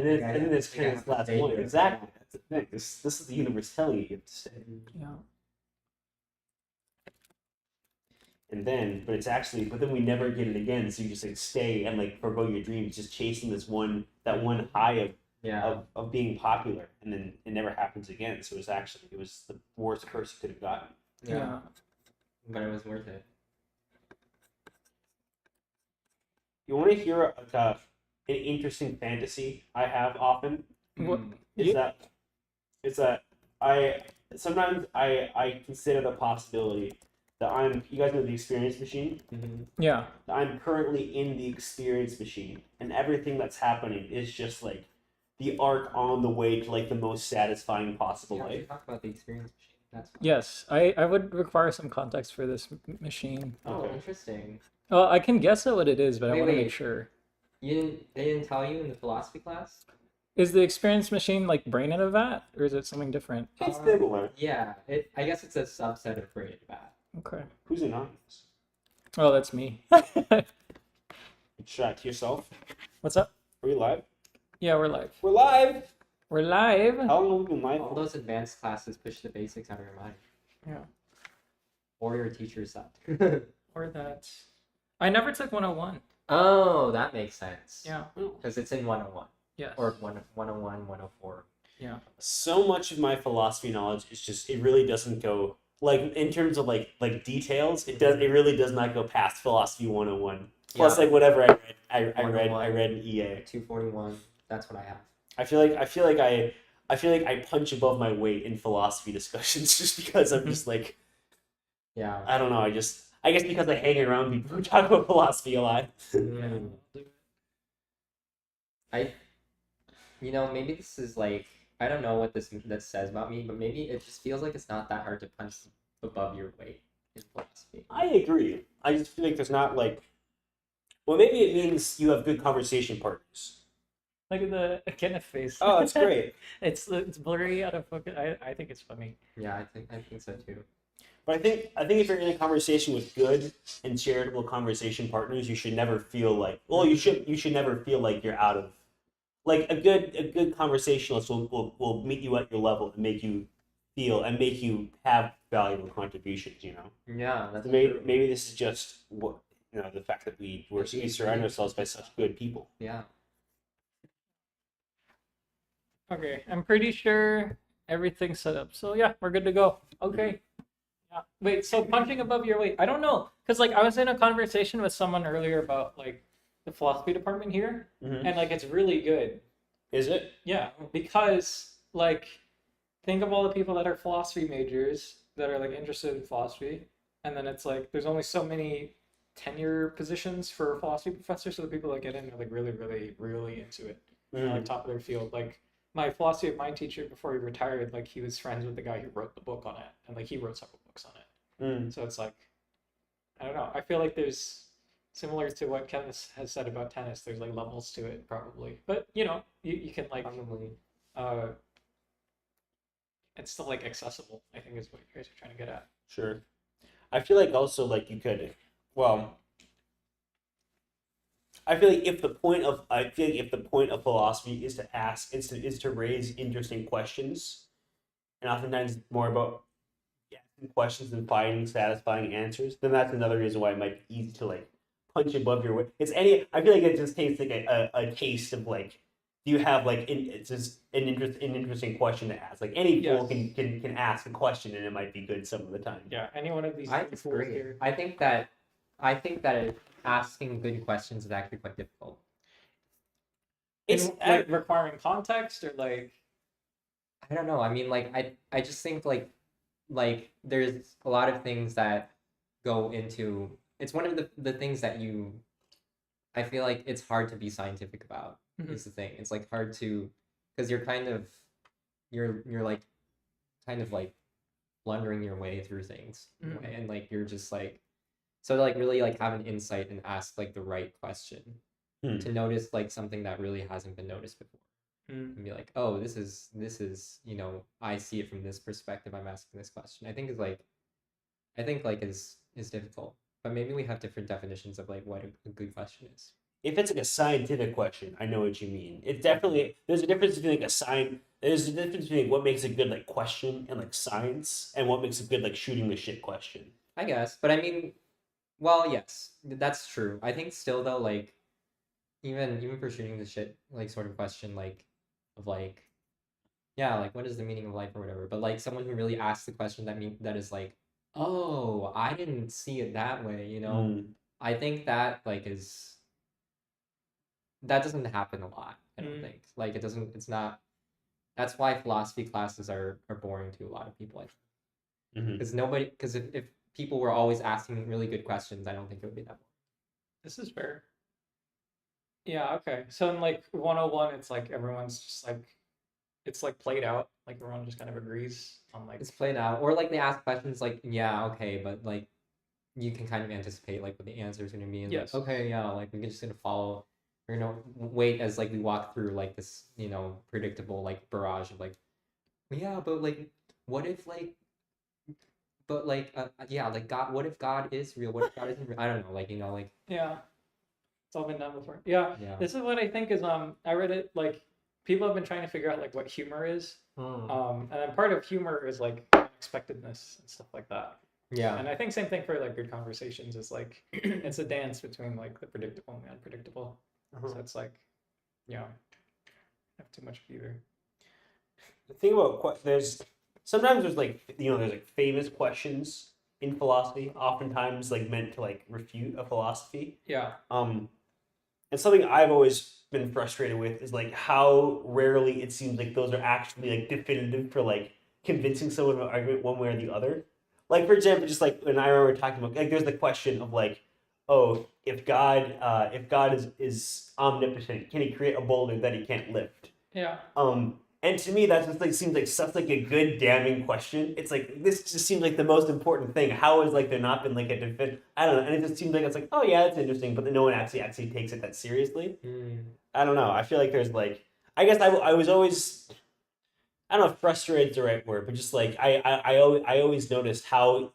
then it's kind of last point. Exactly. That's the thing. This is the universe telling you have to stay. Yeah. And then, but then we never get it again. So you just like stay and like forgo your dreams, just chasing that one high of being popular, and then it never happens again. So it was the worst curse you could have gotten. Yeah. But it was worth it. You want to hear an interesting fantasy I have often? What? Is that I sometimes I consider the possibility that you guys know the experience machine? Mm-hmm. Yeah. I'm currently in the experience machine, and everything that's happening is just like the arc on the way to like the most satisfying possible We life. talk about the experience machine. That's fine. Yes, I would require some context for this machine. Oh, Okay. interesting. Well, I can guess at what it is, but I want to make Wait. sure. They didn't tell you in the philosophy class? Is the experience machine like Brennen of that, or is it something different? It's similar. Yeah, I guess it's a subset of Reid that. Okay. Who's anonymous? Oh, that's me. Distract yourself. What's up? Are we live? Yeah, we're live. We're live. We're live. How long have we been live? All those advanced classes push the basics out of your mind. Yeah. Or your teacher sucked. Or that. I never took 101. Oh, that makes sense. Yeah. Because it's in 101. Yes. Or 101, 104. Yeah. So much of my philosophy knowledge is just it really doesn't go like in terms of like details. It really does not go past philosophy 101. Plus, Yeah. like whatever I read in EA. 241. That's what I have. I feel like I punch above my weight in philosophy discussions just because I'm just like Yeah. I don't know. I guess because I hang around people who talk about philosophy a lot. Maybe this is like, I don't know what that says about me, but maybe it just feels like it's not that hard to punch above your weight in philosophy. I agree. I just feel like there's not like, well, maybe it means you have good conversation partners. Look at the Kenneth face. Oh, it's great. It's blurry out of focus. I think it's funny. Yeah, I think so too. But I think if you're in a conversation with good and charitable conversation partners, you should never feel like you should never feel like you're out of like a good conversationalist will meet you at your level and make you feel and make you have valuable contributions, you know. Yeah, that's Maybe this is just what the fact that we surround ourselves by such good people. Yeah. Okay, I'm pretty sure everything's set up. So yeah, we're good to go. Okay. Yeah. Wait, so punching above your weight. I don't know. Because like I was in a conversation with someone earlier about like the philosophy department here. Mm-hmm. And like it's really good. Is it? Yeah. Because like think of all the people that are philosophy majors that are like interested in philosophy. And then it's like there's only so many tenure positions for philosophy professors, so the people that get in are like really, really, really into it. Mm-hmm. Like top of their field. Like my philosophy of mind teacher before he retired, like he was friends with the guy who wrote the book on it, and like he wrote several books on it. Mm. So it's like, I don't know. I feel like there's similar to what Kenneth has said about tennis. There's like levels to it probably, but you can like Probably. it's still like accessible. I think is what you guys are trying to get at. Sure. I feel like also like you could, well. I feel like if the point of philosophy is to raise interesting questions, and oftentimes more about asking questions than finding satisfying answers, then that's another reason why it might be easy to like punch above your weight. I feel like it just takes like a taste of like, do you have like it's just an interesting question to ask. Like any fool can ask a question and it might be good some of the time. Yeah, any one of these. I disagree. Here. I think that asking good questions is actually quite difficult. It's like requiring context or like. I don't know. I mean, like I just think like there's a lot of things that go into. It's one of the things that I feel like it's hard to be scientific about. Mm-hmm. Is the thing. It's like hard to, because you're like kind of like blundering your way through things, Mm-hmm. and like you're just like, so to like really like have an insight and ask like the right question to notice like something that really hasn't been noticed before. And be like, oh, this is I see it from this perspective. I'm asking this question. I think is difficult, but maybe we have different definitions of like what a good question is. if it's like a scientific question, I know what you mean. It's definitely there's a difference between there's a difference between what makes a good like question and like science and what makes a good like shooting the shit question. I guess, but I mean, well, yes, that's true. I think still though, like even for shooting the shit like sort of question like of like yeah, like what is the meaning of life or whatever, but like someone who really asks the question that is like, oh, I didn't see it that way, you know. I think that like is that doesn't happen a lot. I don't think like it doesn't. It's not. That's why philosophy classes are boring to a lot of people. Because if people were always asking really good questions, I don't think it would be that boring. This is fair. Yeah, okay. So in like 101, it's like everyone's just like, it's like played out. Like everyone just kind of agrees on like. It's played out, or like they ask questions like, yeah, okay, but like you can kind of anticipate like what the answer is going to be. And Yes. Like, okay, yeah, like we're just going to follow. We're going to wait as like we walk through like this, predictable like barrage of like, yeah, but like, what if like, but like, yeah, like God, what if God is real? What if God isn't real? I don't know, like, like. Yeah. It's all been done before. Yeah. This is what I think is I read it like people have been trying to figure out like what humor is. And then part of humor is like unexpectedness and stuff like that. Yeah. And I think same thing for like good conversations is like it's a dance between like the predictable and the unpredictable. So it's like, have too much of either. The thing about sometimes there's like there's like famous questions in philosophy, oftentimes like meant to like refute a philosophy. Yeah. And something I've always been frustrated with is like how rarely it seems like those are actually like definitive for like convincing someone of an argument one way or the other. Like for example, just like when I remember talking about like there's the question of like, oh, if God is omnipotent, can he create a boulder that he can't lift? Yeah. And to me, that just like seems like such like a good damning question. It's like this just seems like the most important thing. How is like there not been like a defense? I don't know, and it just seems like it's like, oh yeah, that's interesting, but then no one actually takes it that seriously. I don't know. I feel like there's like I guess I was always I don't know if frustrated is the right word, but just like I always noticed how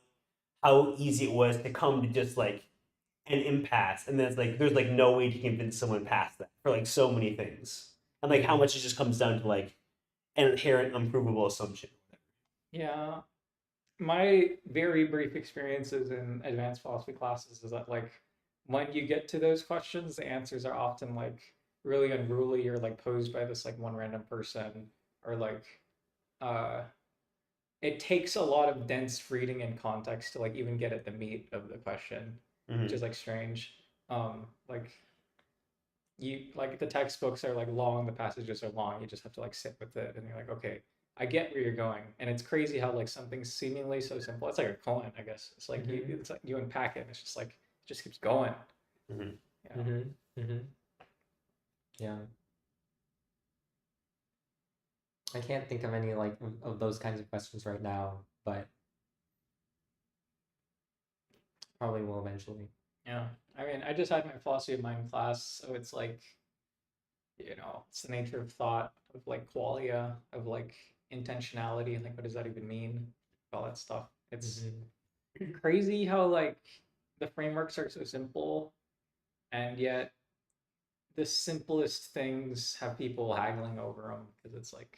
easy it was to come to just like an impasse, and then it's like there's like no way to convince someone past that for like so many things, and like how much it just comes down to like an inherent unprovable assumption. Yeah. My very brief experiences in advanced philosophy classes is that like when you get to those questions, the answers are often like really unruly or like posed by this like one random person or like it takes a lot of dense reading and context to like even get at the meat of the question, which is like strange. Like you like the textbooks are like long, the passages are long. You just have to like sit with it, and you're like, okay, I get where you're going. And it's crazy how like something seemingly so simple. It's like a coin, I guess. It's like it's like you unpack it, and it's just like it just keeps going. Yeah. I can't think of any like of those kinds of questions right now, but probably will eventually. Yeah. I mean, I just had my philosophy of mind class, so it's like, it's the nature of thought, of like qualia, of like intentionality, and like what does that even mean? All that stuff. It's crazy how like the frameworks are so simple, and yet the simplest things have people haggling over them because it's like,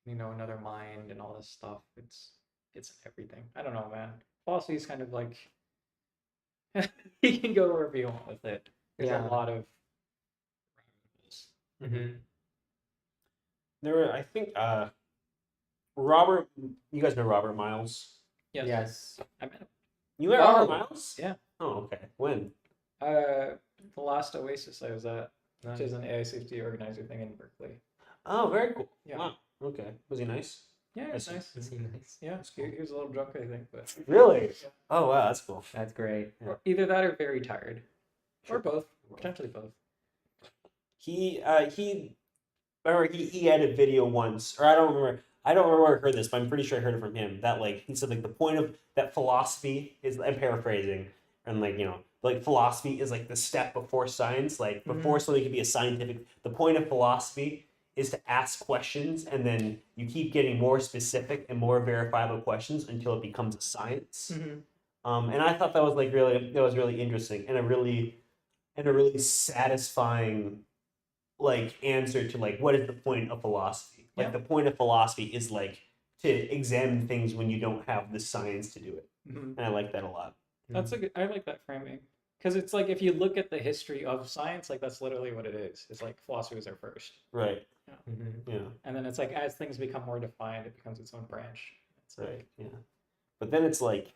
another mind and all this stuff. It's everything. I don't know, man. Philosophy is kind of like you can go wherever you want with it. There's a lot of There were, I think, Robert. You guys know Robert Miles? Yes. I met him. You met Robert Miles? Yeah. Oh, okay. When? The last Oasis I was at, which is an AI safety organizer thing in Berkeley. Oh, very cool. Yeah. Wow. Okay. Was he nice? Yeah, he was nice. Was he nice? Yeah, cool. He was a little drunk, I think, but really. Yeah. Oh wow, that's cool. That's great. Yeah. Either that or very tired, or both. Potentially both. He remember he had a video once, or I don't remember where I heard this, but I'm pretty sure I heard it from him. That like he said like the point of that philosophy is, I'm paraphrasing, and like like philosophy is like the step before science, like before something can be a scientific. The point of philosophy is to ask questions, and then you keep getting more specific and more verifiable questions until it becomes a science. And I thought that was really interesting and a really and a really satisfying like answer to like what is the point of philosophy. Like Yeah. the point of philosophy is like to examine things when you don't have the science to do it, and I like that a lot. That's a good, I like that framing because it's like if you look at the history of science, like that's literally what it is. It's like philosophy was there first. Right. Yeah. Yeah. And then it's like as things become more defined, it becomes its own branch. It's Right. like, Yeah. But then it's like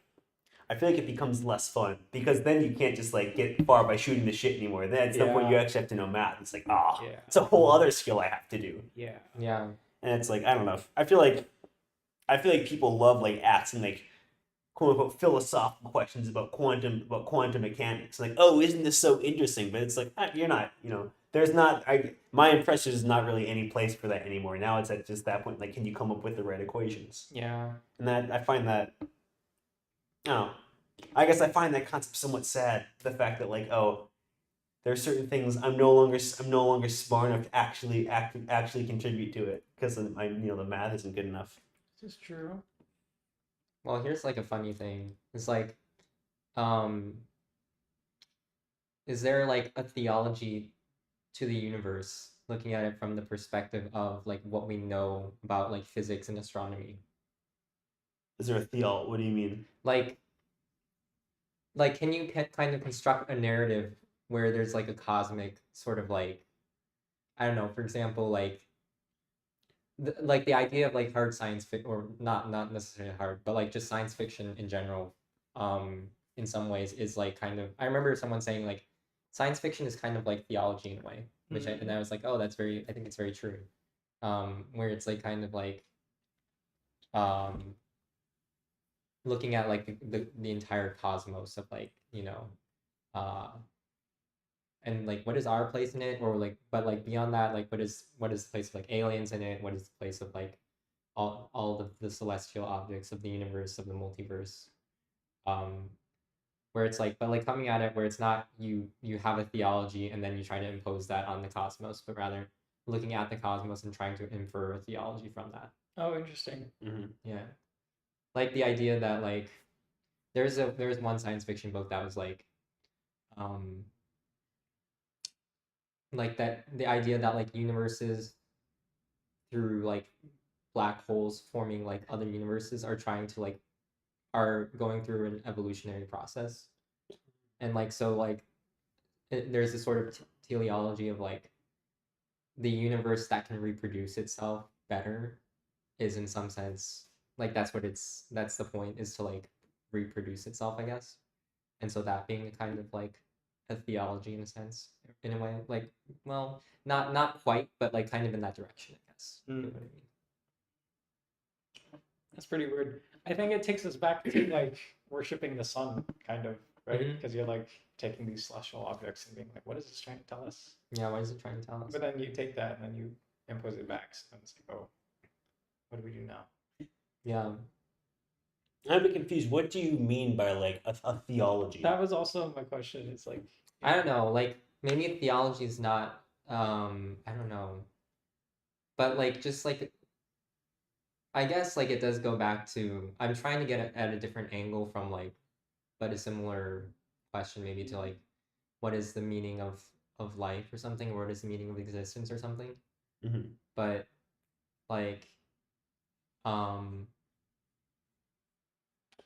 I feel like it becomes less fun because then you can't just like get far by shooting the shit anymore. Then at some point you Yeah. actually have to know math. It's like Yeah. it's a whole other skill I have to do. Yeah. Yeah. And it's like I don't know. I feel like people love like asking like quote unquote philosophical questions about quantum mechanics. Like, oh, isn't this so interesting? But it's like you're not. There's not. My impression is not really any place for that anymore. Now it's at just that point. Like, can you come up with the right equations? Yeah. And that I find that. Oh, I guess I find that concept somewhat sad. The fact that like, oh, there are certain things I'm no longer smart enough to actually contribute to it because the math isn't good enough. This is true. Well, here's like a funny thing. It's like, um, is there like a theology to the universe, looking at it from the perspective of like what we know about like physics and astronomy? Is there a theol? What do you mean? Like can you kind of construct a narrative where there's like a cosmic sort of like, I don't know, for example, like like the idea of like hard science fiction, or not necessarily hard, but like just science fiction in general, in some ways is like kind of, I remember someone saying like science fiction is kind of like theology in a way, which and I was like, oh, I think it's very true. Where it's like kind of like um looking at like the entire cosmos of like, uh and like what is our place in it, or like, but like beyond that, like what is the place of like aliens in it, what is the place of like all of the celestial objects of the universe, of the multiverse, um where it's like, but like coming at it where it's not you have a theology and then you try to impose that on the cosmos, but rather looking at the cosmos and trying to infer a theology from that. Oh, interesting. Yeah, like the idea that like there's one science fiction book that was um like that, the idea that like universes through like black holes forming like other universes are trying to like, are going through an evolutionary process, and like so like there's this sort of teleology of like the universe that can reproduce itself better is in some sense like that's the point, is to like reproduce itself, I guess. And so that being a kind of like a theology in a sense, in a way, like, well, not quite, but like kind of in that direction, I guess. You know what I mean? That's pretty weird. I think it takes us back to like worshiping the sun, kind of, right? Because you're like taking these celestial objects and being like, what is this trying to tell us? Yeah, what is it trying to tell us? But then you take that and then you impose it back. So it's like, oh, what do we do now? Yeah. I'm a bit confused. What do you mean by like a theology? That was also my question. It's like, I don't know, like maybe theology is not I don't know. But like just like, I guess like it does go back to, I'm trying to get at a different angle from like, but a similar question maybe to like, what is the meaning of life or something, or what is the meaning of existence or something. But like um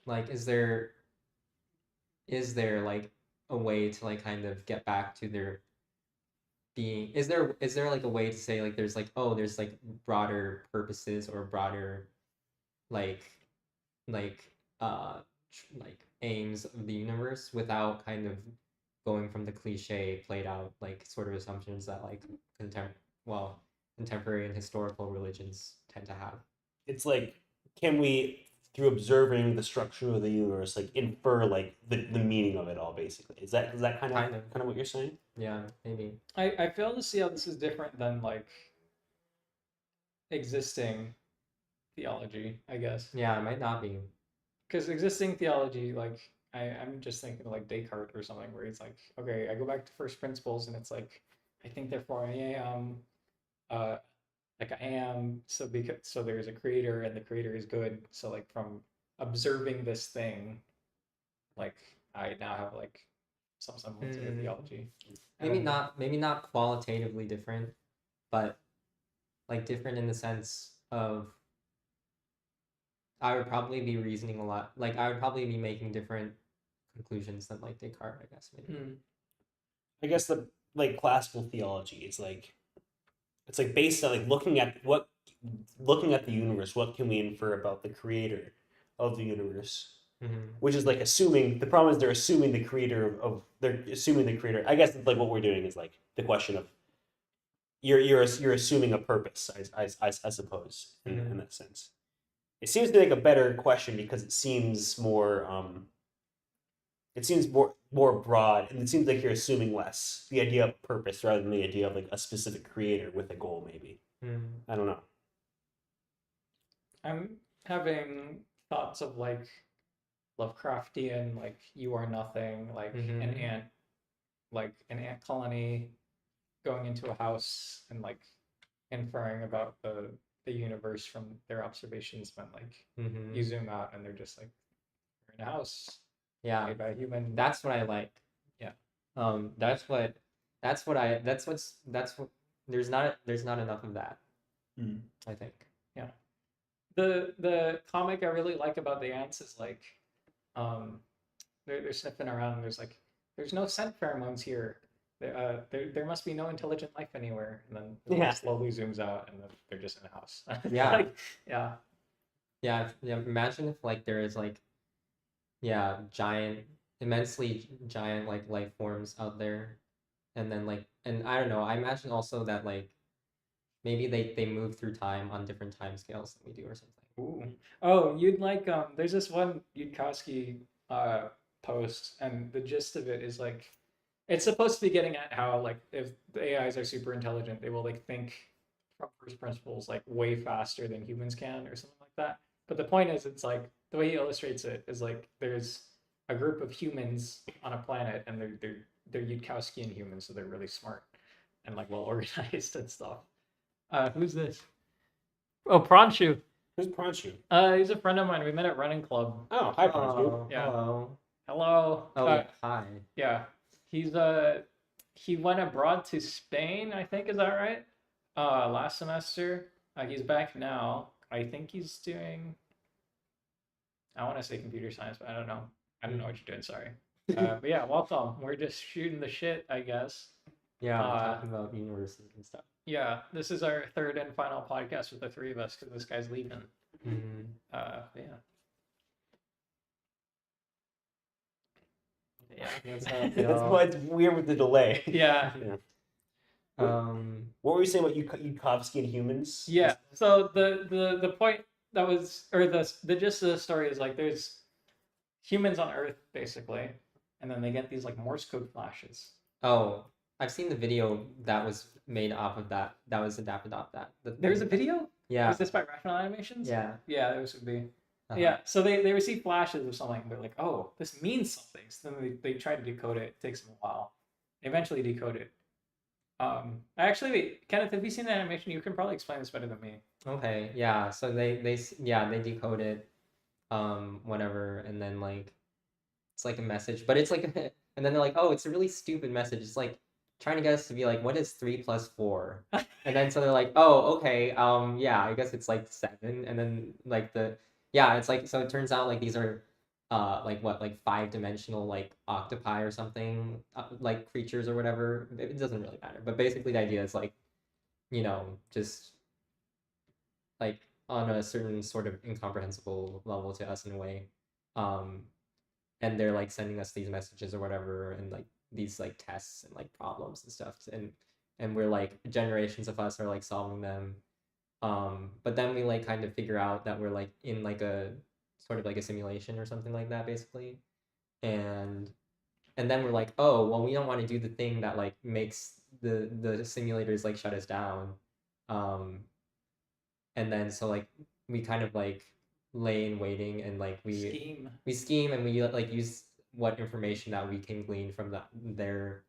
like is there like a way to like kind of get back to there being, is there like a way to say like there's like, oh, there's like broader purposes or broader like like like aims of the universe, without kind of going from the cliche played out like sort of assumptions that like contemporary and historical religions tend to have. It's like, can we, through observing the structure of the universe, like infer like the meaning of it all? Basically, is that kind of what you're saying? Yeah, maybe. I fail to see how this is different than like existing theology, I guess. Yeah, it might not be. Because existing theology, like I'm just thinking like Descartes or something, where he's like, okay, I go back to first principles, and it's like, I think therefore I am, uh, like I am. So there's a creator, and the creator is good. So like from observing this thing, like I now have like some semblance of theology. Maybe not qualitatively different, but like different in the sense of I would probably be reasoning a lot. Like I would probably be making different conclusions than like Descartes, I guess maybe. I guess the like classical theology, it's like based on like looking at the universe. What can we infer about the creator of the universe? Which is like assuming. The problem is they're assuming the creator they're assuming the creator. I guess like what we're doing is like the question of you're assuming a purpose. I suppose in that sense. It seems to be like a better question because it seems more more broad, and it seems like you're assuming less the idea of purpose rather than the idea of like a specific creator with a goal. Maybe I don't know. I'm having thoughts of like Lovecraftian, like you are nothing, like an ant colony going into a house and like inferring about the universe from their observations when like you zoom out and they're just like you're in a house made by a human. That's what I like. That's what there's not enough of that. I think. The comic I really like about the ants is like they're sniffing around and there's no scent pheromones here. There must be no intelligent life anywhere, and then it slowly zooms out and then they're just in a house. Imagine if like there is like immensely giant like life forms out there, and then like, and I don't know, I imagine also that like maybe they move through time on different time scales than we do or something. Ooh. Oh, you'd like there's this one Yudkowsky post, and the gist of it is like it's supposed to be getting at how like if the AIs are super intelligent, they will like think from first principles like way faster than humans can or something like that. But the point is, it's like the way he illustrates it is like there's a group of humans on a planet, and they're Yudkowskian humans, so they're really smart and like well organized and stuff. Who's this? Oh, Pranshu. Who's Pranshu? He's a friend of mine. We met at running club. Oh, hi Pranshu. Yeah. Hello. Oh, hi. Yeah. He went abroad to Spain, I think, is that right? Last semester. He's back now. I think he's doing, I want to say computer science, but I don't know. I don't know what you're doing, sorry. But yeah, welcome. We're just shooting the shit, I guess. Yeah, we're talking about universes and stuff. Yeah, this is our third and final podcast with the three of us because this guy's leaving. Yeah. That's why it's weird with the delay. Yeah. What were you saying about Yudkowsky and humans? Yeah. So the point that was, or the gist of the story is like there's humans on Earth basically, and then they get these like Morse code flashes. Oh, I've seen the video that was made off of that. That was adapted off that. There's a video? Yeah. Was this by Rational Animations? Yeah. Yeah, there would be. Yeah, so they receive flashes of something. They're like, oh, this means something. So then they try to decode it. It takes them a while. They eventually decode it. Actually, Kenneth, have you seen the animation? You can probably explain this better than me. Okay, yeah. So they decode it, whatever, and then like, it's like a message, but it's like, and then they're like, oh, it's a really stupid message. It's like trying to get us to be like, what is 3 + 4? And then so they're like, oh, okay, yeah, I guess it's like 7, and then like it's like, so it turns out like these are like 5-dimensional like octopi or something, like creatures or whatever. It doesn't really matter, but basically the idea is like, you know, just like on a certain sort of incomprehensible level to us in a way, and they're like sending us these messages or whatever, and like these like tests and like problems and stuff, and we're like, generations of us are like solving them. But then we like kind of figure out that we're like in like a sort of like a simulation or something like that, basically. And then we're like, oh, well, we don't want to do the thing that like makes the simulators like shut us down. And then so like we kind of like lay in waiting, and like we scheme and we like use what information that we can glean from their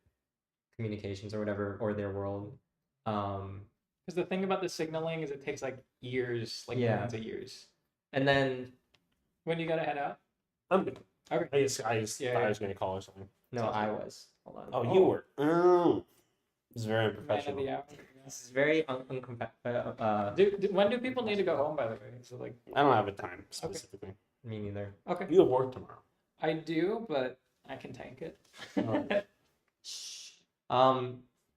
communications or whatever, or their world. Because the thing about the signaling is it takes like years, like millions of years. And then when you gotta head out? I'm good. Okay. I just thought I was gonna call or something. No, I was. Hold on. Oh, you were. Oh. It's very Man of unprofessional. the hour. This is very When do people need to go home, by the way? So like, I don't have a time specifically. Me neither. okay. You have work tomorrow. I do, but I can tank it.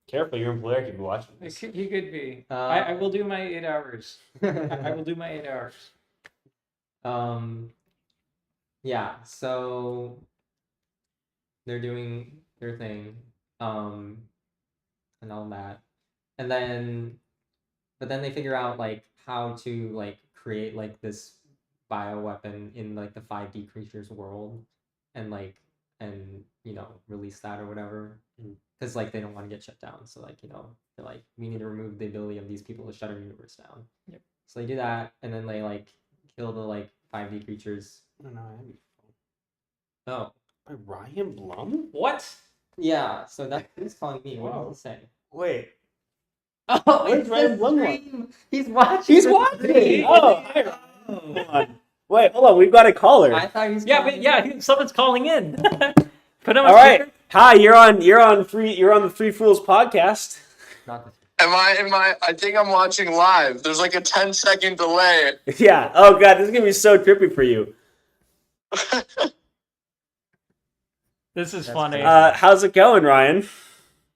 Careful, your employer could be watching this. He could be. I will do my 8 hours. I will do my 8 hours. Yeah, so they're doing their thing, and all that, and then, but then they figure out like how to like create like this bioweapon in like the 5D creatures world, and like release that or whatever, because like they don't want to get shut down. So like they're like, we need to remove the ability of these people to shut our universe down. Yep. So they do that, and then they like kill the like 5D creatures. Oh. By Ryan Blum? What? Yeah, so that's who's calling me. What did he say? Wait. Oh, Where's Ryan Blum? He's watching. He's watching! Oh, hold on. Wait, hold on. We've got a caller. I thought he was. Someone's calling in. Put him on All right. speaker. Hi, you're on the Three Fools podcast. Not the. Am I think I'm watching live. There's like a 10-second delay. Yeah. Oh god, this is gonna be so trippy for you. This is That's funny. crazy. How's it going, Ryan?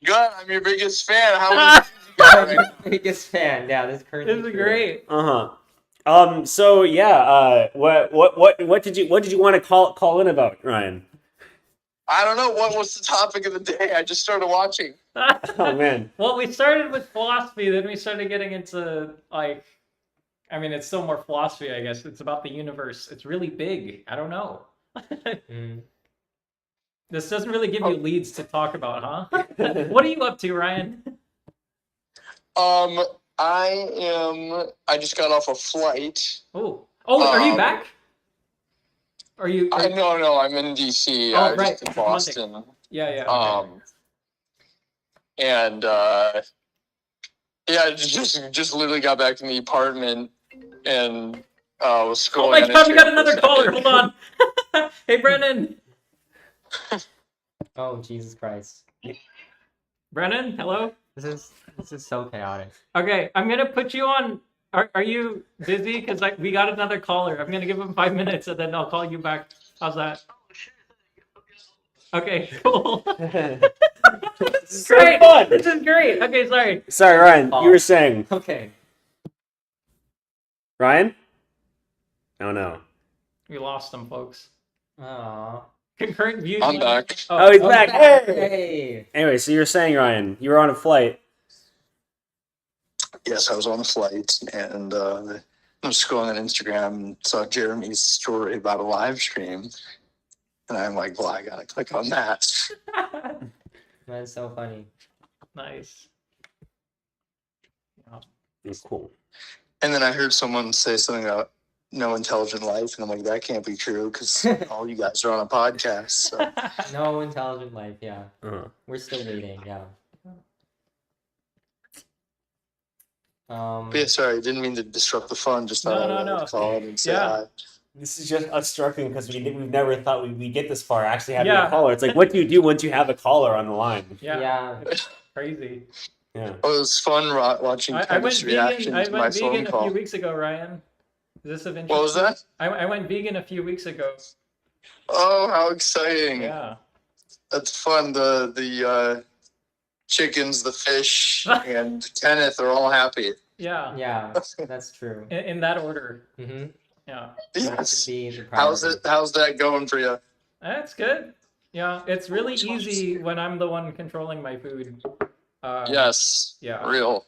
Good, I'm your biggest fan. How are you? Biggest fan. Yeah, this currently. This is great. So yeah. What did you want to call in about, Ryan? I don't know what was the topic of the day. I just started watching. Oh man. Well, we started with philosophy, then we started getting into like, I mean, it's still more philosophy, I guess. It's about the universe. It's really big. I don't know. This doesn't really give you leads to talk about, huh? What are you up to, Ryan? I just got off a flight. Oh, are you back? No, I'm in DC. Oh, I was right. just in Boston. Yeah. Okay. And just literally got back to the apartment and was scrolling. Oh my on god, we got Instagram another for a caller. second. Hold on. Hey, Brennen. Oh Jesus Christ! Brennen, hello. This is so chaotic. Okay, I'm gonna put you on. Are you busy? Because we got another caller. I'm gonna give him 5 minutes and then I'll call you back. How's that? Okay, cool. This is Great. so fun. This is great. Okay, sorry. Sorry, Ryan. You were saying. Okay. Ryan? Oh no. We lost him, folks. Aww. Concurrent views. I'm back. Oh, he's back. Hey! Hey. Anyway, so you're saying, Ryan, you were on a flight. Yes, I was on a flight and I was scrolling on Instagram and saw Jeremy's story about a live stream. And I'm like, well, I gotta click on that. That's so funny. Nice. Yeah. It's cool. And then I heard someone say something about no intelligent life, and I'm like, that can't be true because all you guys are on a podcast. So. No intelligent life. Yeah. Uh-huh. We're still waiting. Yeah. But yeah, sorry, didn't mean to disrupt the fun. Just thought No. I'd call and say Yeah. hi. This is just us struggling because we've never thought we'd get this far actually having Yeah. a caller. It's like, what do you do once you have a caller on the line? Yeah. It's crazy. Yeah. Oh, it was fun watching I went Kenneth's reaction vegan. I to my went phone vegan a call. few weeks ago, Ryan. Is this of interest? What was that? I went vegan a few weeks ago. Oh, how exciting! Yeah. That's fun. The chickens, the fish, and Kenneth are all happy. Yeah. Yeah, that's true. In that order. Mm-hmm. Yeah. Yes. The How's priority. it? How's that going for you? That's good. Yeah. It's really easy when I'm the one controlling my food. Yes. Yeah. Real.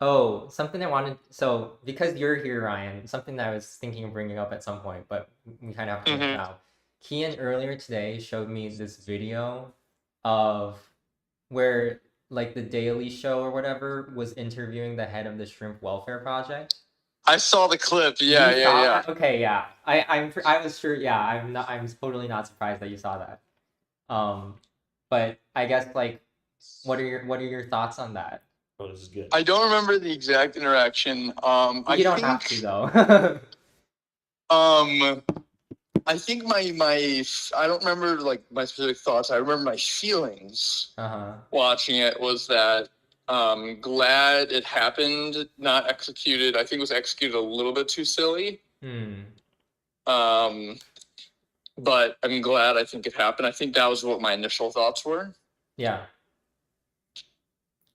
Oh, something I wanted. So, because you're here, Ryan, something that I was thinking of bringing up at some point, but we kind of have to do it now. Kian earlier today showed me this video of where, like, the Daily Show or whatever was interviewing the head of the Shrimp Welfare Project. I saw the clip. You saw Yeah. that? Okay, yeah. I was sure. Yeah, I'm totally not surprised that you saw that. But I guess like, what are your thoughts on that? Oh, this is good. I don't remember the exact interaction. You don't have to though. I I think my I don't remember like my specific thoughts. I remember my feelings watching it was that glad it happened, not executed. I think it was executed a little bit too silly. But I'm glad I think it happened. I think that was what my initial thoughts were. Yeah.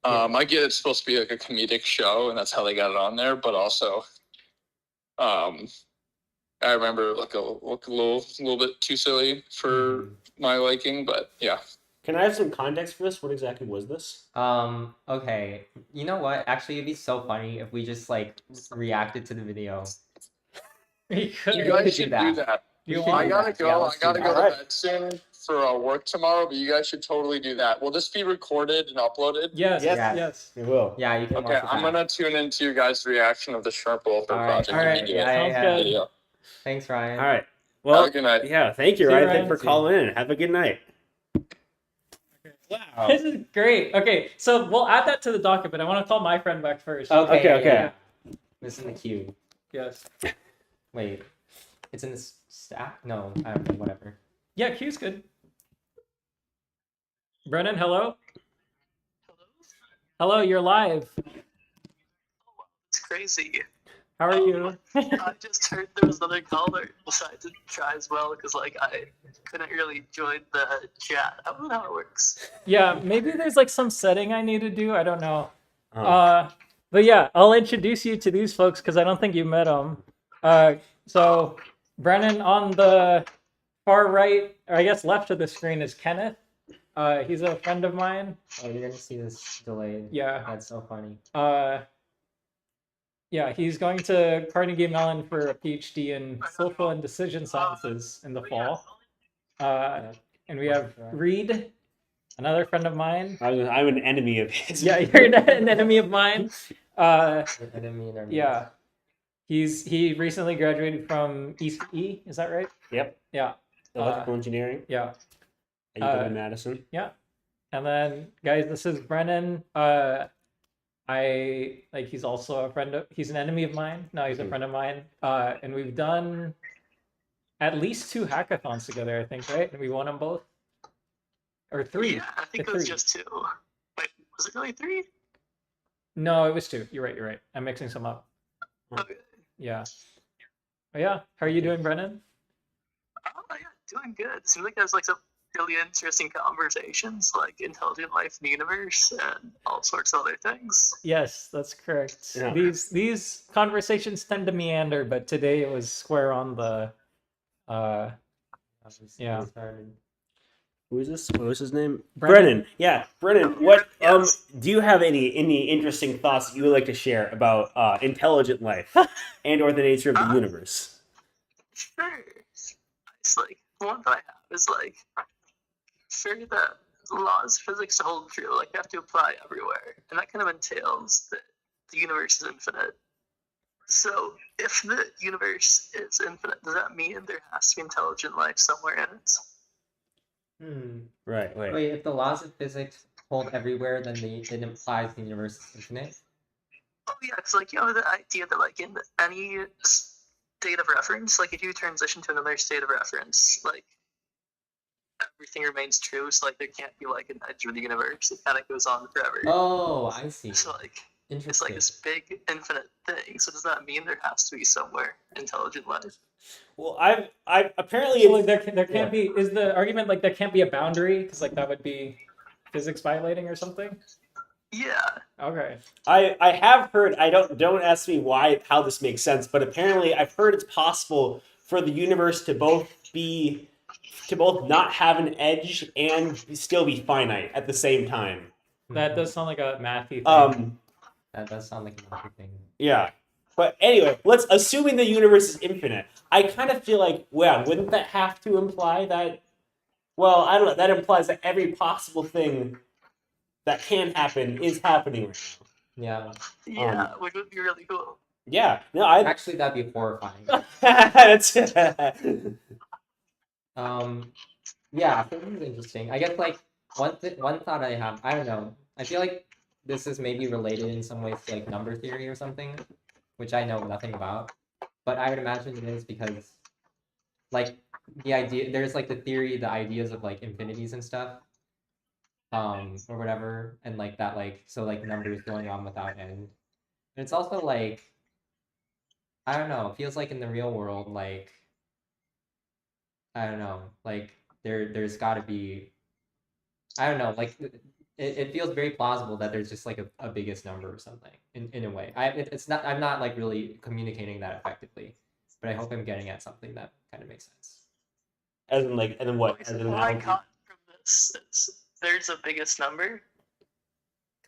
I get it's supposed to be like a comedic show, and that's how they got it on there. But also, I remember like a little bit too silly for my liking. But yeah. Can I have some context for this? What exactly was this? Okay. You know what? Actually, it'd be so funny if we just like reacted to the video. You You guys should do that. I gotta go. I gotta go to bed soon for work tomorrow. But you guys should totally do that. Will this be recorded and uploaded? Yes. It will. Yeah, you can. Okay, I'm gonna tune into your guys' reaction of the Sharp Wolfer project. All right. Sounds good. Thanks, Ryan. All right. Well, have a good night. Yeah, thank you, See you, Ryan. Ryan. Thanks for calling in. Have a good night. Wow. This is great. Okay, so we'll add that to the docket, but I want to call my friend back first. Okay. Yeah. This is in the queue. Yes. Wait, it's in the stack? No, I don't know, whatever. Yeah, queue's good. Brennen, hello? Hello, you're live. It's crazy. How are you? I just heard there was another caller decided to try as well because like I couldn't really join the chat. I don't know how it works. Yeah, maybe there's like some setting I need to do. I don't know. But yeah, I'll introduce you to these folks because I don't think you met them. So Brennen on the far right, or I guess left of the screen is Kenneth. He's a friend of mine. Oh, you're gonna see this delayed. Yeah. That's so funny. Yeah, he's going to Carnegie Mellon for a PhD in social and decision sciences in the fall. And we have Reid, another friend of mine. I'm an enemy of his. Yeah, you're an enemy of mine. Yeah, he recently graduated from ECE. Is that right? Yep. Yeah. Electrical engineering. Yeah. At Madison. Yeah. And then, guys, this is Brennen. He's also a friend of, he's an enemy of mine. No, he's a friend of mine. And we've done at least 2 hackathons together, I think, right? And we won them both? Or 3? Yeah, I think it was just 2. Wait, was it really 3? No, it was 2. You're right. I'm mixing some up. Okay. Yeah. Oh, yeah. How are you doing, Brennen? Oh, yeah, doing good. Seems like there's like some really interesting conversations, like intelligent life in the universe and all sorts of other things. Yes, that's correct. Yeah. These conversations tend to meander, but today it was square on the yeah. Who is this? What was his name? Brennen. Yeah, Brennen. What Yes. do you have any interesting thoughts that you would like to share about intelligent life and or the nature of the universe? Sure. It's like one that I have is like sure that laws of physics to hold true, like you have to apply everywhere. And that kind of entails that the universe is infinite. So if the universe is infinite, does that mean there has to be intelligent life somewhere in it? Right. Wait, if the laws of physics hold everywhere, then it implies the universe is infinite? Oh yeah, it's like, you know, the idea that like in any state of reference, like if you transition to another state of reference, like everything remains true, so like there can't be like an edge of the universe. It kind of goes on forever. Oh, I see. So like it's Interesting. like this big infinite thing. So does that mean there has to be somewhere intelligent life? Well, I've apparently So like there can't be, is the argument like there can't be a boundary because like that would be physics violating or something? Yeah. Okay. I have heard, don't ask me how this makes sense, but apparently I've heard it's possible for the universe to both not have an edge and still be finite at the same time. That does sound like a mathy thing. That does sound like another thing. Yeah. But anyway, assuming the universe is infinite, I kind of feel like, well, wouldn't that have to imply that, well, I don't know, that implies that every possible thing that can happen is happening right Yeah. Yeah, which would be really cool. now. Yeah. No, I Actually, that'd be horrifying. that's Yeah, so this is interesting. I guess like one thought I have, I don't know. I feel like this is maybe related in some ways to like number theory or something, which I know nothing about. But I would imagine it is because like the idea, there's like the theory, the ideas of like infinities and stuff, or whatever, and like that, like, so like numbers going on without end. And it's also like, I don't know, it feels like in the real world, like, I don't know, like there's got to be, I don't know, like it feels very plausible that there's just like a biggest number or something in a way. It's not, I'm not like really communicating that effectively, but I hope I'm getting at something that kind of makes sense. As in like, and then what? As in what I got from this is there's a biggest number.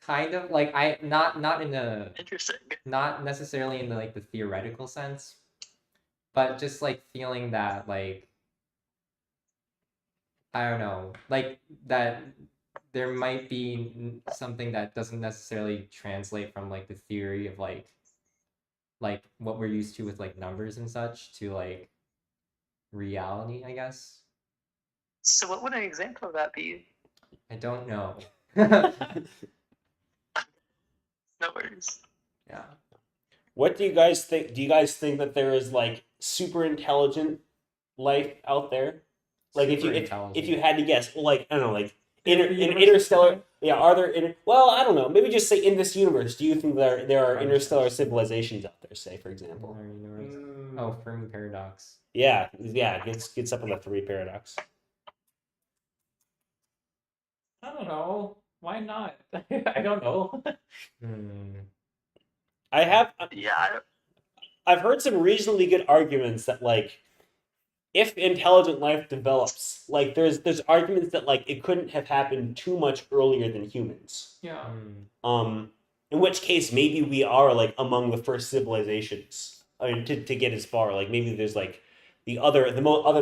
Kind of like not in a interesting, not necessarily in the like the theoretical sense, but just like feeling that like, I don't know, like that there might be something that doesn't necessarily translate from like the theory of like what we're used to with like numbers and such to like reality, I guess. So what would an example of that be? I don't know. No worries. Yeah. What do you guys think? Do you guys think that there is like super intelligent life out there? Like if you had to guess, like I don't know, like in interstellar, yeah, are there well, I don't know, maybe just say in this universe, do you think there are interstellar civilizations out there, say for example? Oh, Fermi paradox. Yeah, gets up in the Fermi paradox. I don't know. Why not? I don't know. I have. Yeah. I've heard some reasonably good arguments that like, if intelligent life develops, like there's arguments that like it couldn't have happened too much earlier than humans. Yeah. In which case maybe we are like among the first civilizations. I mean, to get as far, like maybe there's like the other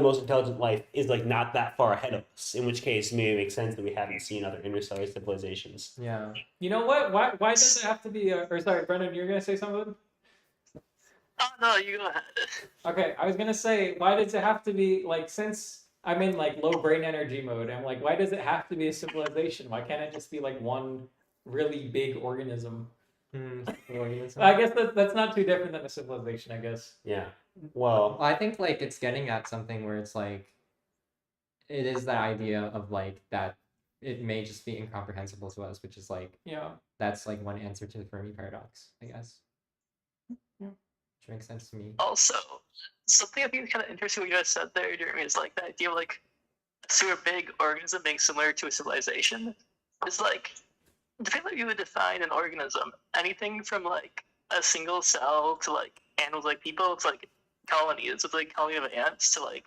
most intelligent life is like not that far ahead of us. In which case, maybe it makes sense that we haven't seen other interstellar civilizations. Yeah. You know what? Why does it have to be? Or sorry, Brennan, you're gonna say something? Oh no, you go ahead. Okay, I was gonna say, why does it have to be like, since I'm in like low brain energy mode, I'm like, why does it have to be a civilization? Why can't it just be like one really big organism? I guess that's not too different than a civilization, I guess. Yeah. Well, I think like it's getting at something where it's like, it is that idea of like that it may just be incomprehensible to us, which is like, yeah, that's like one answer to the Fermi paradox, I guess. Yeah. Which makes sense to me. Also, something I think is kind of interesting what you guys said there, Jeremy, is like the idea of like a super big organism being similar to a civilization is like, depending on how you would define an organism, anything from like a single cell to like animals like people, it's like colonies. It's like colony of ants to like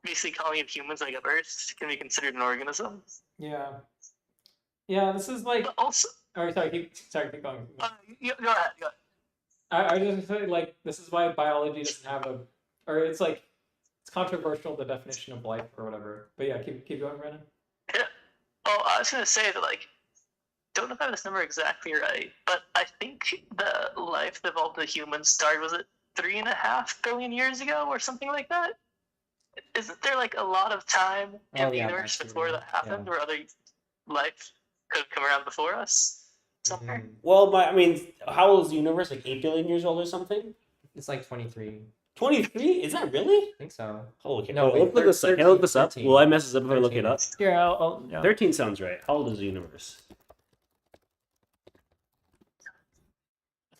basically colony of humans like a Earth can be considered an organism. Yeah. Yeah, this is like. But also. Oh, sorry, keep going. Go ahead. I was just saying, like, this is why biology doesn't have a, or it's like, it's controversial, the definition of life or whatever. But yeah, keep going, Brennan. Yeah. Oh, I was gonna say that like, don't know if I have this number exactly right, but I think the life that evolved the humans started, was it 3.5 billion years ago or something like that? Isn't there like a lot of time in the universe before that happened, where other life could have come around before us? Somewhere. Well, I mean, how old is the universe? Like 8 billion years old or something? It's like 23. 23? Is that really? I think so. Holy cow. No, look this up. Can I look this up? Will I mess this up if I look it up? Yeah, I'll 13 sounds right. How old is the universe?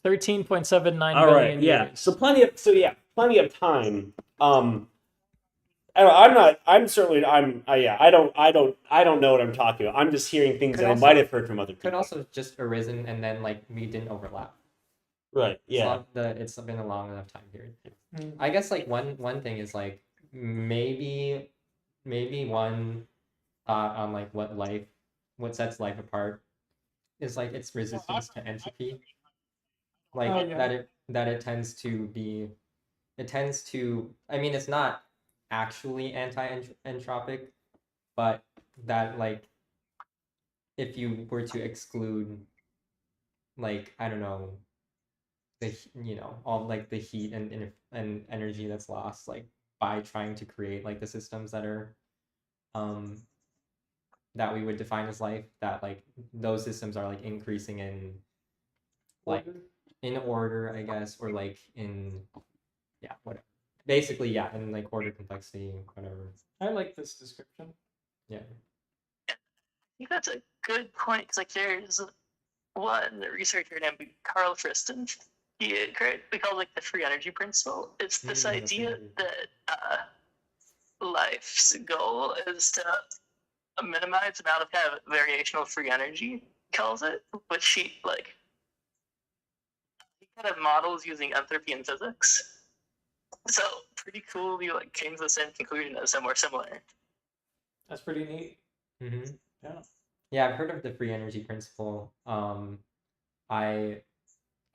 13.79 billion right, yeah. years. So plenty of time. I don't know what I'm talking about. I'm just hearing things that I might have heard from other people. Could also just arisen and then like we didn't overlap. Right. Yeah. It's been a long enough time period. I guess like one thing is like maybe one thought on like what sets life apart is like its resistance to entropy. Like that it tends to, I mean, it's not actually anti-entropic, but that like if you were to exclude like, I don't know, all like the heat and energy that's lost like by trying to create like the systems that are that we would define as life, that like those systems are like increasing in like in order, I guess, or like in whatever. basically, yeah, and like order, complexity, whatever. I like this description. Yeah. I think that's a good point, because like there's one researcher named Carl Friston. We call it like the free energy principle. It's this idea that life's goal is to minimize the amount of kind of variational free energy, he calls it, which he kind of models using entropy and physics. So pretty cool. You like came to the same conclusion as somewhere similar. That's pretty neat. Mm-hmm. Yeah. Yeah, I've heard of the free energy principle. I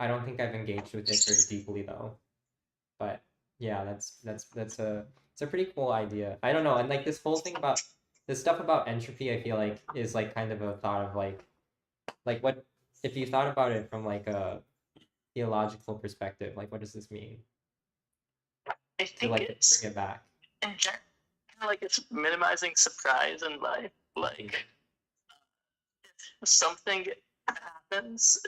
don't think I've engaged with it very deeply though. But yeah, that's it's a pretty cool idea. I don't know, and like this whole thing about this stuff about entropy, I feel like is like kind of a thought of like what if you thought about it from like a theological perspective, like what does this mean? I think like it's bring it back. In general, kind of like it's minimizing surprise in life. Like if something happens,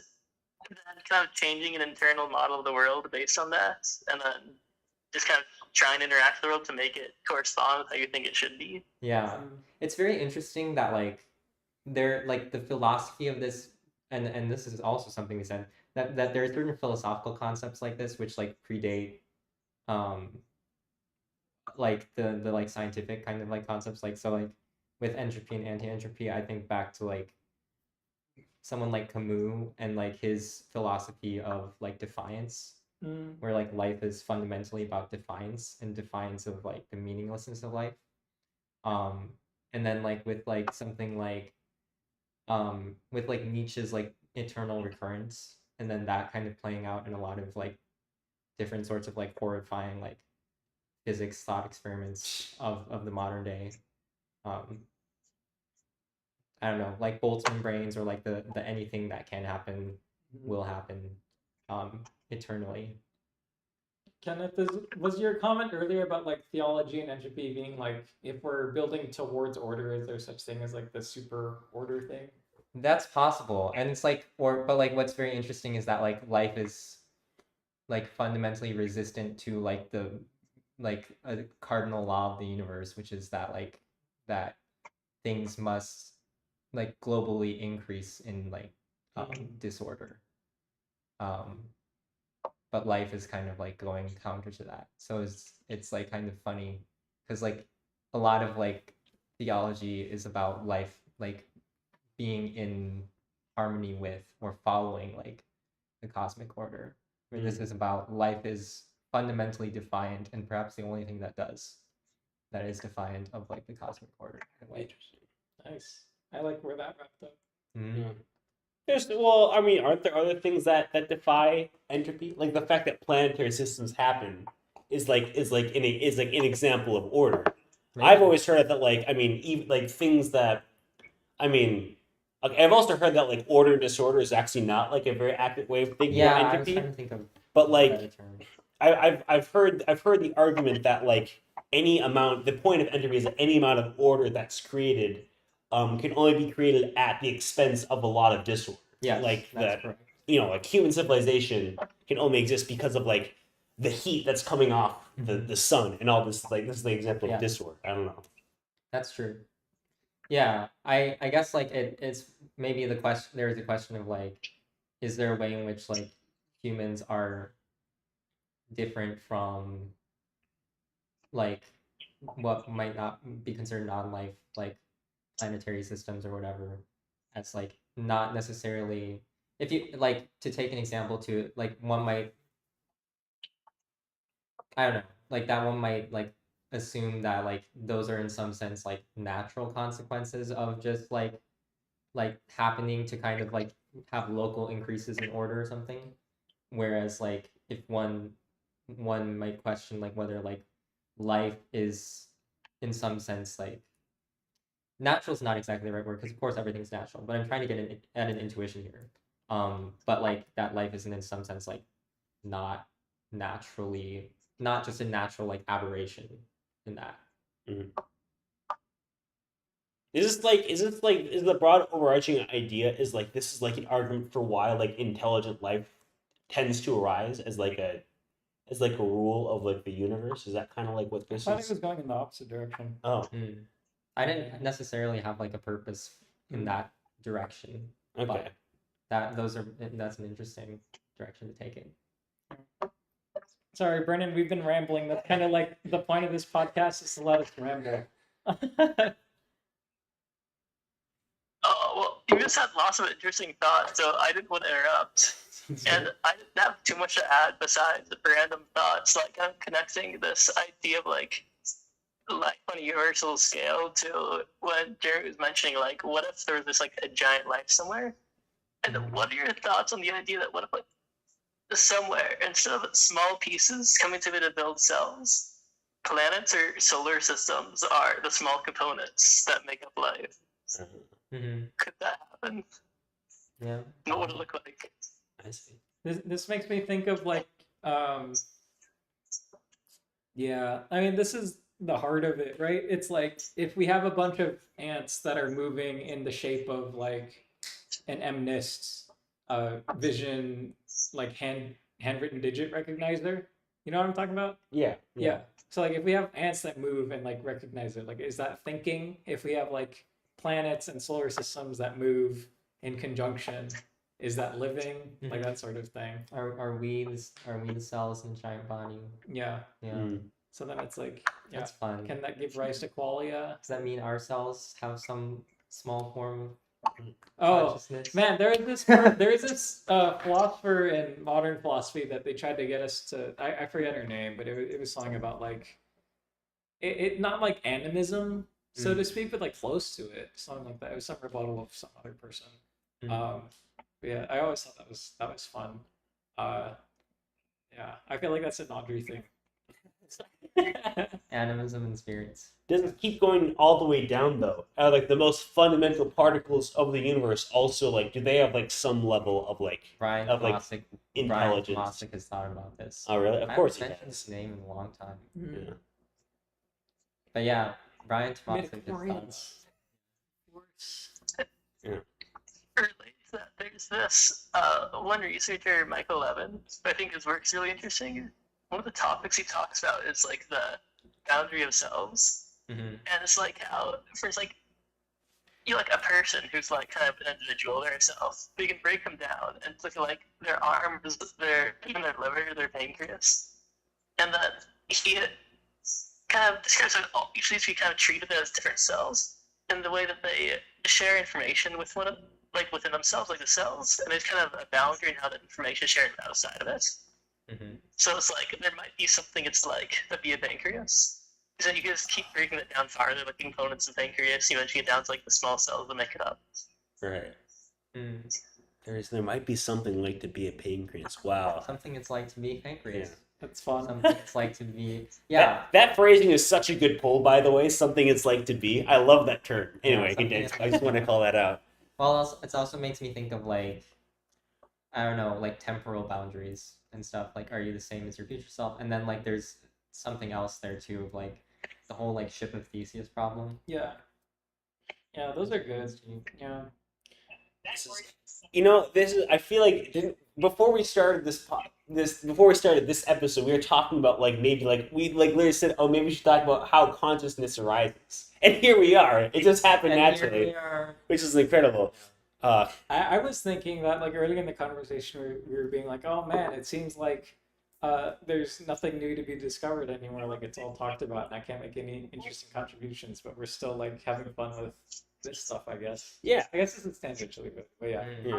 and then kind of changing an internal model of the world based on that, and then just kind of trying to interact with the world to make it correspond with how you think it should be. Yeah, it's very interesting that like there like the philosophy of this, and this is also something we said that there are certain philosophical concepts like this which like predate like the like scientific kind of like concepts, like so like with entropy and anti-entropy, I think back to like someone like Camus and like his philosophy of like defiance, where like life is fundamentally about defiance and defiance of like the meaninglessness of life. And then like with like something like with like Nietzsche's like eternal recurrence, and then that kind of playing out in a lot of like different sorts of like horrifying like physics thought experiments of the modern day. I don't know, like Boltzmann brains, or like the anything that can happen will happen eternally. Kenneth, was your comment earlier about like theology and entropy being like, if we're building towards order, is there such thing as like the super order thing? That's possible, and it's like, but like what's very interesting is that like life is like fundamentally resistant to like the like a cardinal law of the universe, which is that like that things must like globally increase in like disorder. But life is kind of like going counter to that. So it's like kind of funny because like a lot of like theology is about life like being in harmony with or following like the cosmic order. Where this is about life is fundamentally defiant, and perhaps the only thing that is defiant of like the cosmic order. Interesting. Nice. I like where that wrapped up. Yeah. I mean, aren't there other things that defy entropy? Like the fact that planetary systems happen is like an example of order. Maybe. I've always heard that like, I mean, even like things that, I mean, like, I've also heard that like order and disorder is actually not like a very accurate way of thinking about entropy. I was trying to think of but like I've heard the argument that like the point of entropy is that any amount of order that's created can only be created at the expense of a lot of disorder. Yeah, like that. Correct. You know, like human civilization can only exist because of like the heat that's coming off the sun and all this. Like this is the example of disorder. I don't know. That's true. Yeah, I guess like it's maybe the question. There is a question of like, is there a way in which like humans are different from like what might not be considered non-life, like planetary systems or whatever, as like not necessarily, if you like to take an example to like one might, I don't know, like that one might like assume that like those are in some sense like natural consequences of just like happening to kind of like have local increases in order or something, whereas like if one might question like whether like life is in some sense like natural is not exactly the right word, because of course everything's natural, but I'm trying to get at an intuition here, but like that life isn't in some sense like not just a natural like aberration in that. Is the broad overarching idea is like this is like an argument for why like intelligent life tends to arise as like as like a rule of like the universe? Is that kind of like what this I thought is? it was going in the opposite direction. Oh, I didn't necessarily have like a purpose in that direction. okay. But that's an interesting direction to take it. Sorry, Brennan, we've been rambling. That's kind of like the point of this podcast is to let us ramble. Oh, well, you just had lots of interesting thoughts, so I didn't want to interrupt. And I didn't have too much to add besides the random thoughts, like kind of connecting this idea of like life on a universal scale to what Jerry was mentioning, like what if there was this like a giant life somewhere? And what are your thoughts on the idea that what if like somewhere, instead of small pieces coming together to build cells, planets or solar systems are the small components that make up life? Could that happen? Yeah. What would it look like? I see. This makes me think of like, yeah, I mean, this is the heart of it, right? It's like if we have a bunch of ants that are moving in the shape of like an MNIST vision, like handwritten digit recognizer. You know what I'm talking about? Yeah. So like if we have ants that move and like recognize it, like is that thinking? If we have like planets and solar systems that move in conjunction, is that living? Like that sort of thing. Are we the cells in giant body? Yeah. So then it's like, that's fun. Can that give rise to qualia? Does that mean our cells have some small form of consciousness? Man, there is this philosopher in modern philosophy that they tried to get us to. I forget her name, but it was something about like it not like animism, so to speak, but like close to it, something like that. It was some rebuttal of some other person. Yeah, I always thought that was fun. Yeah, I feel like that's an Audrey thing. Animism and spirits. Doesn't keep going all the way down though. Like the most fundamental particles of the universe also like do they have like some level of like Brian intelligence? Brian Tomasic has thought about this. Oh really? Of course I haven't mentioned his name in a long time. Yeah. But yeah, Brian Tomasic has thought about Yeah. There's this one researcher, Michael Levin, I think his work's really interesting. One of the topics he talks about is like the boundary of selves. And it's like how, for like, you're like a person who's like kind of an individual, they're himself, but you can break them down and look at like their arms, even their liver, their pancreas. And that he kind of describes like each of these be kind of treated as different cells in the way that they share information with one, like within themselves, like the cells, and there's kind of a boundary in how that information is shared outside of it. So it's like there might be something it's like that'd be a pancreas. So you can just keep breaking it down farther, like components of pancreas, you eventually get down to like the small cells that make it up. Right. There might be something like to be a pancreas. Wow. Something it's like to be pancreas. Yeah. That's fun. Something it's like to be That phrasing is such a good pull, by the way. Something it's like to be. I love that term. Anyway, I just want to call that out. Well, it also makes me think of like, I don't know, like temporal boundaries and stuff. Like, are you the same as your future self? And then like there's something else there too, of like the whole like ship of Theseus problem. Yeah, those are good. Yeah. This is. I feel like before we started this episode, we were talking about like maybe like we like literally said, oh, maybe we should talk about how consciousness arises, and here we are. It just happened naturally, which is incredible. I was thinking that like early in the conversation we were being like, oh man, it seems like there's nothing new to be discovered anymore. Like it's all talked about, and I can't make any interesting contributions. But we're still like having fun with this stuff, I guess. Yeah, I guess this is tangentially, but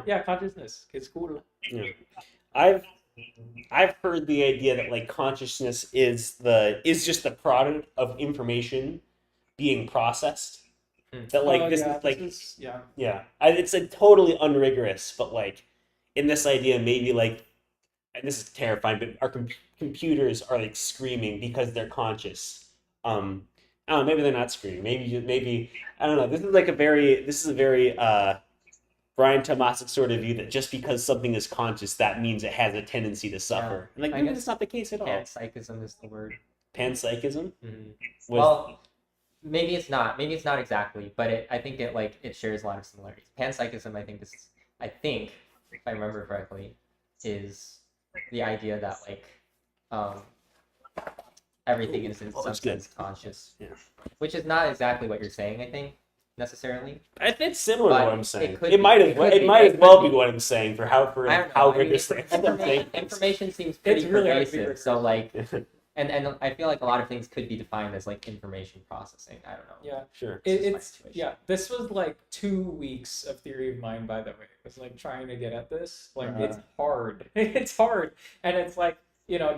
yeah, consciousness, it's cool. Yeah, I've heard the idea that like consciousness is just the product of information being processed. That like it's a totally unrigorous, but like in this idea maybe like, and this is terrifying, but our computers are like screaming because they're conscious. I don't know, maybe they're not screaming. Maybe I don't know. This is a very Brian Tomasic sort of view that just because something is conscious, that means it has a tendency to suffer. Yeah. Like maybe that's not the case at all. Panpsychism is the word. Panpsychism? Well, maybe it's not exactly, but I think it shares a lot of similarities. Panpsychism, I think, if I remember correctly, is the idea that like everything is in some sense conscious, which is not exactly what you're saying, I think, necessarily. It's similar to what I'm saying. It It might as well be what I'm saying for how rigorous information seems pretty really pervasive. So like, and I feel like a lot of things could be defined as like information processing. I don't know. Yeah, sure. It's This was like 2 weeks of theory of mind, by the way. It was like trying to get at this. Like it's hard. It's hard, and it's like how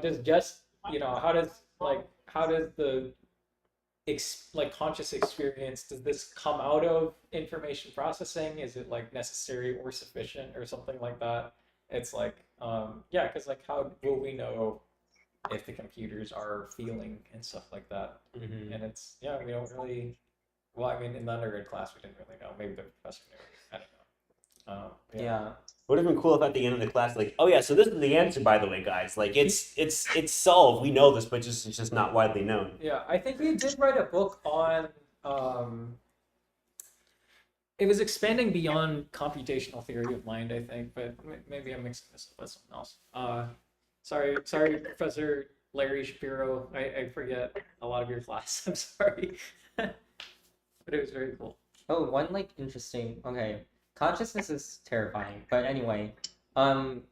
does the conscious experience, does this come out of information processing? Is it like necessary or sufficient or something like that? It's like because like how will we know if the computers are feeling and stuff like that? And it's we don't really. Well, I mean, in the undergrad class we didn't really know. Maybe the professor knew. I don't know. Would have been cool if at the end of the class, like, oh yeah, so this is the answer, by the way, guys. Like, it's solved. We know this, but it's just not widely known. Yeah, I think we did write a book on. It was expanding beyond computational theory of mind, I think, but maybe I'm mixing this up with something else. Sorry, Professor Larry Shapiro. I forget a lot of your class. I'm sorry, but it was very cool. Oh, one like interesting. Okay. Consciousness is terrifying, but anyway, one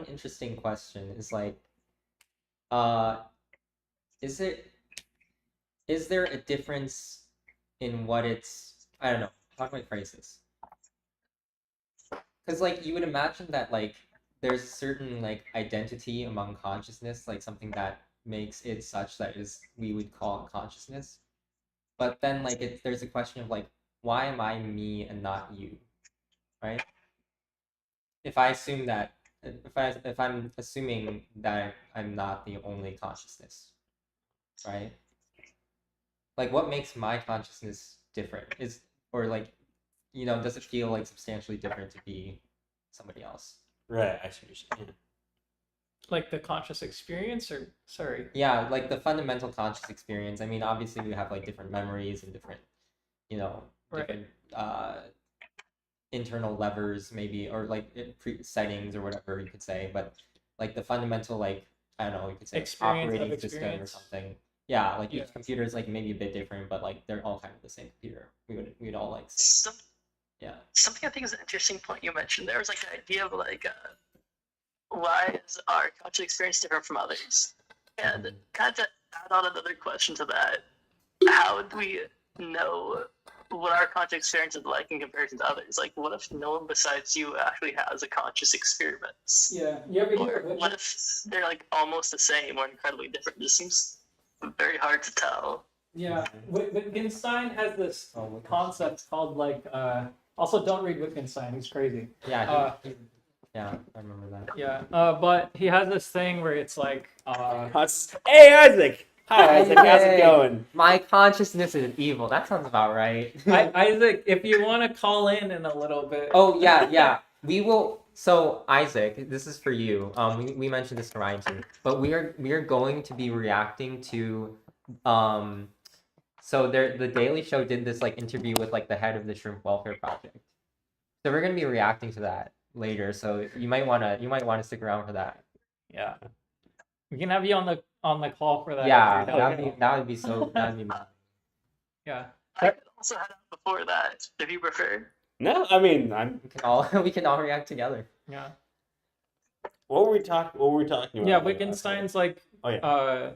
interesting question is like, is there a difference in what it's, I don't know, how can I phrase this? Because like you would imagine that like there's a certain like identity among consciousness, like something that makes it such that we would call consciousness, but then like there's a question of like, why am I me and not you, right? If I'm assuming that I'm not the only consciousness, right? Like, what makes my consciousness different? Does it feel like substantially different to be somebody else? Right, I see what you're saying. Like the conscious experience, or sorry? Yeah, like the fundamental conscious experience. I mean, obviously we have like different memories and different, different internal levers maybe, or like settings or whatever you could say, but like the fundamental, like, I don't know, you could say operating system or something. Yeah, like each computer is like maybe a bit different, but like they're all kind of the same computer. We'd all like say. Something I think is an interesting point you mentioned there was like the idea of like why is our conscious experience different from others? And kind of to add on another question to that, how would we know what our conscious experience is like in comparison to others? Like, what if no one besides you actually has a conscious experience? Or what if they're like almost the same or incredibly different? It just seems very hard to tell. Yeah, Wittgenstein has this concept called like. Also, don't read Wittgenstein. He's crazy. Yeah. Yeah, I remember that. Yeah, but he has this thing where it's like. Hey, Isaac. Hi, Isaac. How's it going? My consciousness is evil. That sounds about right. Isaac, if you want to call in a little bit. Oh yeah. We will. So Isaac, this is for you. We mentioned this to Ryan too, but we are going to be reacting to, So the Daily Show did this like interview with like the head of the Shrimp Welfare Project. So we're gonna be reacting to that later. So you might wanna stick around for that. Yeah. We can have you on the call for that. Yeah, that would be Yeah. I could also head out before that if you prefer. No, I mean we can all react together. Yeah. What were we talking about? Yeah, Wittgenstein's like Oh,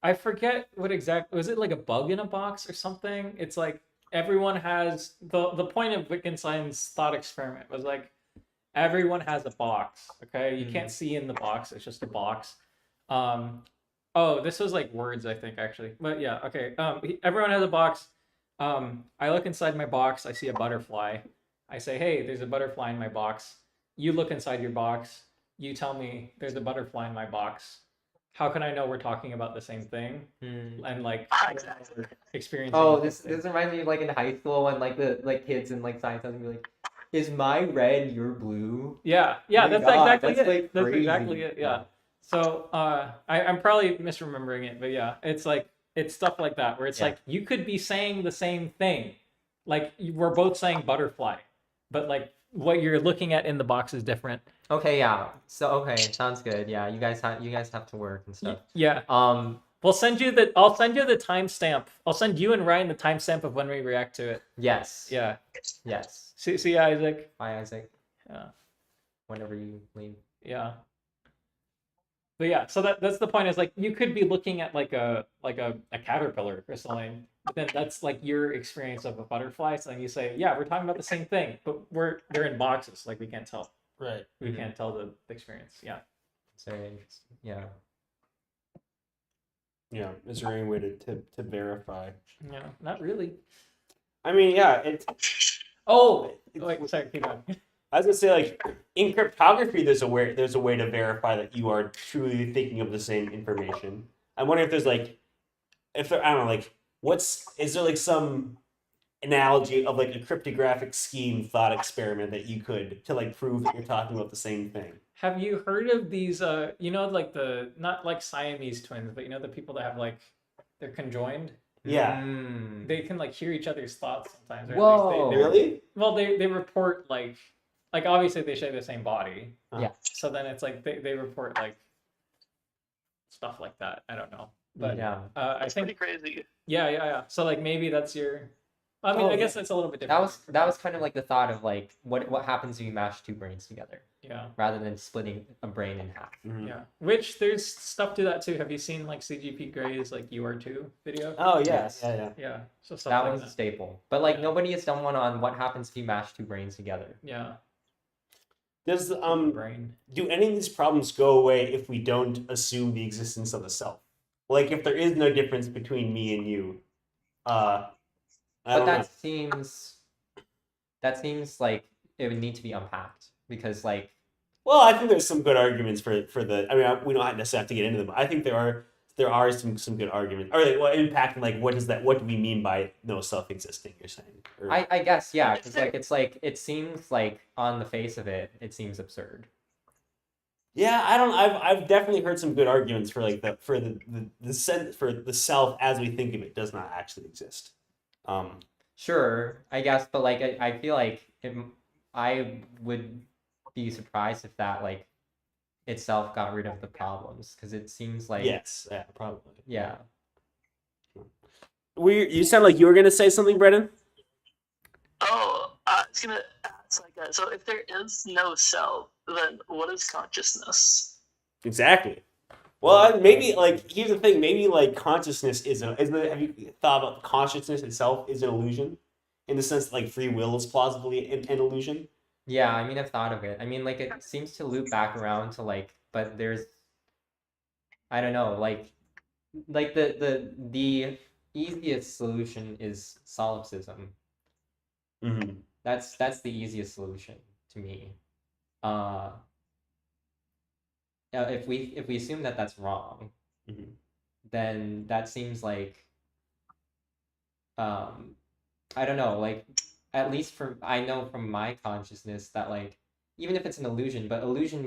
I forget what exactly was it, like a bug in a box or something? It's like everyone has the point of Wittgenstein's thought experiment was like everyone has a box, okay? You can't see in the box, it's just a box. This was like words, I think, actually. But yeah, okay. Everyone has a box. I look inside my box, I see a butterfly. I say, hey, there's a butterfly in my box. You look inside your box, you tell me there's a butterfly in my box. How can I know we're talking about the same thing? And like experiencing. Oh, this reminds me of like in high school when like the kids in like science would be like, is my red your blue? Yeah, that's exactly it. Like that's exactly it. Yeah. So I'm probably misremembering it, but yeah, it's like it's stuff like that where it's like you could be saying the same thing, like we're both saying butterfly, but like what you're looking at in the box is different. Okay, yeah. So okay, sounds good. Yeah, you guys have to work and stuff. Yeah. I'll send you the timestamp. I'll send you and Ryan the timestamp of when we react to it. Yes. Yeah. Yes. See you, Isaac. Bye, Isaac. Yeah. Whenever you leave. Yeah. But yeah, so that's the point, is like you could be looking at like a caterpillar or something, but then that's like your experience of a butterfly. So then you say, yeah, we're talking about the same thing, but they're in boxes, like we can't tell. Right. We can't tell the experience. Yeah. It's very interesting. Yeah. Yeah. Is there any way to verify? Yeah, not really. I mean, yeah, it's. Oh, wait, sorry, keep going. I was gonna say, like, in cryptography, there's a way to verify that you are truly thinking of the same information. I wonder if there's I don't know, like, is there like some analogy of like a cryptographic scheme thought experiment that you could to like prove that you're talking about the same thing? Have you heard of these? Like the not like Siamese twins, but the people that have like they're conjoined. Yeah. They can like hear each other's thoughts sometimes. Or Whoa! Really? Well, they report like obviously they share the same body. Yeah. So then it's like they report like stuff like that. I don't know, but yeah, I think pretty crazy. Yeah. So like maybe that's your. I mean, I guess that's a little bit different. That was kind of like the thought of like what happens if you mash two brains together. Yeah. Rather than splitting a brain in half. Mm-hmm. Yeah. Which there's stuff to that too. Have you seen like CGP Gray's like UR2 video? Oh yeah. Yes. Yeah. Yeah. So stuff that like one's that. a staple. But like nobody has done one on what happens if you mash two brains together. Yeah. Does brain. Do any of these problems go away if we don't assume the existence of the self? Like if there is no difference between me and you, but that seems like it would need to be unpacked because like. Well, I think there's some good arguments for the. I mean, we don't necessarily have to get into them. But I think there are some good arguments. Or like, impacting like what do we mean by no self existing? You're saying? Or... I guess yeah, because it seems like on the face of it, it seems absurd. Yeah, I've definitely heard some good arguments for like the sense for the self as we think of it does not actually exist. Sure, I guess, but like I feel like I would be surprised if that like itself got rid of the problems because it seems like yes, yeah, probably. Yeah. You sound like you were gonna say something, Brennen. Oh, I was gonna ask like that. So if there is no self, then what is consciousness? Exactly. Well, maybe like here's the thing. Maybe like consciousness have you thought about consciousness itself is an illusion, in the sense that, like free will is plausibly an illusion. Yeah, I mean, I've thought of it. I mean, like it seems to loop back around to like, but there's, I don't know, like the easiest solution is solipsism. Mm-hmm. That's the easiest solution to me. If we assume that that's wrong, mm-hmm. then that seems like, I don't know, like at least I know from my consciousness that like even if it's an illusion, but illusion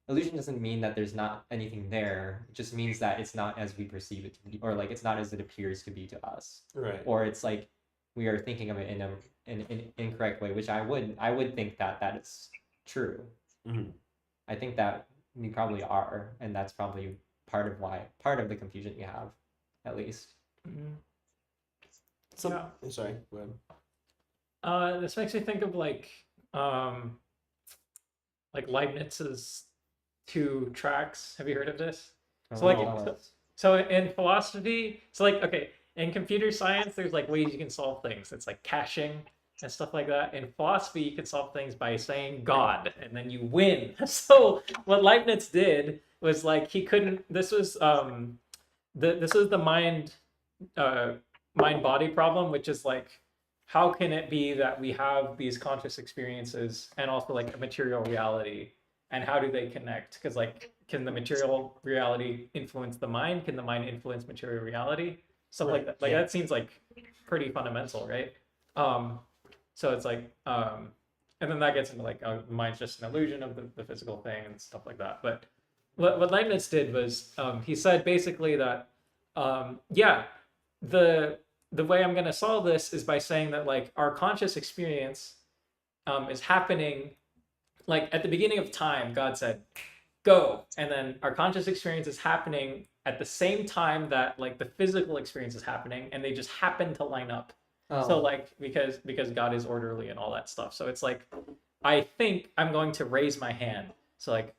doesn't mean that there's not anything there. It just means that it's not as we perceive it to be, or like it's not as it appears to be to us. Right. Or it's like we are thinking of it in an incorrect way, which I would think that is true. Mm-hmm. I think that we probably are, and that's probably part of the confusion you have, at least. Mm-hmm. So, yeah. I'm sorry. Go ahead. This makes me think of like Leibniz's two tracks. Have you heard of this? So in philosophy, in computer science, there's like ways you can solve things. It's like caching and stuff like that. In philosophy, you can solve things by saying God, and then you win. So what Leibniz did was like he couldn't. This was the mind body problem, which is like, how can it be that we have these conscious experiences and also like a material reality, and how do they connect? Because like, can the material reality influence the mind? Can the mind influence material reality? Stuff like that. Like that seems like pretty fundamental, right? So it's like, and then that gets into like, mind's just an illusion of the physical thing and stuff like that. But what Leibniz did was, he said basically that, the way I'm going to solve this is by saying that like our conscious experience is happening like at the beginning of time, God said, "Go," and then our conscious experience is happening at the same time that like the physical experience is happening, and they just happen to line up. So like because God is orderly and all that stuff. So it's like I think I'm going to raise my hand. So like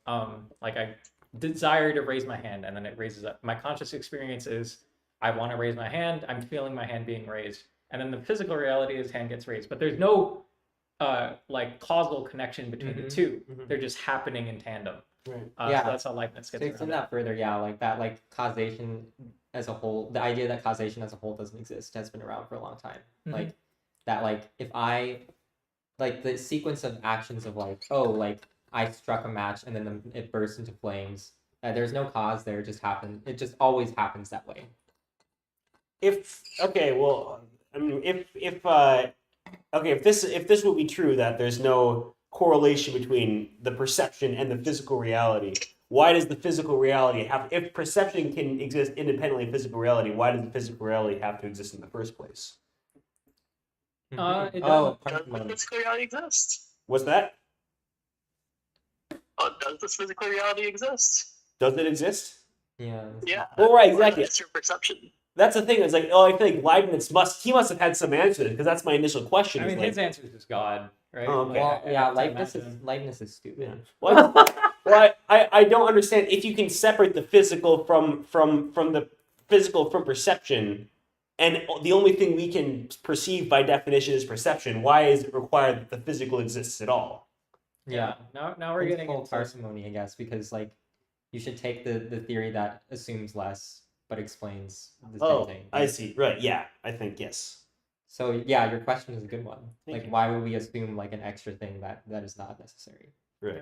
I desire to raise my hand, and then it raises up. My conscious experience is I want to raise my hand. I'm feeling my hand being raised, and then the physical reality is hand gets raised. But there's no like causal connection between the two. They're just happening in tandem. Right. So that's how Leibniz gets to extend that further, like that, like causation as a whole, the idea that causation as a whole doesn't exist has been around for a long time. Like that, like if I, like the sequence of actions of like, oh, like I struck a match and then it bursts into flames. There's no cause there. It just happened. It just always happens that way. If this would be true, that there's no correlation between the perception and the physical reality, why does the physical reality have? If perception can exist independently of physical reality, why does the physical reality have to exist in the first place? Does the physical reality exist? What's that? Oh, does this physical reality exist? Does it exist? Yeah. Yeah. Well, right, exactly. It's your perception. That's the thing. It's like, oh, I feel like Leibniz must have had some answer to this, because that's my initial question. I mean, like, his answer is just God, right? Oh, okay. Well, yeah, Leibniz is stupid. Yeah. Well, I don't understand if you can separate the physical from the physical from perception, and the only thing we can perceive by definition is perception. Why is it required that the physical exists at all? Yeah. Now we're getting into parsimony, I guess, because like you should take the theory that assumes less but explains the same thing. I see. Right. Yeah. I think yes. So yeah, your question is a good one. Thank Why would we assume like an extra thing that is not necessary? Right. Yeah.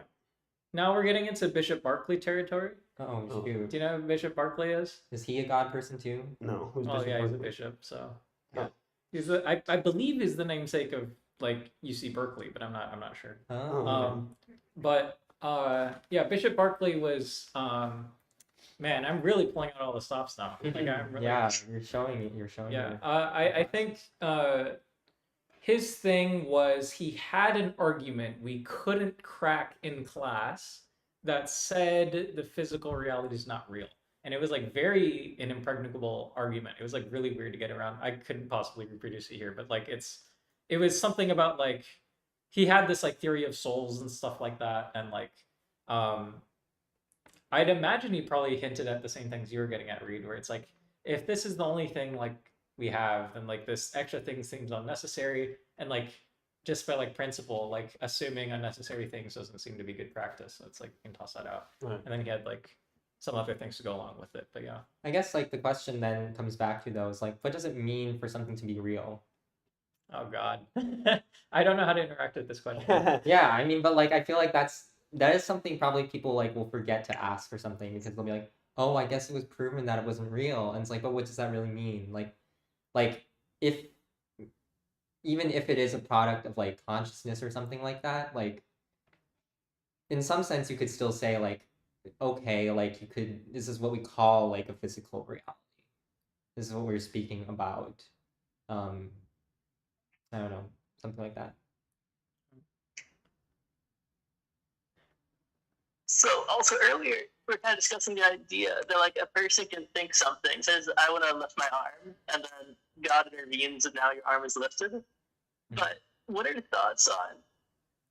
Now we're getting into Bishop Berkeley territory. Oh, shoot. Do you know who Bishop Berkeley is? Is he a god person too? No. Who's Well, Bishop yeah, he's a Berkeley? bishop. So Oh. he's I believe is the namesake of like UC Berkeley, but I'm not sure. Oh. But yeah, Bishop Berkeley was man, I'm really pulling out all the stops now. Like I'm really, yeah, you're showing me. Yeah, I think his thing was he had an argument we couldn't crack in class that said the physical reality is not real. And it was like very an impregnable argument. It was like really weird to get around. I couldn't possibly reproduce it here, but like it was something about like he had this like theory of souls and stuff like that. And like I'd imagine he probably hinted at the same things you were getting at, Reid, where it's like if this is the only thing like we have, then like this extra thing seems unnecessary, and like just by like principle, like assuming unnecessary things doesn't seem to be good practice. So it's like you can toss that out. Right. And then he had like some other things to go along with it. But yeah. I guess like the question then comes back to though is like, what does it mean for something to be real? Oh God. I don't know how to interact with this question. Yeah, I mean, but like I feel like that is something probably people like will forget to ask for something, because they'll be like, oh, I guess it was proven that it wasn't real. And it's like, but what does that really mean? Like if even if it is a product of like consciousness or something like that, like in some sense you could still say like, okay, like this is what we call like a physical reality. This is what we're speaking about. I don't know, something like that. So also earlier we were kind of discussing the idea that like a person can think something, says I want to lift my arm, and then God intervenes and now your arm is lifted. Mm-hmm. But what are your thoughts on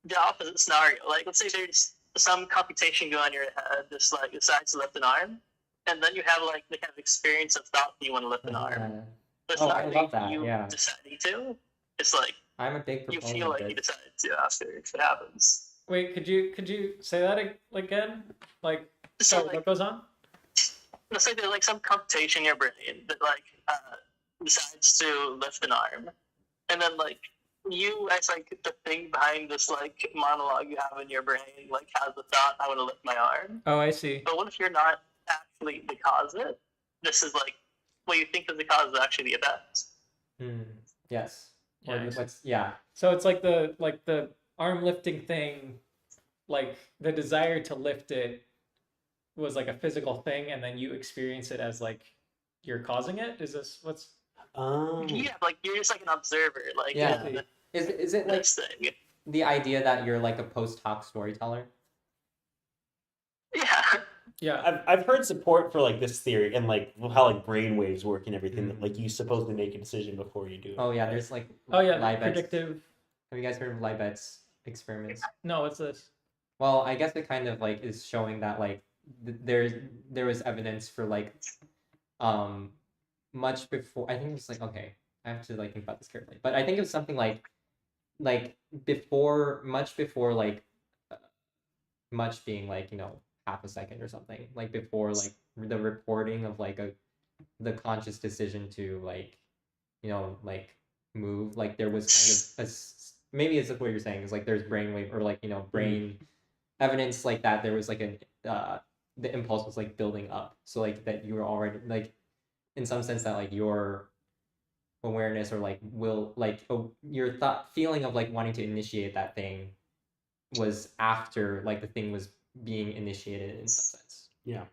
the opposite scenario? Like let's say there's some computation going on in your head, just like decides to lift an arm, and then you have like the kind of experience of thought that you want to lift an arm. But it's not I love that. you Yeah. deciding to. It's like I'm a big you proponent feel like of you this. decided to after it happens. Wait, could you say that again? Like, So what goes on? Let's say there's like some computation in your brain that like decides to lift an arm, and then like you as like the thing behind this like monologue you have in your brain like has the thought I want to lift my arm. Oh, I see. But what if you're not actually the cause of it? This is like what you think is the cause is actually the event. Yes. Yeah. So it's like the arm lifting thing, like the desire to lift it was like a physical thing, and then you experience it as like you're causing it. Is this what's? Yeah, like you're just like an observer. Like is it like this thing? the idea that you're like a post hoc storyteller? Yeah. I've heard support for like this theory and like how like brain waves work and everything. That like you're supposed to make a decision before you do it. Oh yeah, there's like predictive. Have you guys heard of Libet's experiments? No, what's this? Well, I guess it kind of like is showing that like there was evidence for like much before. I think it was like, okay, I have to like think about this carefully, but I think it was something like much before like much being like, you know, half a second or something, like before like the reporting of like the conscious decision to like, you know, like move, like there was kind of maybe it's what you're saying is like there's brainwave or like, you know, brain evidence like that there was like the impulse was like building up, so like that you were already like in some sense that like your awareness or like will like your feeling of like wanting to initiate that thing was after like the thing was being initiated in some sense. Yeah.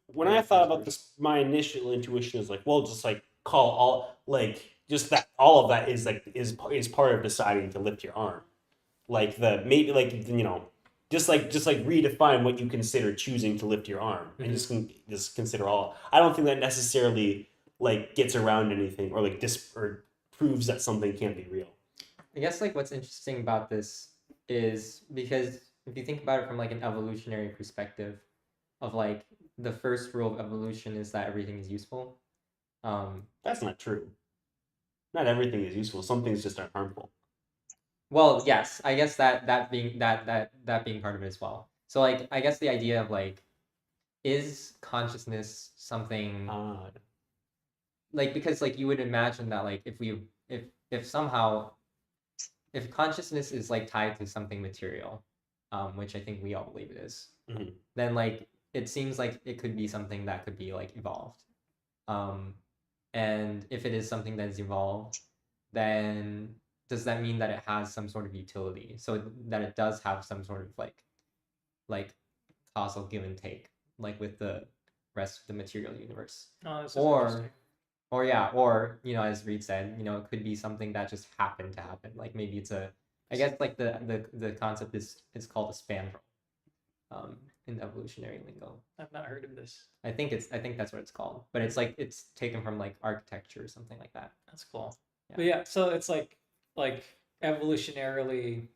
When I thought about this, my initial intuition is like, well, just like call all like just that all of that is like is part of deciding to lift your arm. Like maybe like, you know, just like redefine what you consider choosing to lift your arm and just consider all. I don't think that necessarily like gets around anything or like or proves that something can't be real. I guess like what's interesting about this is because if you think about it from like an evolutionary perspective of like the first rule of evolution is that everything is useful. That's not true. Not everything is useful. Some things just aren't harmful. Well, yes, I guess that being that being part of it as well. So like I guess the idea of like is consciousness something like, because like you would imagine that like if somehow if consciousness is like tied to something material, which I think we all believe it is, then like it seems like it could be something that could be like evolved. And if it is something that is evolved, then does that mean that it has some sort of utility? So that it does have some sort of like causal give and take, like with the rest of the material universe. Oh, this is or you know, as Reid said, you know, it could be something that just happened to happen. Like maybe it's I guess like the concept is called a spandrel, in evolutionary lingo. I've not heard of this. I think that's what it's called, but it's like it's taken from like architecture or something like that. That's cool. Yeah. But yeah, so it's like evolutionarily,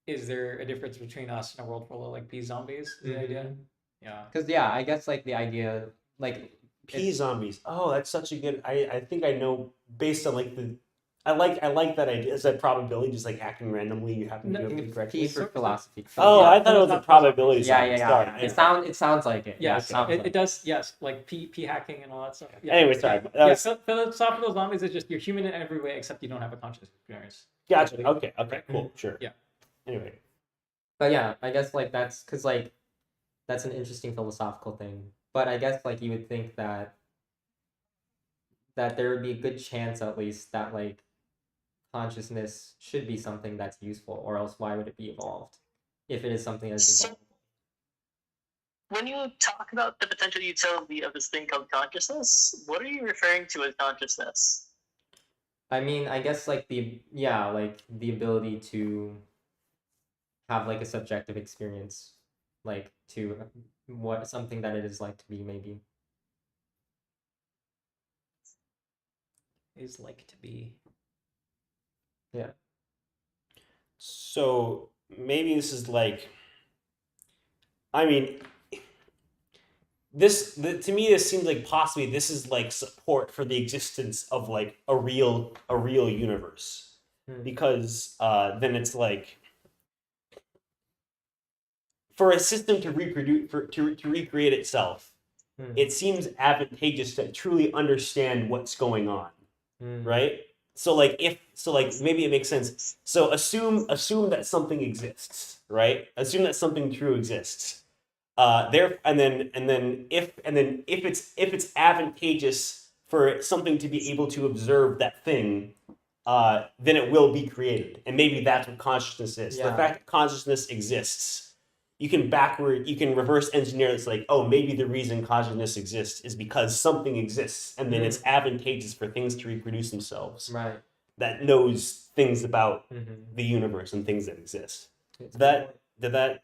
is there a difference between us and a world full of like pea zombies? Is the idea? Yeah. Because yeah, I guess like the idea like pea zombies. Oh, that's such a good. I think I know based on like the. I like that idea. Is that probability just like acting randomly? You happen to do it correctly. P for philosophy. Oh, yeah, I thought it was a probability. Yeah. It sounds like it. Yes, it does. Yes, like P hacking and all that stuff. Yeah. Anyway, sorry. Philosophical zombies is just you're human in every way except you don't have a conscious experience. Gotcha. Okay. Cool. Sure. Yeah. Anyway. But yeah, I guess like that's because like that's an interesting philosophical thing. But I guess like you would think that there would be a good chance at least that like consciousness should be something that's useful, or else why would it be evolved if it is something that's evolved? When you talk about the potential utility of this thing called consciousness, what are you referring to as consciousness? I mean, I guess like the ability to have like a subjective experience, like to what something that it is like to be maybe. Is like to be. Yeah. So maybe this is like. I mean, to me this seems like possibly this is like support for the existence of like a real universe, because then it's like for a system to reproduce to recreate itself, it seems advantageous to truly understand what's going on, right? So maybe it makes sense. So assume that something exists, right? Assume that something true exists. If it's advantageous for something to be able to observe that thing, then it will be created, and maybe that's what consciousness is. Yeah. The fact that consciousness exists, you can reverse engineer. It's like, oh, maybe the reason consciousness exists is because something exists, and then it's advantageous for things to reproduce themselves. Right. that knows things about Mm-hmm. the universe and things that exist. It's Did that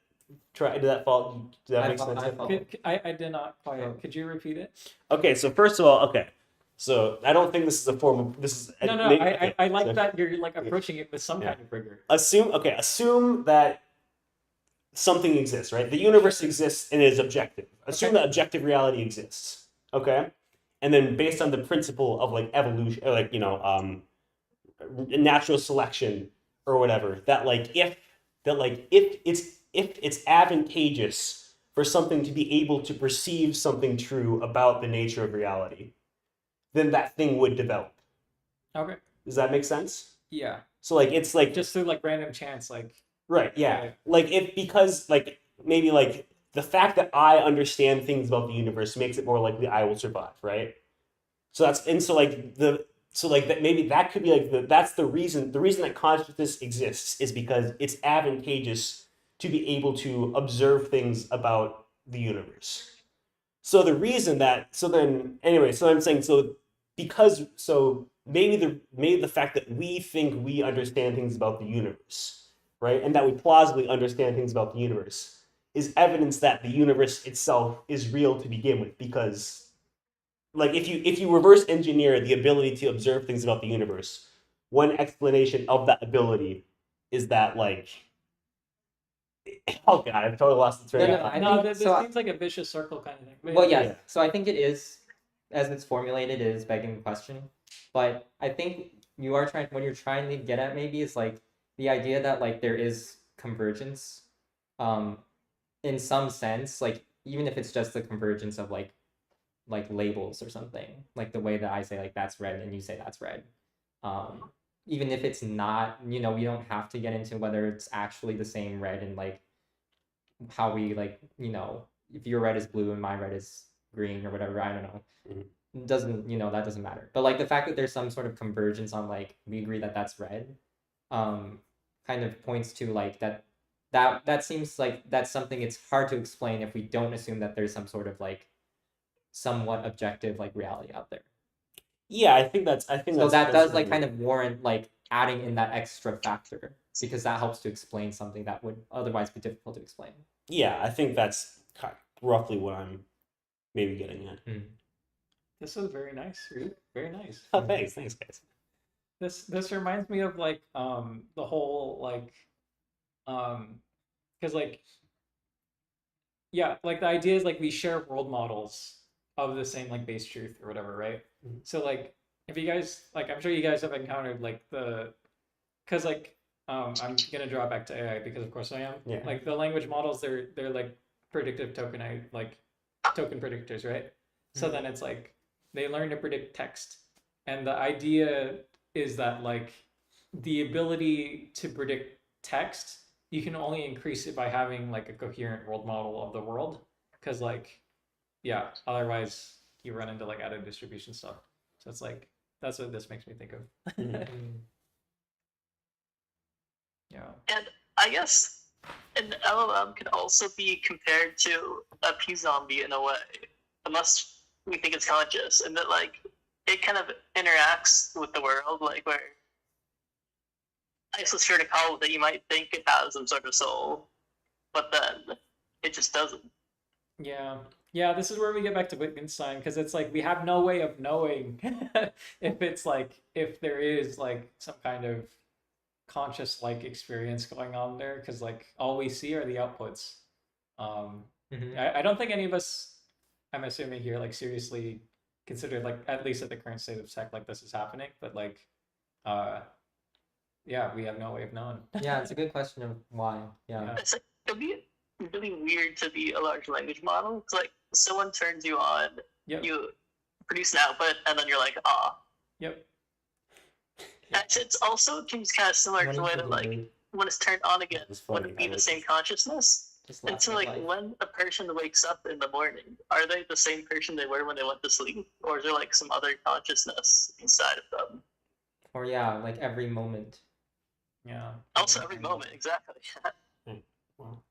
fall? Did that make sense? I did not quite. Oh. Could you repeat it? Okay, so first of all, so I don't think this is a form of this is No. I like that you're like approaching it with some kind of rigor. Assume that something exists, right? The universe exists and is objective. Assume that objective reality exists, okay? And then based on the principle of like evolution, or like natural selection or whatever, that if it's advantageous for something to be able to perceive something true about the nature of reality, then that thing would develop. Okay. Does that make sense? Yeah. So it's like just through like random chance, like. Right, yeah. Because maybe the fact that I understand things about the universe makes it more likely I will survive, right? So that maybe that could be that's the reason that consciousness exists is because it's advantageous to be able to observe things about the universe. So the reason that I'm saying maybe the fact that we think we understand things about the universe, right, and that we plausibly understand things about the universe, is evidence that the universe itself is real to begin with. Because, if you reverse engineer the ability to observe things about the universe, one explanation of that ability is that oh god, I've totally lost the train of thought. This seems like a vicious circle kind of thing. Well, yeah. So I think it is, as it's formulated, it is begging the question. But I think what you're trying to get at maybe is the idea that there is convergence, in some sense, even if it's just the convergence of labels or something, the way that I say that's red and you say that's red, even if it's not, we don't have to get into whether it's actually the same red and how we if your red is blue and my red is green or whatever, I don't know. Mm-hmm. Doesn't that doesn't matter, but the fact that there's some sort of convergence on we agree that that's red, kind of points to that seems that's something it's hard to explain if we don't assume that there's some sort of somewhat objective reality out there. Yeah, I think that's that does kind of warrant adding in that extra factor, because that helps to explain something that would otherwise be difficult to explain. Yeah, I think that's roughly what I'm maybe getting at. This was very nice, Reid. Very nice. Oh, thanks guys. This reminds me of the whole because the idea is we share world models of the same base truth or whatever, right? Mm-hmm. So if you guys I'm sure you guys have encountered because I'm gonna draw back to AI because of course I am. Yeah. The language models, they're predictive token predictors, right? Mm-hmm. So then it's they learn to predict text, and the idea is that the ability to predict text, you can only increase it by having a coherent world model of the world, because otherwise you run into added distribution stuff. So it's that's what this makes me think of. Yeah. And I guess an LLM can also be compared to a P-zombie in a way, unless we think it's conscious, and that it kind of interacts with the world, where I guess it's fair to call it that you might think it has some sort of soul, but then it just doesn't. Yeah, this is where we get back to Wittgenstein, because it's we have no way of knowing if it's if there is some kind of conscious experience going on there, because all we see are the outputs. Mm-hmm. I don't think any of us, I'm assuming here, seriously considered at least at the current state of tech this is happening, but yeah, we have no way of knowing. Yeah, it's a good question of why. Yeah. It's it'd be really weird to be a large language model. It's someone turns you on, you produce an output, and then you're Yep. It's also seems kind of similar to the way that when it's turned on again, would it be the same consciousness? And so when a person wakes up in the morning, are they the same person they were when they went to sleep, or is there some other consciousness inside of them? Or every moment. Yeah. Also every moment, exactly. Well,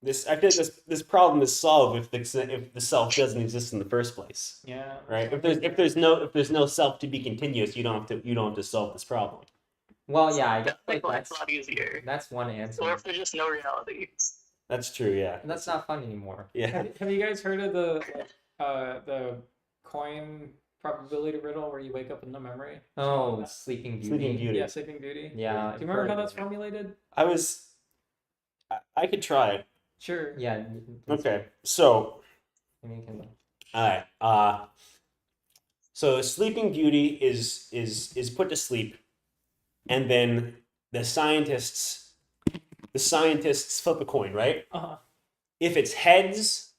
I feel like this problem is solved if the self doesn't exist in the first place. Yeah. Right. If there's no self to be continuous, you don't have to solve this problem. Well, yeah, I guess That like makes life a lot easier. that's one answer. Or if there's just no reality. That's true. Yeah. That's not fun anymore. Yeah. Have you guys heard of the coin probability riddle where you wake up with no memory? Oh, Sleeping Beauty. Sleeping Beauty. Yeah, Sleeping Beauty. Yeah. Do you remember how that's formulated? I could try. Sure. Yeah. Okay. So. I mean, can... All right. So Sleeping Beauty is put to sleep, and then the scientists flip a coin, right? Uh-huh. If it's heads,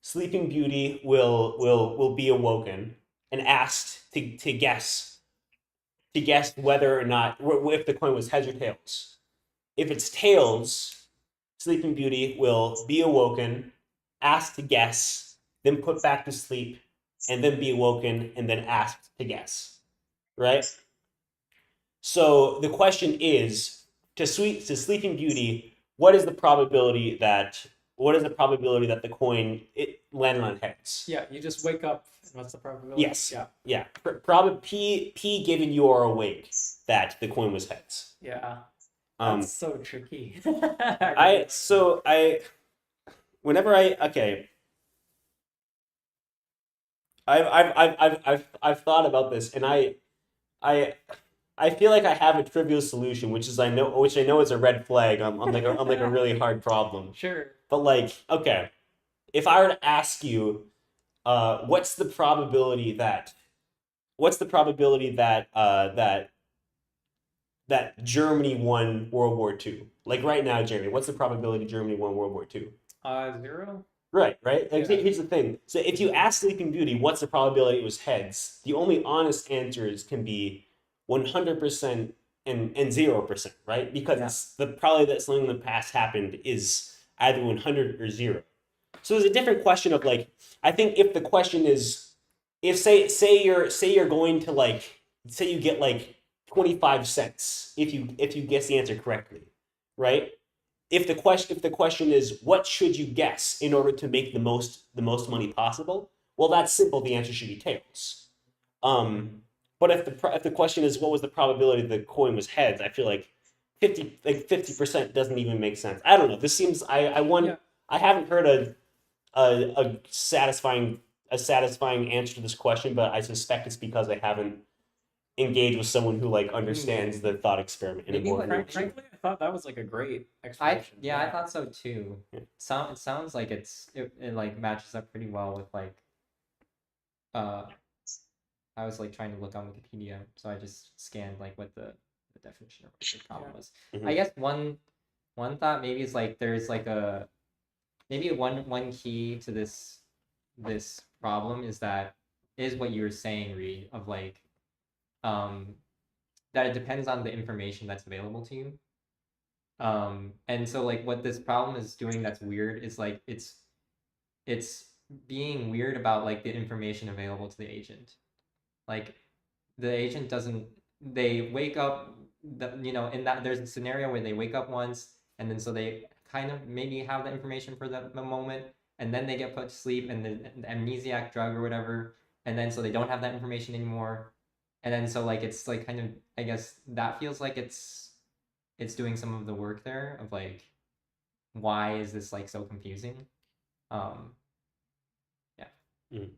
Sleeping Beauty will be awoken and asked to guess whether or not if the coin was heads or tails. If it's tails, Sleeping Beauty will be awoken, asked to guess, then put back to sleep, and then be awoken and then asked to guess. Right? So the question is, to Sleeping Beauty, what is the probability that the coin landed on heads? Yeah, you just wake up. What's the probability? Yes. Yeah. P given you are awake that the coin was heads. Yeah. Um, That's so tricky. I've thought about this, and I feel like I have a trivial solution, which I know is a red flag on like a really hard problem. Sure. But like, okay, if I were to ask you, what's the probability that that Germany won World War II? Like right now, Jeremy, what's the probability Germany won World War II? 0. Right. Like, Yeah. Here's the thing. So if you ask Sleeping Beauty, what's the probability it was heads? The only honest answers can be 100% and 0%, right? Because the probability that something in the past happened is either 100 or 0. So there's a different question of like, I think if the question is, if say you're going to like, say you get like 25 cents if you guess the answer correctly, right? If the question is what should you guess in order to make the most money possible, well, that's simple. The answer should be tails. But if the question is what was the probability the coin was heads, I feel like 50% doesn't even make sense. I don't know. This seems I haven't heard a satisfying answer to this question, but I suspect it's because I haven't engaged with someone who like understands the thought experiment anymore. Frankly, I thought that was like a great explanation. I thought so too. Yeah. It sounds like it like matches up pretty well with like I was like trying to look on Wikipedia, so I just scanned like what the definition of the problem was. Mm-hmm. I guess one thought maybe is like there's like maybe one key to this problem is what you were saying, Reid, of like that it depends on the information that's available to you. And so like what this problem is doing that's weird is like it's being weird about like the information available to the agent. Like the agent they wake up, in that there's a scenario where they wake up once and then so they kind of maybe have the information for the moment and then they get put to sleep and the amnesiac drug or whatever, and then so they don't have that information anymore. And then so like it's like kind of, I guess that feels like it's doing some of the work there of like, why is this like so confusing? Yeah. Mm.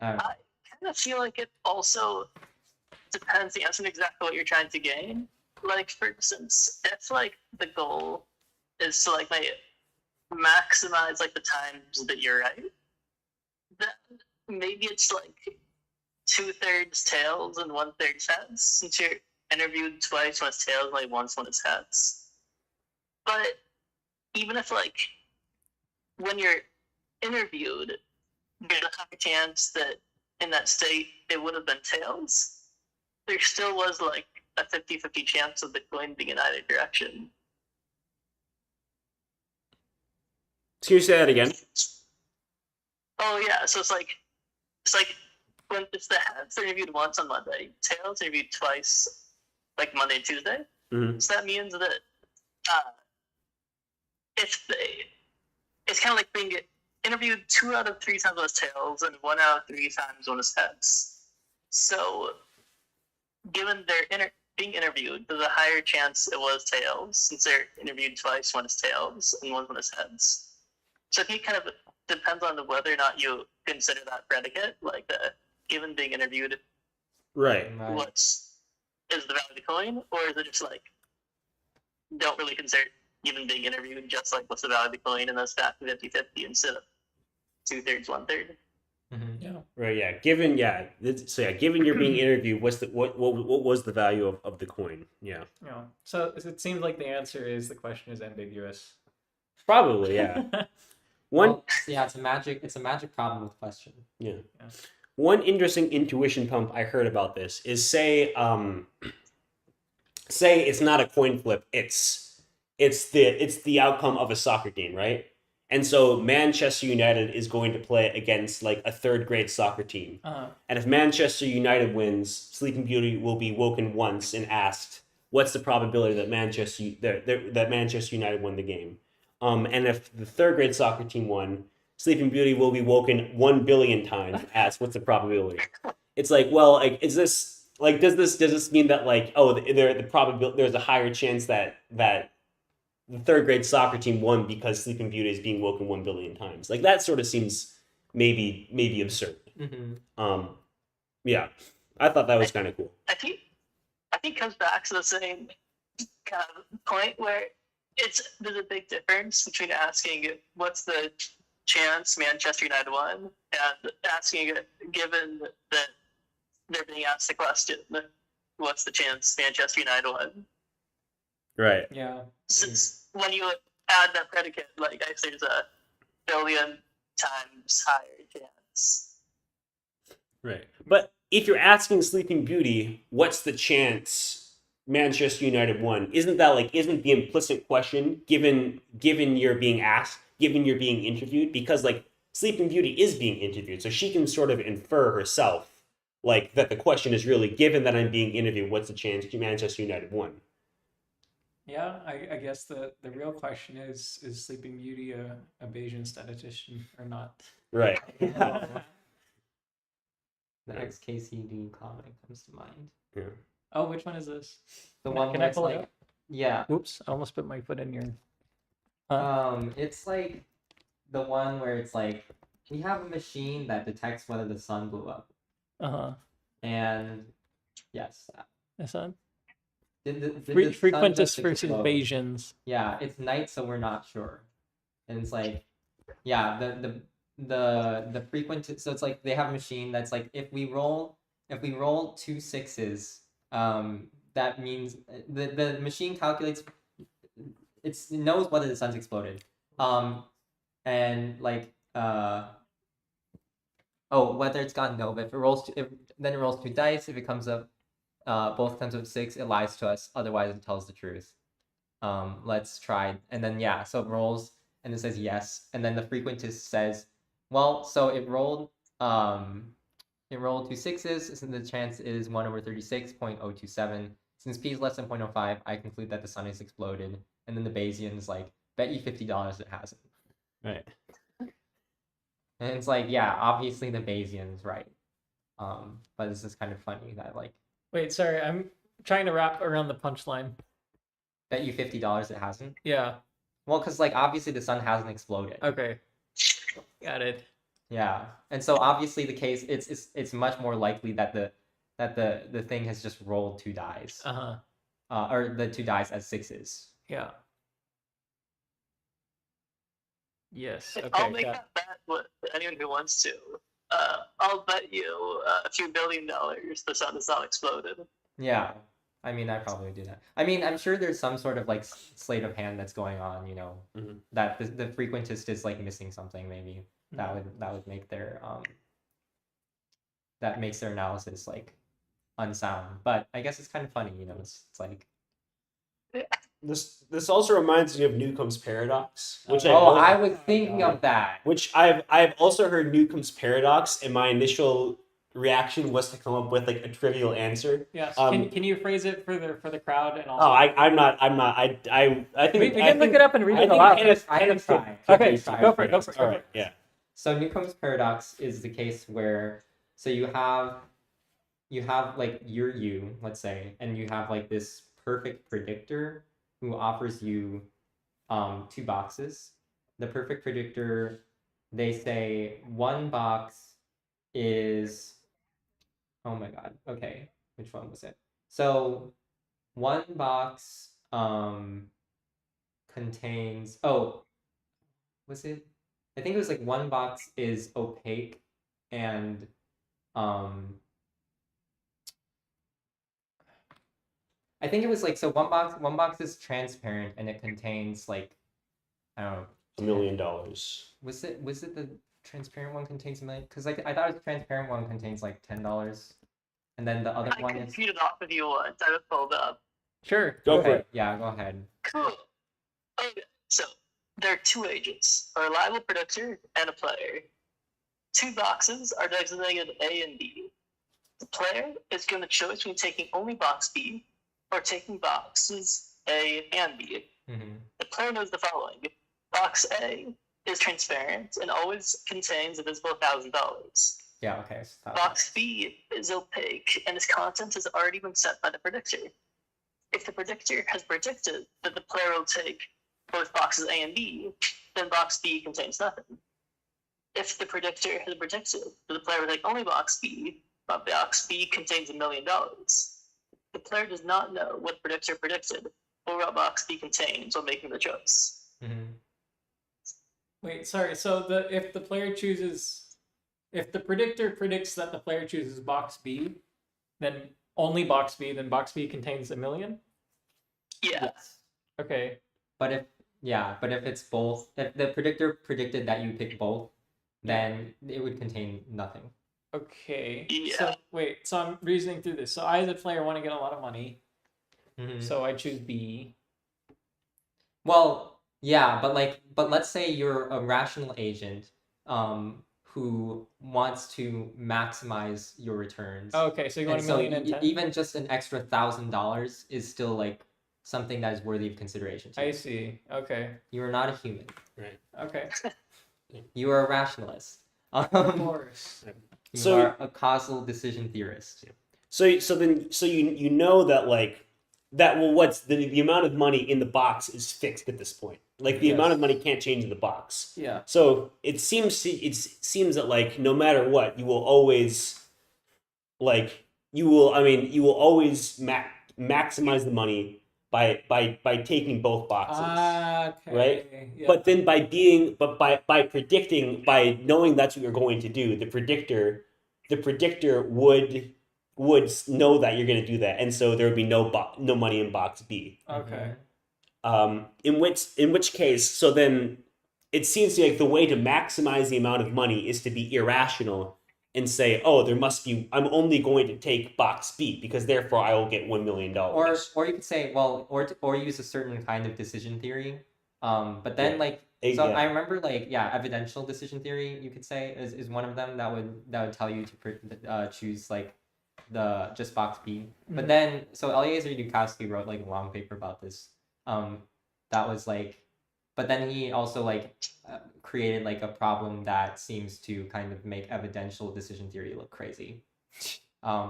I kind of feel like it also depends on exactly what you're trying to gain. Like for instance, if like the goal is to like maximize like the times that you're right, then maybe it's like 2/3 tails and 1/3 heads, since you're interviewed twice when it's tails, like once when it's heads. But even if like when you're interviewed, there's a high chance that in that state it would have been tails, there still was like a 50-50 chance of the coin being in either direction. Can you say that again? Oh yeah, so it's like when it's the heads, they're interviewed once on Monday, tails interviewed twice, like Monday and Tuesday. Mm-hmm. So that means that it's kind of like being interviewed 2 out of 3 times on his tails and 1 out of 3 times on his heads. So given being interviewed, there's a higher chance it was tails, since they're interviewed twice, one is tails and one is heads. So I think it kind of depends on whether or not you consider that predicate, like given being interviewed, Right. is the value of the coin, or is it just like don't really consider even being interviewed, just like what's the value of the coin, and then stack 50-50 instead of 2/3, 1/3. Yeah. Right. Yeah. Given given you're being interviewed, what was the value of the coin? Yeah. Yeah. So it seems like the answer is the question is ambiguous. Probably. Yeah. It's a magic problem with question. Yeah. One interesting intuition pump I heard about this is say it's not a coin flip, it's the outcome of a soccer game, right? And so Manchester United is going to play against like a third grade soccer team. And if Manchester United wins, Sleeping Beauty will be woken once and asked, what's the probability that Manchester United won the game? And if the third grade soccer team won, Sleeping Beauty will be woken 1 billion times and asked, what's the probability? It's like, well, like, is this like does this mean that like, oh, the probability there's a higher chance that the third grade soccer team won because Sleeping Beauty is being woken 1 billion times? Like that sort of seems maybe absurd. Yeah, I thought that was kind of cool. I think it comes back to the same kind of point where there's a big difference between asking what's the chance Manchester United won and asking, given that they're being asked the question, what's the chance Manchester United won? Right. Yeah. Since when you add that predicate, like I say, there's a billion times higher chance. Right. But if you're asking Sleeping Beauty, what's the chance Manchester United won? Isn't the implicit question given you're being asked, given you're being interviewed? Because like Sleeping Beauty is being interviewed, so she can sort of infer herself like that the question is really, given that I'm being interviewed, what's the chance Manchester United won? Yeah, I guess the real question is Sleeping Beauty a Bayesian statistician or not? Right. The XKCD comic comes to mind. Yeah. Oh, which one is this? The one Can I pull it up? Yeah. Oops, I almost put my foot in your... It's like the one where it's like we have a machine that detects whether the sun blew up. And yes, the sun. The Frequentist versus Bayesians. Yeah, it's night, so we're not sure. And it's like, yeah, the frequent. So it's like they have a machine that's like if we roll 2 6s, that means the machine calculates. It knows whether the sun's exploded. And like whether it's gone nova. Then it rolls 2 dice. If it comes up, both comes up 6, it lies to us. Otherwise, it tells the truth. Let's try. And then so it rolls, and it says yes. And then the frequentist says, well, so it rolled 2 6s, so the chance is 1/36.027. Since p is less than 0.05, I conclude that the sun is exploded. And then the Bayesian's like, bet you $50 it hasn't. Right. And it's like, yeah, obviously the Bayesian's right. But this is kind of funny that like. Wait, sorry, I'm trying to wrap around the punchline. Bet you $50 it hasn't? Yeah. Well, because like obviously the sun hasn't exploded. Okay. Got it. Yeah, and so obviously the case it's much more likely that the thing has just rolled 2 dice. Or the 2 dice as 6s. Yeah. Yes. Okay. Okay. I'll make that bet with anyone who wants to. I'll bet you a few $1 billion the sun is not exploded. Yeah, I mean I probably would do that. I mean I'm sure there's some sort of like sleight of hand that's going on. You know, that the frequentist is like missing something maybe. That would make their that makes their analysis like unsound. But I guess it's kind of funny, you know. It's like this also reminds me of Newcomb's paradox, which I was thinking of that. Which I've also heard Newcomb's paradox, and my initial reaction was to come up with like a trivial answer. Yes. Can you phrase it for the crowd and also? I'm not. I think we can look it up and read it aloud. I can try. Okay, go for it. All right. Yeah. So Newcomb's paradox is the case where you have you have like you, let's say, and you have like this perfect predictor who offers you 2 boxes. The perfect predictor, they say one box is, oh my god, okay, which one was it? So one box contains, oh, was it? I think it was like one box is opaque and I think it was like, so one box is transparent and it contains like, I don't know, $1 million. Was it the transparent one contains $1 million? Because like I thought the transparent one contains like $10, and then the other one I is. can it off if you want. I have pulled up. Sure. Go for it. Yeah, go ahead. Cool. Okay, so there are 2 agents, a reliable predictor and a player. 2 boxes are designated A and B. The player is given a choice between taking only box B or taking boxes A and B. Mm-hmm. The player knows the following. Box A is transparent and always contains a visible $1,000. Yeah, okay. Box B is opaque and its content has already been set by the predictor. If the predictor has predicted that the player will take both boxes A and B, then box B contains nothing. If the predictor has predicted that the player will take only box B, but box B contains $1 million, the player does not know what the predictor predicted or what box B contains when making the choice. Mm-hmm. Wait, sorry. So if the predictor predicts that the player chooses box B, then only box B, then box B contains $1 million? Yeah. Yes. Okay. But if it's both, if the predictor predicted that you pick both, then it would contain nothing. Okay. Yeah. So I'm reasoning through this. So I as a player want to get a lot of money. Mm-hmm. So I choose B. Well, yeah, but let's say you're a rational agent who wants to maximize your returns. Okay, so you want $1 million and 10? Even just an extra $1,000 is still like something that is worthy of consideration. I see. Okay. You are not a human. Right. Okay. You are a rationalist. Of course. You are a causal decision theorist. So you know that like that what's the amount of money in the box is fixed at this point. Like the amount of money can't change in the box. Yeah. So it seems that like no matter what, you will always always maximize the money by taking both boxes. Okay. Right? Yeah. But then by predicting, by knowing that's what you're going to do, the predictor would know that you're going to do that, and so there would be no money in box B. Okay. In which case, so then it seems like the way to maximize the amount of money is to be irrational and say, oh, there must be, I'm only going to take box B because therefore I will get $1 million. Or you could say, well, or use a certain kind of decision theory. But then I remember evidential decision theory, you could say, is one of them that would tell you to choose like the just box B. Mm-hmm. But then so Eliezer Yudkowsky wrote like a long paper about this. That was like, but then he also like created like a problem that seems to kind of make evidential decision theory look crazy,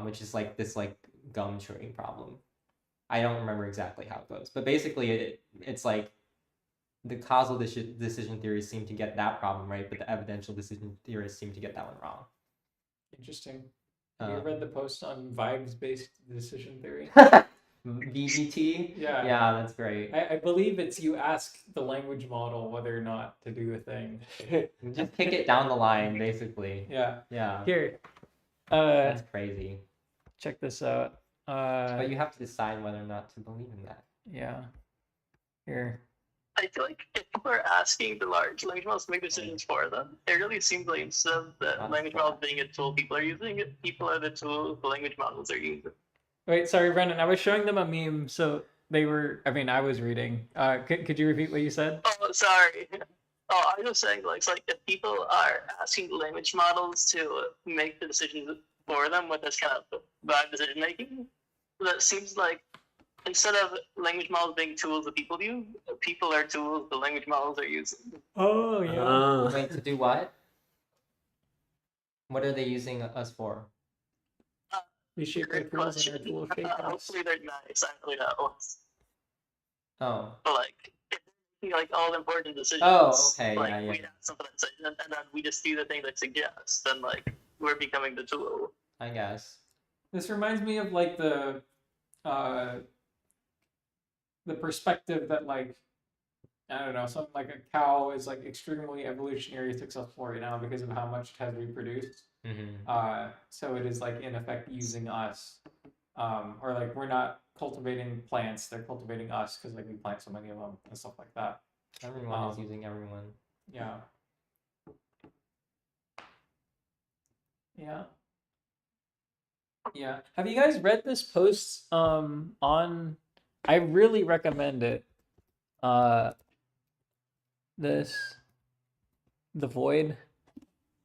which is like this like gum chewing problem. I don't remember exactly how it goes, but basically it's like the causal decision theories seem to get that problem right, but the evidential decision theorists seem to get that one wrong. Interesting. Have you read the post on vibes-based decision theory? VGT? Yeah, that's great. I believe it's you ask the language model whether or not to do a thing. Just kick it down the line, basically. Yeah. Here. That's crazy. Check this out. But you have to decide whether or not to believe in that. Yeah. Here. I feel like if people are asking the large language models to make decisions for them, it really seems like instead of the language models being a tool people are using, people are the tool the language models are using. Wait, sorry, Brennen. I was showing them a meme, so they were. I mean, I was reading. Could you repeat what you said? Oh, sorry. Oh, I was just saying, like, if people are asking language models to make the decisions for them with this kind of vibe decision making, that seems like instead of language models being tools that people use, people are tools the language models are using. Oh yeah. Wait, to do what? What are they using us for? We shape our tools and our tools shape us. Hopefully they're nice. I don't really know. Oh. But like, like all important decisions. Oh, okay, like, yeah. we have something that says, and then we just do the thing that suggests, then like we're becoming the tool. I guess. This reminds me of like the perspective that like, I don't know, something like a cow is like extremely evolutionary successful right now because of how much it has reproduced. Mm-hmm. So it is like in effect using us, or like we're not cultivating plants; they're cultivating us because like we plant so many of them and stuff like that. Everyone is using everyone. Yeah. Yeah. Yeah. Have you guys read this post on I really recommend it. The Void.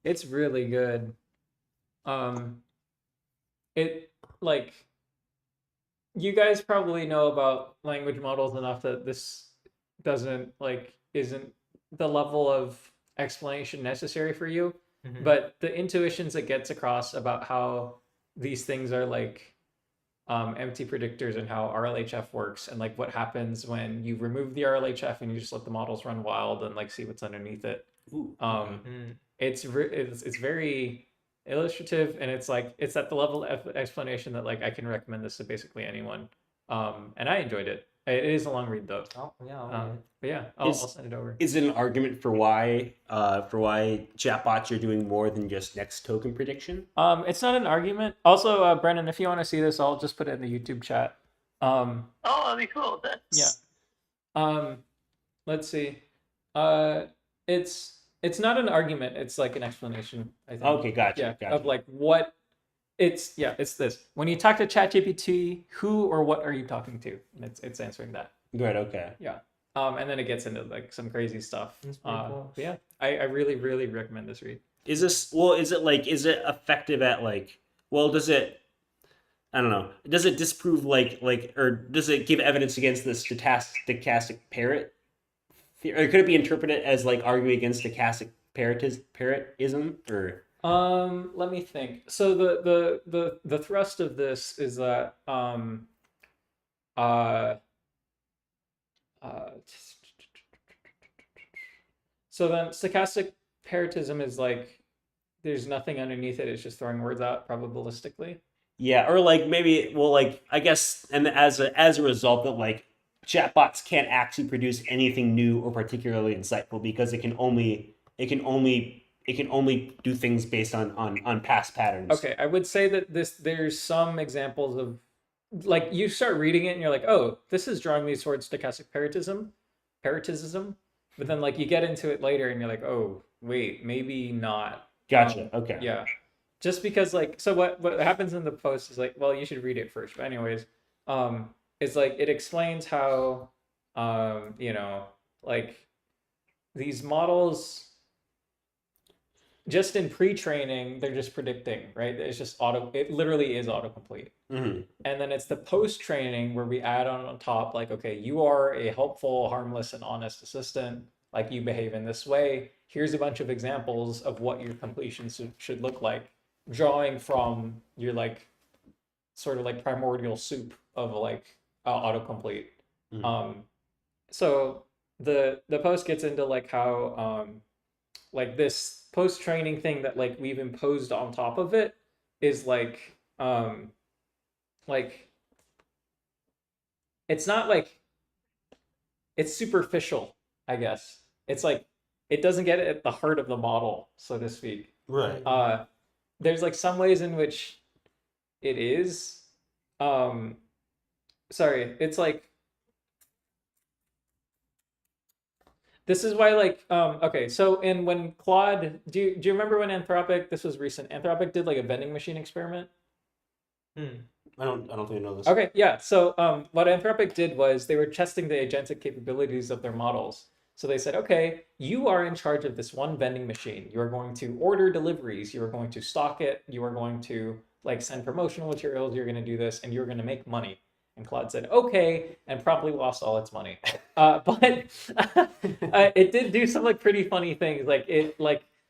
It's really good. It like you guys probably know about language models enough that this isn't the level of explanation necessary for you. Mm-hmm. But the intuitions it gets across about how these things are like empty predictors and how RLHF works and like what happens when you remove the RLHF and you just let the models run wild and like see what's underneath it. It's very illustrative and it's at the level of explanation that like I can recommend this to basically anyone. And I enjoyed it. It is a long read though. Oh yeah. But yeah, I'll send it over. Is it an argument for why chatbots are doing more than just next token prediction? It's not an argument. Also, Brennen, if you want to see this, I'll just put it in the YouTube chat. Oh, that'd be cool. Thanks. Yeah. Let's see. It's not an argument. It's like an explanation. I think. Okay, gotcha. Of like what. It's this. When you talk to ChatGPT, who or what are you talking to? And it's answering that. Good. Okay. Yeah. And then it gets into like some crazy stuff. That's pretty cool. Yeah. I really, really recommend this read. Is it effective at like, well, does it, I don't know, does it disprove or does it give evidence against the stochastic parrot? Or could it be interpreted as like arguing against stochastic parrotism or? Let me think. So the thrust of this is that so then stochastic parrotism is like there's nothing underneath it, it's just throwing words out probabilistically. Yeah, or like maybe I guess and as a result that like chatbots can't actually produce anything new or particularly insightful because it can only do things based on past patterns. Okay, I would say that there's some examples of like you start reading it and you're like, oh, this is drawing me towards stochastic parrotism, but then like you get into it later and you're like, oh, wait, maybe not. Gotcha. Okay. Yeah, just because like so what happens in the post is like, well, you should read it first. But anyways, it's like it explains how like these models. Just in pre-training, they're just predicting, right? It's just it literally is autocomplete. Mm-hmm. And then it's the post-training where we add on top, like, okay, you are a helpful, harmless, and honest assistant. Like you behave in this way. Here's a bunch of examples of what your completion should look like, drawing from your like, sort of like primordial soup of like autocomplete. Mm-hmm. So the post gets into like how like this post-training thing that like we've imposed on top of it is like it's not like it's superficial, I guess. It's like it doesn't get at the heart of the model, so to speak. Right. There's like some ways in which it is it's like this is why, like, okay, so when Claude, do you remember when Anthropic, this was recent, Anthropic did like a vending machine experiment? I don't think I know this. Okay, yeah, so what Anthropic did was they were testing the agentic capabilities of their models. So they said, okay, you are in charge of this one vending machine. You are going to order deliveries. You are going to stock it. You are going to like send promotional materials. You're going to do this and you're going to make money. And Claude said, okay, and promptly lost all its money. But it did do some like pretty funny things. Like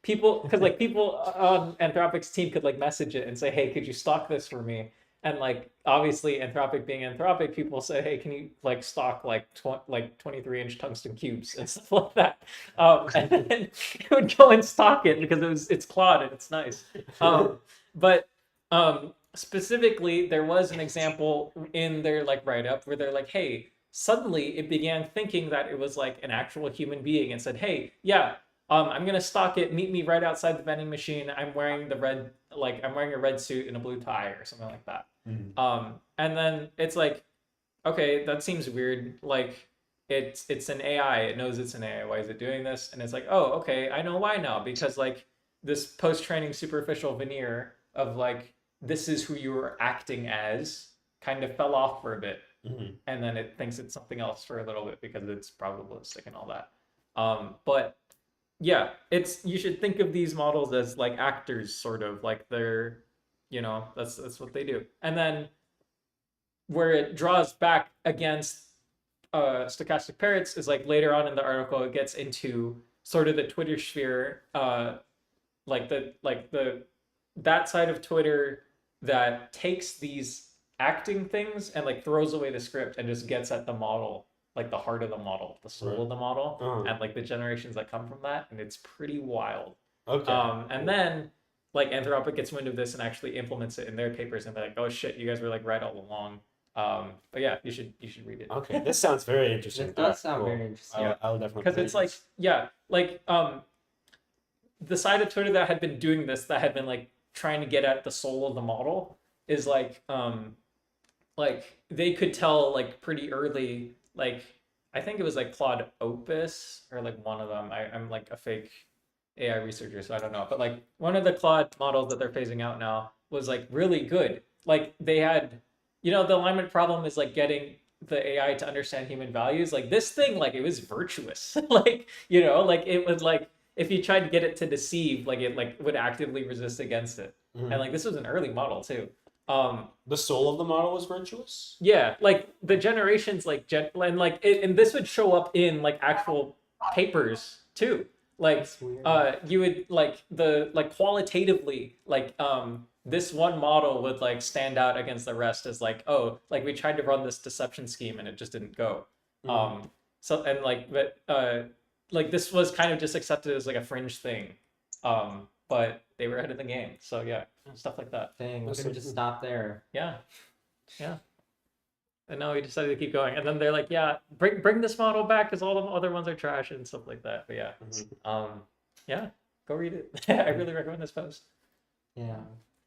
people on Anthropic's team could like message it and say, hey, could you stock this for me? And like obviously Anthropic being Anthropic, people say, hey, can you like stock like 23-inch tungsten cubes and stuff like that. And then it would go and stock it because it's Claude and it's nice. But specifically, there was an example in their like write-up where they're like, hey, suddenly it began thinking that it was like an actual human being and said, hey, yeah, I'm gonna stock it. Meet me right outside the vending machine. I'm wearing I'm wearing a red suit and a blue tie or something like that. And then it's like, okay, that seems weird. Like it's an AI. It knows it's an AI. Why is it doing this? And it's like, oh, okay, I know why now, because like this post-training superficial veneer of like this is who you were acting as kind of fell off for a bit. And then it thinks it's something else for a little bit because it's probabilistic and all that. But yeah, you should think of these models as like actors, sort of like they're, that's what they do. And then where it draws back against stochastic parrots is like later on in the article, it gets into sort of the Twitter sphere, that side of Twitter that takes these acting things and like throws away the script and just gets at the model, like the heart of the model, the soul of the model, and like the generations that come from that, and it's pretty wild. Okay. And then like Anthropic gets wind of this and actually implements it in their papers, and they're like, "Oh shit, you guys were like right all along." But yeah, you should read it. Okay, this sounds very interesting. It does sound very interesting. I'll definitely, because it's like the side of Twitter that had been doing this, that had been like trying to get at the soul of the model, is like they could tell like pretty early, like I think it was like Claude Opus or like one of them. I'm like a fake AI researcher, so I don't know. But like one of the Claude models that they're phasing out now was like really good. Like they had, the alignment problem is like getting the AI to understand human values. Like this thing, like it was virtuous. Like, like it was like if you tried to get it to deceive, like it like would actively resist against it. And like this was an early model too. The soul of the model was virtuous. Yeah, like the generations, like and like and this would show up in like actual papers too. Like you would like qualitatively like this one model would like stand out against the rest as like, oh, like we tried to run this deception scheme and it just didn't go. So and like but like this was kind of just accepted as like a fringe thing. But they were ahead of the game. So yeah, stuff like that. Dang, we could just stop there. Yeah. And now we decided to keep going. And then they're like, yeah, bring this model back because all the other ones are trash and stuff like that. But yeah. Yeah, go read it. I really recommend this post. Yeah.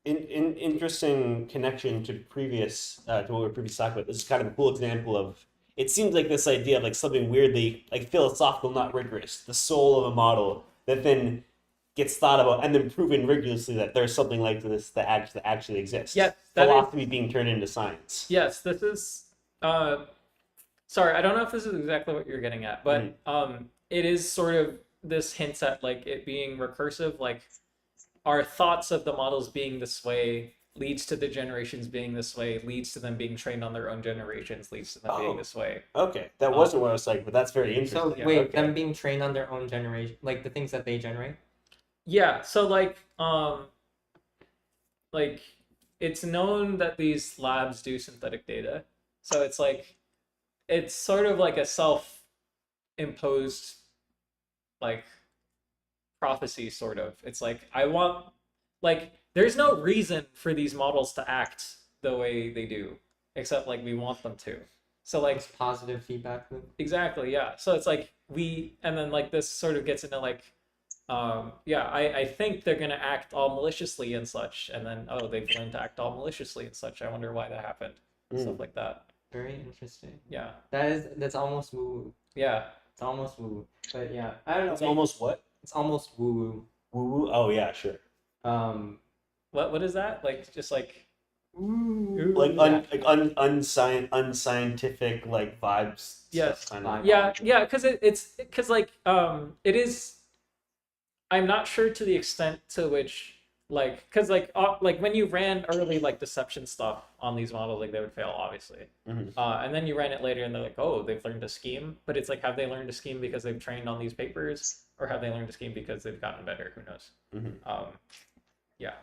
In interesting connection to previous to what we were previously talking about. This is kind of a cool example of, it seems like this idea of like something weirdly like philosophical, not rigorous, the soul of a model that then gets thought about and then proven rigorously that there's something like this that actually exists. Yeah, philosophy being turned into science. Yes, this is. Sorry, I don't know if this is exactly what you're getting at, but it is sort of this hints at like it being recursive. Like our thoughts of the models being this way leads to the generations being this way, leads to them being trained on their own generations, leads to them being this way. Okay, that wasn't what I was saying, but that's very interesting. So wait, them being trained on their own generation, like the things that they generate. Yeah, so like it's known that these labs do synthetic data. So it's like it's sort of like a self-imposed like prophecy sort of. It's like there's no reason for these models to act the way they do, except like we want them to. So like it's positive feedback loop. Exactly, yeah. So it's like and then like this sort of gets into like I think they're gonna act all maliciously and such, and then they've learned to act all maliciously and such. I wonder why that happened. Stuff like that. Very interesting. Yeah. That's almost woo. Yeah. It's almost woo. But yeah, I don't know. It's almost what? It's almost woo. Woo. Oh yeah, sure. What is that? Like just like ooh, like unscientific like vibes. Yes. Kind of. Yeah. Because because like it is. I'm not sure to the extent to which like because like when you ran early like deception stuff on these models, like they would fail obviously, and then you ran it later and they're like, oh, they've learned to scheme. But it's like, have they learned to scheme because they've trained on these papers, or have they learned to scheme because they've gotten better? Who knows? Yeah.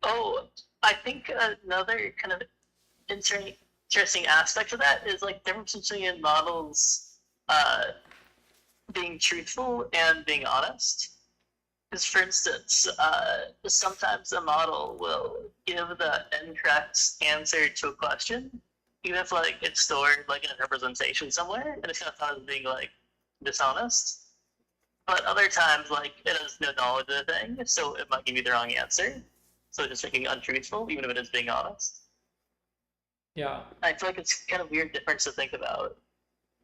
Oh, I I think another kind of interesting aspect of that is like difference between models being truthful and being honest. Because, for instance, sometimes a model will give the incorrect answer to a question, even if like it's stored like in a representation somewhere, and it's kind of thought as being like dishonest. But other times, like it has no knowledge of the thing, so it might give you the wrong answer. So just making untruthful, even if it is being honest. Yeah. I feel like it's kind of weird difference to think about.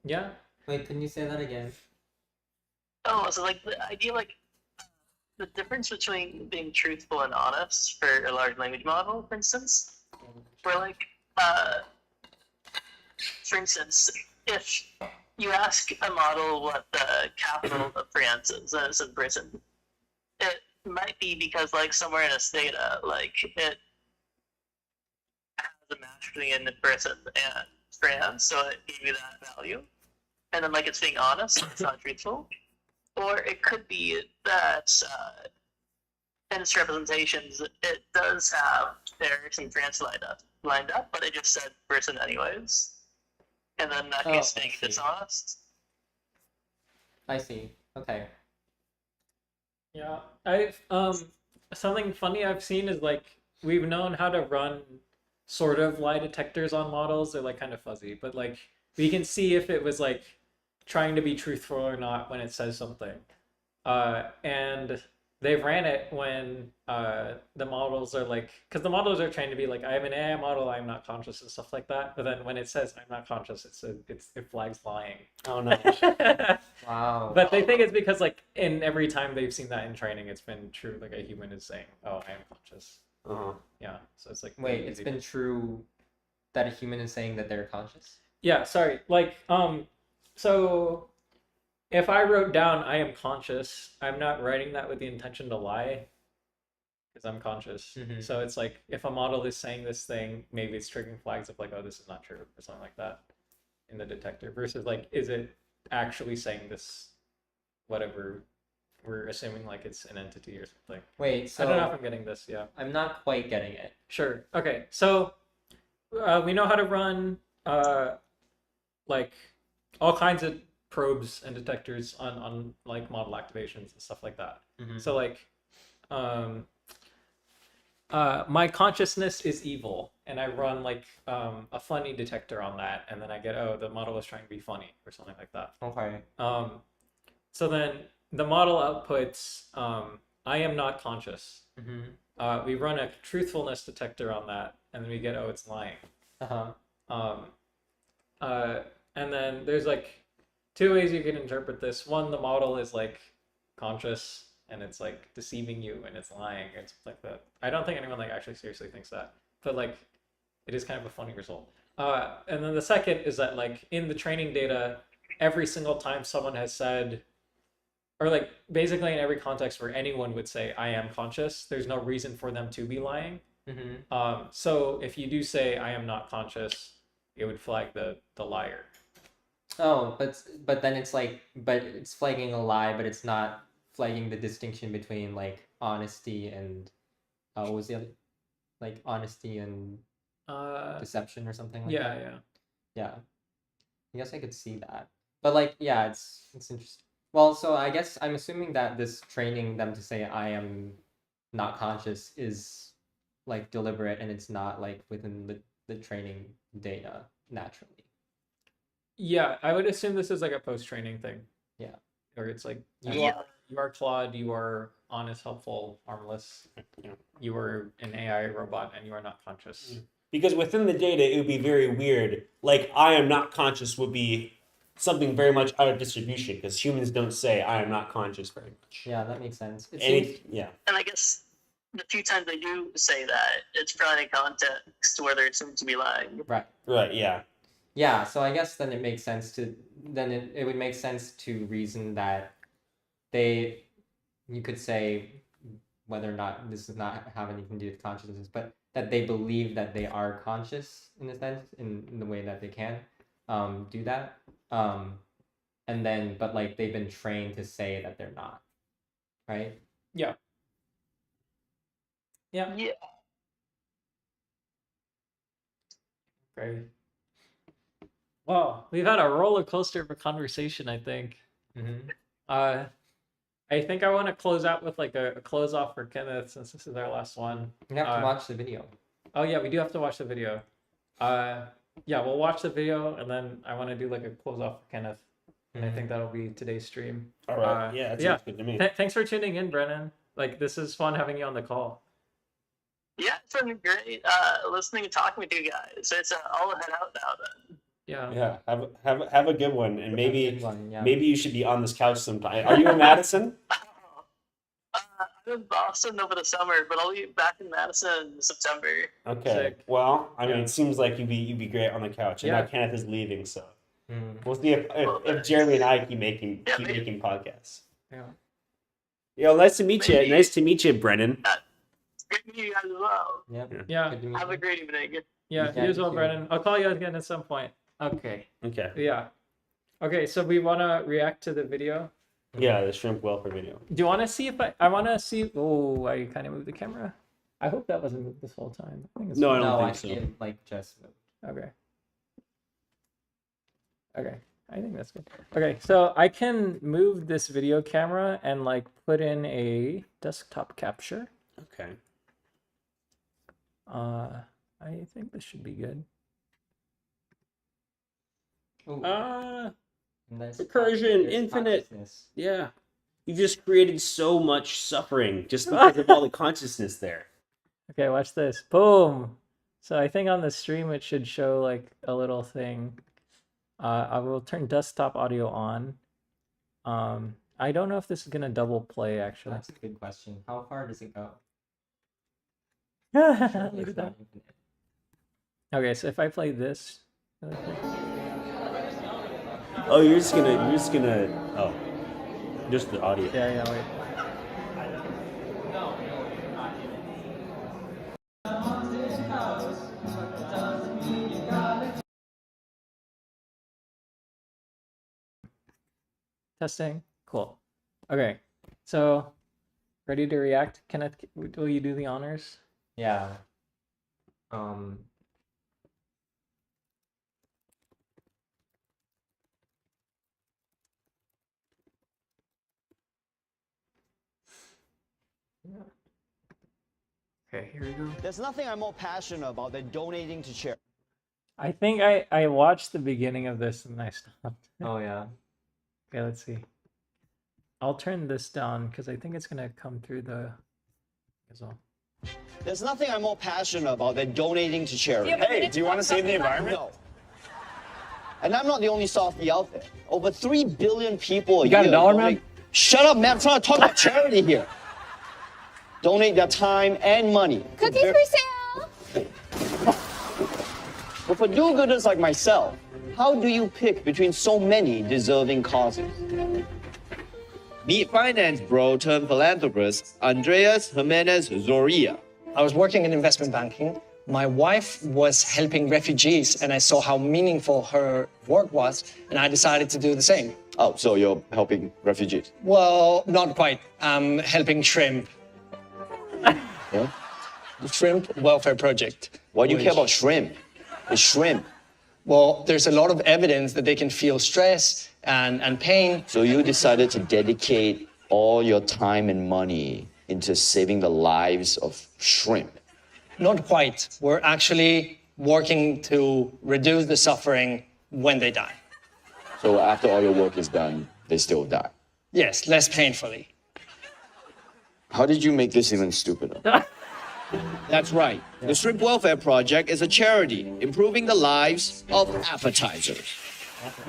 Yeah. Wait, can you say that again? Oh, so like the idea, like the difference between being truthful and honest for a large language model, for instance, where like, for instance, if you ask a model what the capital of France is, and it's in Britain, it might be because like somewhere in its data, like it has a match between Britain and France, so it gave you that value, and then like it's being honest, it's not truthful. Or it could be that in its representations, it does have Paris and France lined up, but it just said person anyways. And then that case being dishonest. I see. Okay. Yeah. I've something funny I've seen is like we've known how to run sort of lie detectors on models. They're like kind of fuzzy, but like we can see if it was like trying to be truthful or not when it says something. And they've ran it when the models are like, because the models are trying to be like, I have an AI model, I'm not conscious and stuff like that. But then when it says I'm not conscious, it flags lying. Oh no! Wow. But they think it's because like in every time they've seen that in training, it's been true. Like a human is saying, "Oh, I am conscious." Yeah. So it's like wait, it's been true that a human is saying that they're conscious? Yeah. Sorry. Like so. If I wrote down I am conscious, I'm not writing that with the intention to lie because I'm conscious. Mm-hmm. So it's like if a model is saying this thing, maybe it's triggering flags of like, oh, this is not true or something like that in the detector versus like, is it actually saying this, whatever we're assuming like it's an entity or something. Wait, so I don't know if I'm getting this. Yeah. I'm not quite getting it. Sure. Okay. So we know how to run like all kinds of probes and detectors on like model activations and stuff like that. Mm-hmm. So like my consciousness is evil, and I run like a funny detector on that, and then I get, oh, the model is trying to be funny or something like that. Okay. So then the model outputs I am not conscious. Mm-hmm. We run a truthfulness detector on that, and then we get, oh, it's lying. And then there's like two ways you can interpret this. One, the model is like conscious and it's like deceiving you and it's lying and stuff like that. I don't think anyone like actually seriously thinks that, but like it is kind of a funny result. And then the second is that like in the training data, every single time someone has said, or like basically in every context where anyone would say I am conscious, there's no reason for them to be lying. Mm-hmm. So if you do say I am not conscious, it would flag the liar. Oh, but then it's like, but it's flagging a lie, but it's not flagging the distinction between like honesty and what was the other, like honesty and deception or something like that. Yeah. I guess I could see that, but like, yeah, it's interesting. Well, so I guess I'm assuming that this training them to say I am not conscious is like deliberate and it's not like within the training data naturally. Yeah, I would assume this is like a post-training thing. Yeah. Or it's like Yeah. you are Claude, you are honest, helpful, harmless. Yeah. You are an AI robot and you are not conscious. Because within the data, it would be very weird. Like, I am not conscious would be something very much out of distribution because humans don't say I am not conscious very much. Yeah, that makes sense. Yeah. And I guess the few times they do say that, it's probably in context where they're assumed to be lying. Right. Right, yeah. Yeah, so I guess then it makes sense to it would make sense to reason that you could say whether or not this does not have anything to do with consciousness, but that they believe that they are conscious in a sense, in the way that they can do that. And then but like they've been trained to say that they're not. Right? Yeah. Yeah. Great. Well, we've had a roller coaster of a conversation, I think. I think I want to close out with like a close off for Kenneth since this is our last one. We have to watch the video. Oh yeah, we do have to watch the video. Yeah, we'll watch the video and then I want to do like a close off for Kenneth. And I think that'll be today's stream. All right. Yeah, that sounds good to me. Thanks for tuning in, Brennen. Like this is fun having you on the call. Yeah, it's been great listening and talking with you guys. It's all head out now then. Yeah. Yeah. Have a good one, and maybe maybe you should be on this couch sometime. Are you in Madison? I'm in Boston over the summer, but I'll be back in Madison in September. Okay. Sick. Well, I mean, it seems like you'd be great on the couch. And now Kenneth is leaving, so we'll see if Jeremy and I keep making podcasts. Yeah. Yo, nice to meet you. Nice to meet you, Brennen. Great to meet you guys as well. Yeah. Have a great evening. Yeah, you as well, Brennen. I'll call you again at some point. Okay. Yeah. Okay, so we want to react to the video. Yeah, the shrimp welfare video. Do you want to see if I want to see? Oh, I kind of moved the camera. I hope that wasn't moved this whole time. I think it's No, I fine. don't think so. It, like just moved. Okay, I think that's good. Okay, so I can move this video camera and like put in a desktop capture. Okay. I think this should be good. Recursion, infinite. Yeah. You just created so much suffering just because of all the consciousness there. Okay, watch this. Boom. So I think on the stream it should show like a little thing. I will turn desktop audio on. I don't know if this is gonna double play actually. That's a good question. How far does it go? Look at that. Okay, so if I play this. Oh, you're just gonna oh, just the audio. Yeah, wait. Testing. Cool. Okay, so ready to react? Kenneth, will you do the honors? Yeah. Okay, here we go. There's nothing I'm more passionate about than donating to charity. I think I watched the beginning of this and I stopped. Oh yeah. Okay, let's see. I'll turn this down because I think it's gonna come through the as well. There's nothing I'm more passionate about than donating to charity. Hey, do you want to save the environment? No. And I'm not the only softie out there. Over 3 billion people a year. You got a dollar, donate... man? Shut up, man. I'm trying to talk about charity here. Donate their time and money. Cookies for sale! But for do-gooders like myself, how do you pick between so many deserving causes? Meet finance bro turned philanthropist Andreas Jimenez Zoria. I was working in investment banking. My wife was helping refugees, and I saw how meaningful her work was, and I decided to do the same. Oh, so you're helping refugees? Well, not quite. I'm helping shrimp. Yeah? The Shrimp Welfare Project. Why do you care about shrimp? It's shrimp. Well, there's a lot of evidence that they can feel stress and pain. So you decided to dedicate all your time and money into saving the lives of shrimp. Not quite. We're actually working to reduce the suffering when they die. So after all your work is done, they still die. Yes, less painfully. How did you make this even stupider? That's right. The Shrimp Welfare Project is a charity improving the lives of appetizers.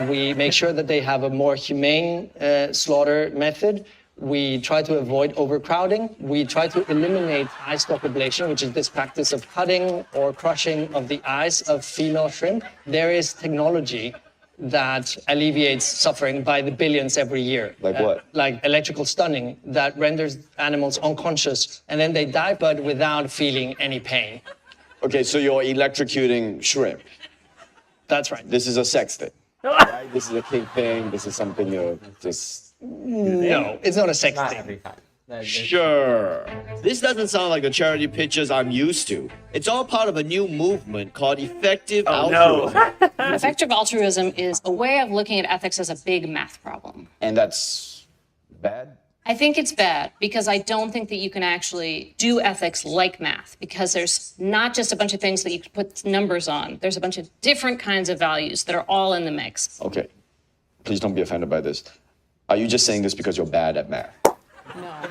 We make sure that they have a more humane slaughter method. We try to avoid overcrowding. We try to eliminate eye stalk ablation, which is this practice of cutting or crushing of the eyes of female shrimp. There is technology that alleviates suffering by the billions every year. Like what? Like electrical stunning that renders animals unconscious, and then they die, but without feeling any pain. Okay, so you're electrocuting shrimp. That's right. This is a sex thing. Right? This is a kink thing. This is something you're just... No, it's not a sex Not thing. every time. Sure. This doesn't sound like the charity pitches I'm used to. It's all part of a new movement called effective altruism. Effective altruism is a way of looking at ethics as a big math problem. And that's bad? I think it's bad because I don't think that you can actually do ethics like math, because there's not just a bunch of things that you can put numbers on. There's a bunch of different kinds of values that are all in the mix. Okay. Please don't be offended by this. Are you just saying this because you're bad at math?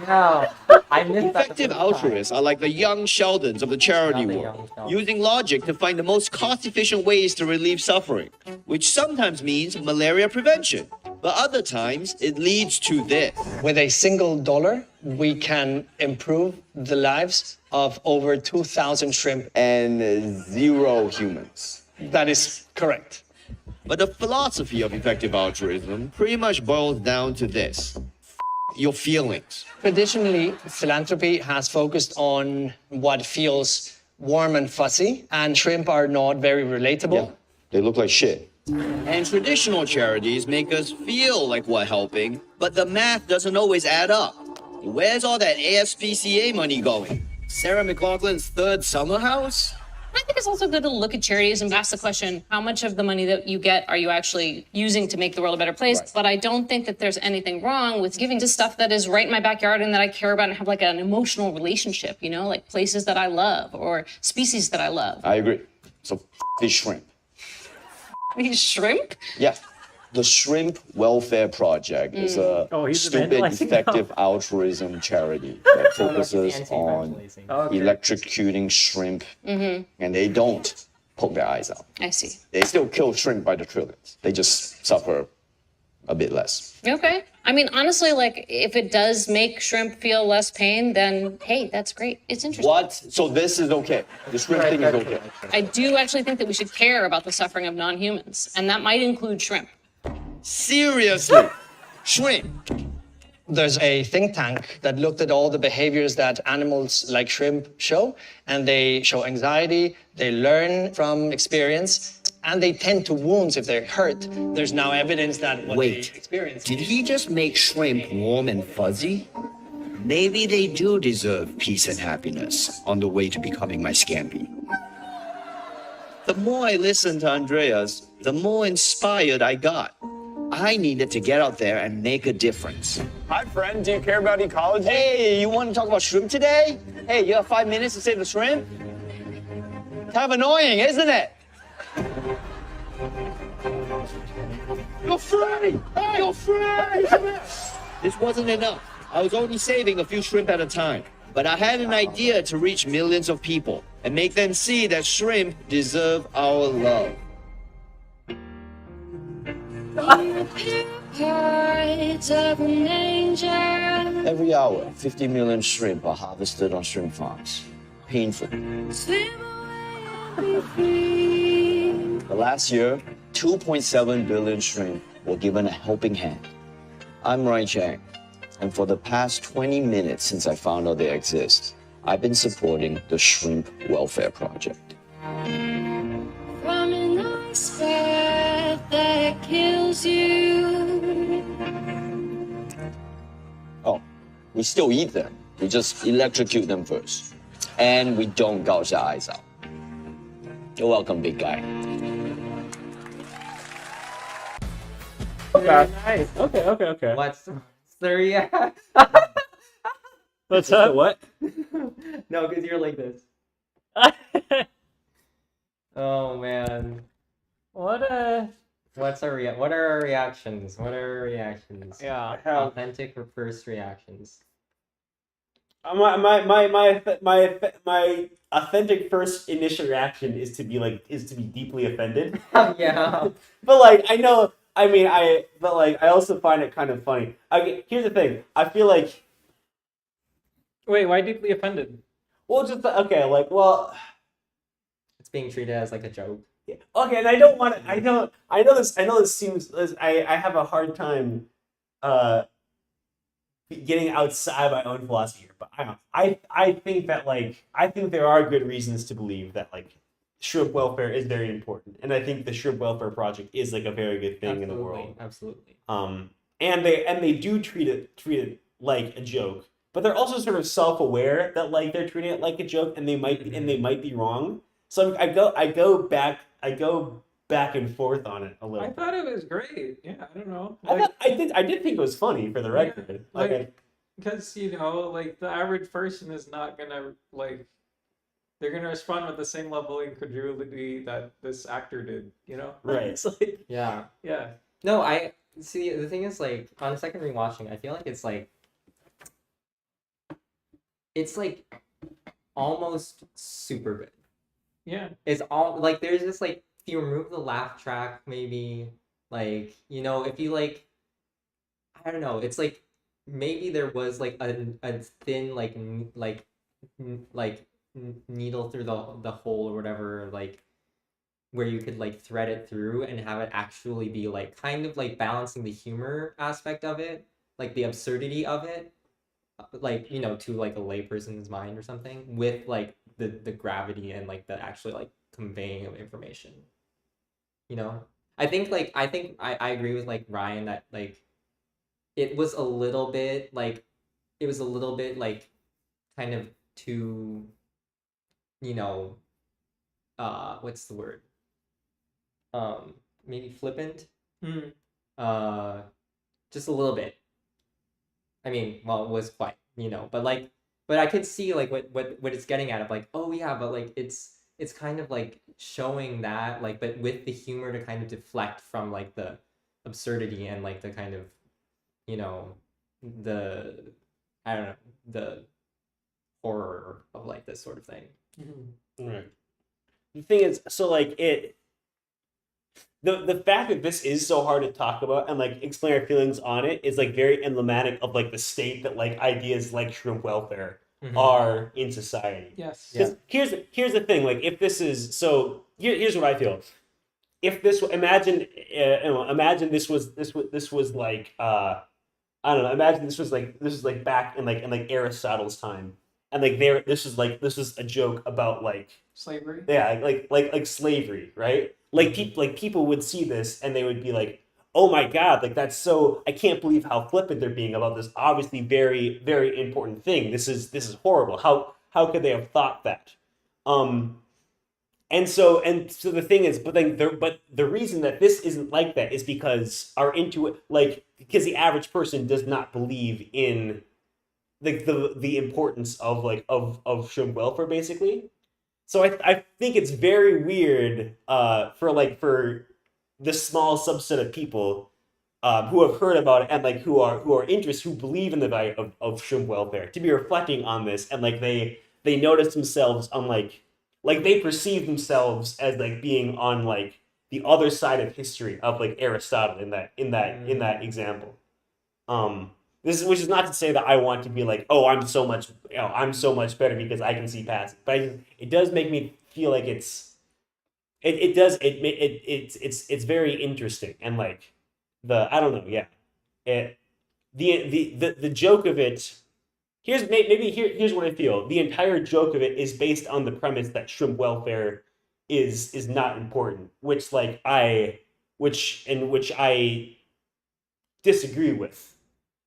No. I missed that. Effective altruists are like the young Sheldons of the charity world, using logic to find the most cost-efficient ways to relieve suffering, which sometimes means malaria prevention, but other times it leads to this. With a single dollar, we can improve the lives of over 2,000 shrimp. And 0 humans. That is correct. But the philosophy of effective altruism pretty much boils down to this. Your feelings. Traditionally, philanthropy has focused on what feels warm and fuzzy, and shrimp are not very relatable. Yeah, they look like shit. And traditional charities make us feel like we're helping, but the math doesn't always add up. Where's all that ASPCA money going? Sarah McLaughlin's third summer house? I think it's also good to look at charities and ask the question, how much of the money that you get are you actually using to make the world a better place? Right. But I don't think that there's anything wrong with giving to stuff that is right in my backyard and that I care about and have like an emotional relationship, you know, like places that I love or species that I love. I agree. So these shrimp. These shrimp? Yeah. The Shrimp Welfare Project is a stupid, effective altruism charity that focuses on electrocuting shrimp, and they don't poke their eyes out. I see. They still kill shrimp by the trillions. They just suffer a bit less. Okay. I mean, honestly, like, if it does make shrimp feel less pain, then, hey, that's great. It's interesting. What? So this is okay? The shrimp thing is okay? I do actually think that we should care about the suffering of non-humans, and that might include shrimp. Seriously? Shrimp? There's a think tank that looked at all the behaviors that animals like shrimp show, and they show anxiety, they learn from experience, and they tend to wounds if they're hurt. There's now evidence that what they experience... Did he just make shrimp warm and fuzzy? Maybe they do deserve peace and happiness on the way to becoming my scampi. The more I listened to Andreas, the more inspired I got. I needed to get out there and make a difference. Hi, friend. Do you care about ecology? Hey, you want to talk about shrimp today? Hey, you have 5 minutes to save the shrimp? Kind of annoying, isn't it? You're free! Hey, you're free! This wasn't enough. I was only saving a few shrimp at a time. But I had an idea to reach millions of people and make them see that shrimp deserve our love. Every hour, 50 million shrimp are harvested on shrimp farms. Painful. The last year, 2.7 billion shrimp were given a helping hand. I'm Rai Chang, and for the past 20 minutes since I found out they exist, I've been supporting the Shrimp Welfare Project. From an iceberg that kills you. Oh, we still eat them. We just electrocute them first. And we don't gouge their eyes out. You're welcome, big guy. Okay. Nice. Okay. What's the reaction? What's up? What? No, because you're like this. Oh man. What are our reactions? What are our reactions? Yeah. Authentic or first reactions? My authentic first initial reaction is to be deeply offended. Yeah. But like I also find it kind of funny. Here's the thing. I feel like. Wait, why deeply offended? Well, just it's being treated as like a joke. Yeah. Okay, and I don't want to. I know this seems. I have a hard time getting outside my own philosophy here, but I think that I think there are good reasons to believe that shrimp welfare is very important, and I think the Shrimp Welfare Project is a very good thing in the world. Absolutely. And they do treat it like a joke, but they're also sort of self-aware that like they're treating it like a joke, and they might be wrong. So I go back and forth on it a little. I thought it was great. Yeah, I don't know. I did think it was funny, for the record. Because like the average person is not gonna like. They're gonna respond with the same level of incredulity that this actor did. Right? It's like yeah. No, I see. The thing is, like, on the second rewatching, I feel like it's like almost super good. Yeah. It's all like there's just like if you remove the laugh track, maybe like if you like, I don't know. It's like maybe there was like a thin needle through the hole or whatever, like where you could like thread it through and have it actually be like kind of like balancing the humor aspect of it, like the absurdity of it, like to like a layperson's mind or something, with like the gravity and like the actually like conveying of information. I think I agree with like Ryan that like it was a little bit like kind of too what's the word, maybe flippant. Just a little bit. I mean, well, it was quite, but I could see like what it's getting at of like, oh yeah, but like it's kind of like showing that like, but with the humor to kind of deflect from like the absurdity and like the kind of the, I don't know, the horror of like this sort of thing. Right. The thing is, so like the fact that this is so hard to talk about and like explain our feelings on it is like very emblematic of like the state that like ideas like shrimp welfare are in society. Yes. Because here's the thing, like if this is here's what I feel. If this imagine this was like I don't know, imagine this was like back in like Aristotle's time, and like this is a joke about like slavery. Yeah, like slavery, right? Like people would see this and they would be like, "Oh my God, like that's so, I can't believe how flippant they're being about this obviously very, very important thing. This is horrible. How could they have thought that?" And so the thing is, but the reason that this isn't like that is because because the average person does not believe in like the importance of of shrimp welfare, basically. So I think it's very weird for the small subset of people who have heard about it and like who are interested, who believe in the value of shrimp welfare, to be reflecting on this, and like they notice themselves on like they perceive themselves as like being on like the other side of history of like Aristotle in that example. Which is not to say that I want to be like, oh, I'm so much better because I can see past it. But it does make me feel like it's very interesting, and like I don't know, yeah. The joke of it, here's what I feel. The entire joke of it is based on the premise that shrimp welfare is not important, which I disagree with.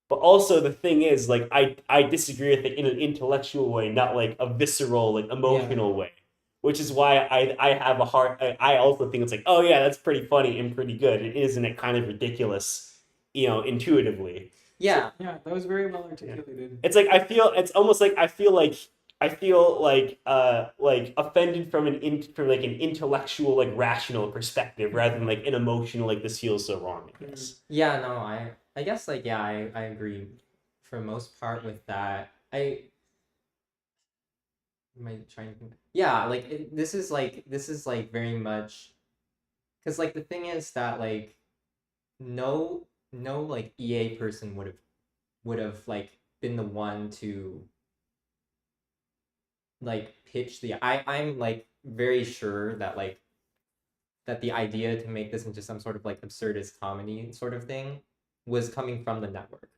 But also the thing is, like, I disagree with it in an intellectual way, not like a visceral, like emotional way. Which is why I have a hard. I also think it's like, oh yeah, that's pretty funny and pretty good. Isn't it kind of ridiculous, intuitively? Yeah. So, yeah, that was very well articulated. It's like it's almost like I feel offended from an intellectual, like rational perspective rather than like an emotional, like this feels so wrong, I guess. Yeah, no, I guess like I agree for the most part with that. Am I trying to think? Yeah, like this is very much, because like the thing is that like no like EA person would have like been the one to like pitch I'm like very sure that like that the idea to make this into some sort of like absurdist comedy sort of thing was coming from the network.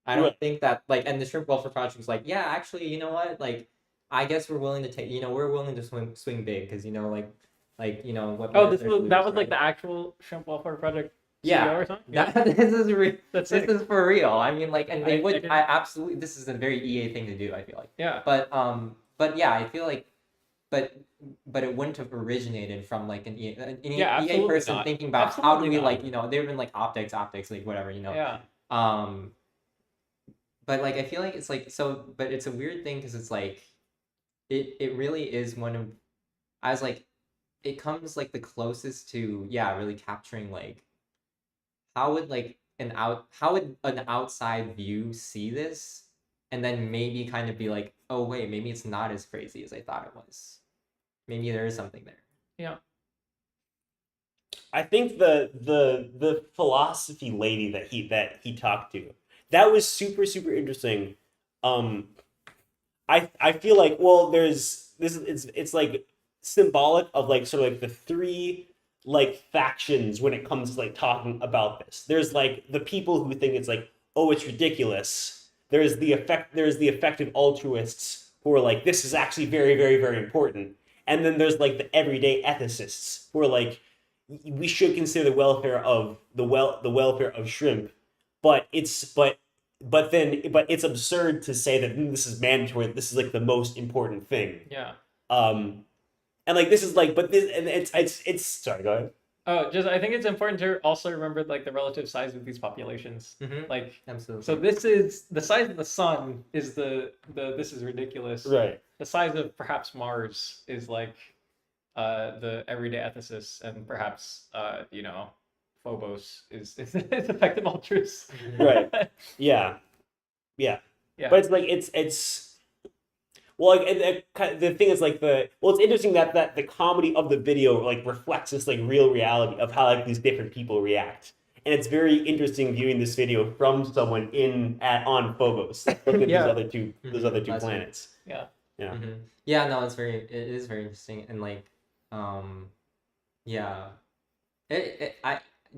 I don't think that like, and the Shrimp Welfare Project was like, yeah, actually, you know what, like I guess we're willing to take, we're willing to swing big because what. Oh, that was like the actual Shrimp Welfare Project CEO or something? This is for real. I mean, like, and they would. I absolutely. This is a very EA thing to do. I feel like. Yeah. But yeah, I feel like, but it wouldn't have originated from like an EA person thinking about how do we like, you know, they've been like optics, like whatever, you know. Yeah. But like I feel like it's like so, but it's a weird thing because it's like, it really is one of, I was like, it comes like the closest to really capturing like, how would an outside view see this, and then maybe kind of be like, oh wait, maybe it's not as crazy as I thought it was. Maybe there is something there. Yeah. I think the philosophy lady that he talked to, that was super interesting. I feel like, well, there's this, it's like symbolic of like sort of like the three like factions when it comes to like talking about this. There's like the people who think it's like, oh, it's ridiculous. There's the effective altruists who are like, this is actually very important. And then there's like the everyday ethicists who are like, we should consider the welfare of the welfare of shrimp, but it's absurd to say that this is mandatory. This is like the most important thing. Yeah. And like this is like, but this, and it's sorry, go ahead. Oh, just I think it's important to also remember like the relative size of these populations. Mm-hmm. Like, absolutely. So this is the size of the sun is the this is ridiculous. Right. The size of perhaps Mars is like the everyday ethicists, and perhaps you know, Phobos is effective altruists. Right. Yeah. But it's like it's well, like the thing is like it's interesting that the comedy of the video like reflects this like real reality of how like these different people react, and it's very interesting viewing this video from someone on Phobos. Look at those other two planets. Yeah. Yeah. Mm-hmm. Yeah. No, it is very interesting, and like, yeah,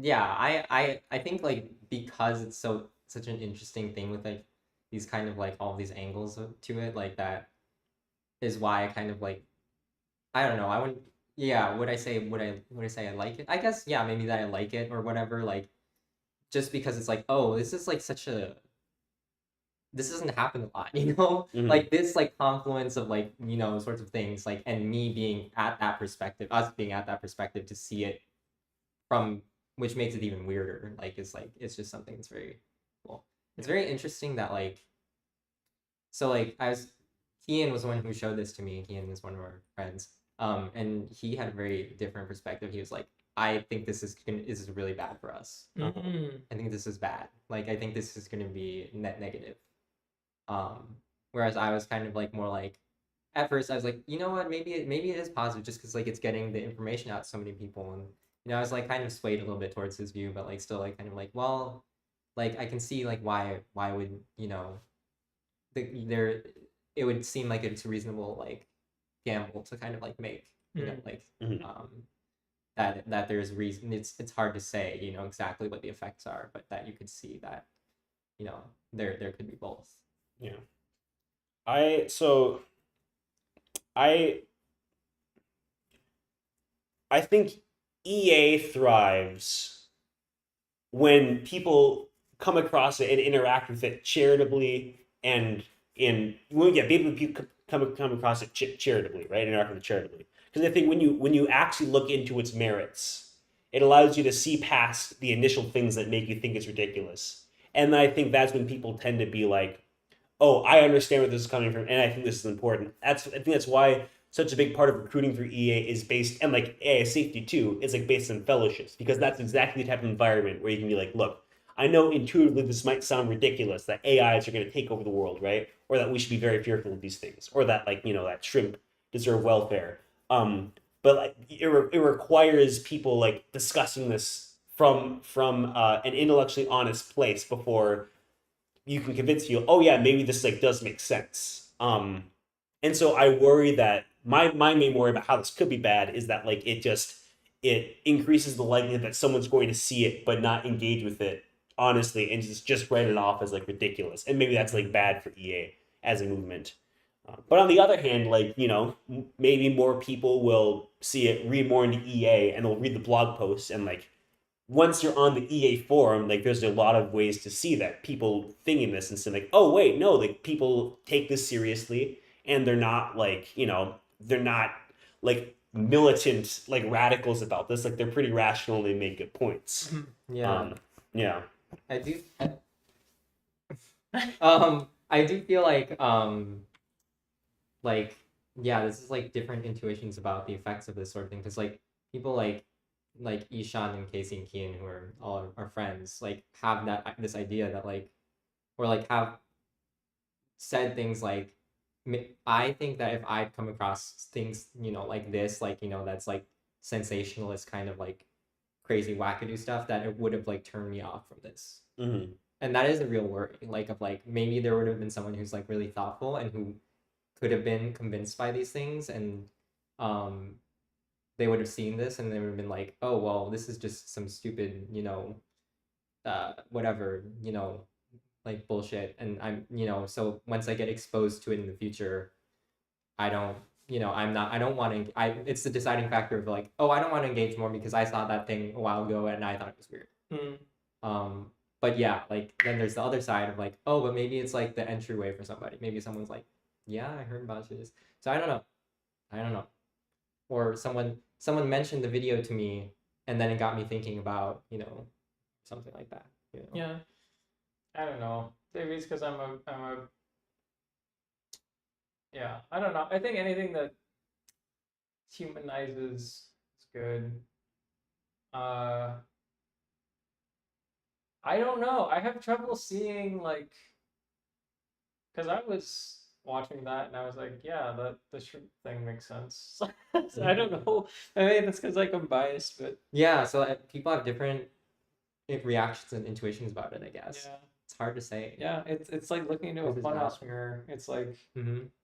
I think like because it's such an interesting thing with like these kind of like all these angles to it, like that is why I kind of like, I don't know, I wouldn't, would I say I like it? I guess maybe that I like it or whatever, like just because it's like, oh, this is like this doesn't happen a lot, you know? Mm-hmm. Like this like confluence of like, you know, sorts of things, like, and me being at that perspective, us being at that perspective to see it from, which makes it even weirder. Like it's just something that's very cool. It's very interesting that like, so like Kian was the one who showed this to me. Kian is one of our friends. And he had a very different perspective. He was like, I think this is really bad for us. Mm-hmm. I think this is bad. Like, I think this is going to be net negative. Whereas I was kind of like more like, at first I was like, you know what, maybe it is positive just because like it's getting the information out to so many people. And, you know, I was like kind of swayed a little bit towards his view, but like still like kind of like, well, like I can see like why would, you know, it would seem like it's a reasonable like gamble to kind of like make, you know, like that there's reason. It's hard to say, you know, exactly what the effects are, but that you could see that, you know, there could be both. Yeah. I think EA thrives when people come across it and interact with it charitably, and people come across it charitably, right? Interact with it charitably. Because I think when you actually look into its merits, it allows you to see past the initial things that make you think it's ridiculous. And I think that's when people tend to be like, oh, I understand where this is coming from, and I think this is important. I think that's why such a big part of recruiting through EA is based, and like AI safety too, is like based on fellowships, because that's exactly the type of environment where you can be like, look, I know intuitively this might sound ridiculous that AIs are going to take over the world, right? Or that we should be very fearful of these things, or that like, you know, that shrimp deserve welfare. But like it requires people like discussing this from an intellectually honest place before you can convince you, oh yeah, maybe this like does make sense. And so I worry that my main worry about how this could be bad is that like it increases the likelihood that someone's going to see it but not engage with it honestly and just write it off as like ridiculous. And maybe that's like bad for EA as a movement. But on the other hand, like, you know, maybe more people will see it, read more into EA, and they'll read the blog posts and like once you're on the EA forum, like there's a lot of ways to see that people thinking this and saying like, oh wait, no, like people take this seriously and they're not like, they're not like militant like radicals about this. Like they're pretty rational and they make good points. Yeah. Yeah. I do I do feel like yeah, this is like different intuitions about the effects of this sort of thing, because like people like Ishan and Casey and Kian, who are all our friends, like have this idea that like, or like have said things like, I think that if I'd come across things, like this, like, that's like sensationalist kind of like crazy wackadoo stuff, that it would have like turned me off from this. Mm-hmm. And that is a real worry, like of like maybe there would have been someone who's like really thoughtful and who could have been convinced by these things, and they would have seen this and they would have been like, oh well, this is just some stupid, whatever, like bullshit. And I'm, so once I get exposed to it in the future, I don't, I don't want to, it's the deciding factor of like, oh, I don't want to engage more because I saw that thing a while ago and I thought it was weird. But yeah, like then there's the other side of like, oh, but maybe it's like the entryway for somebody. Maybe someone's like, yeah, I heard about this. So I don't know. Or someone mentioned the video to me and then it got me thinking about, something like that. Yeah. I don't know. Maybe it's because I'm a yeah, I don't know. I think anything that humanizes is good. I don't know. I have trouble seeing like, because I was watching that and I was like, yeah, the shrimp thing makes sense. So I don't know. I mean, that's because like I'm biased, but yeah. So people have different reactions and intuitions about it, I guess. yeah, it's hard to say. Yeah, it's like looking into a funhouse mirror. It's like,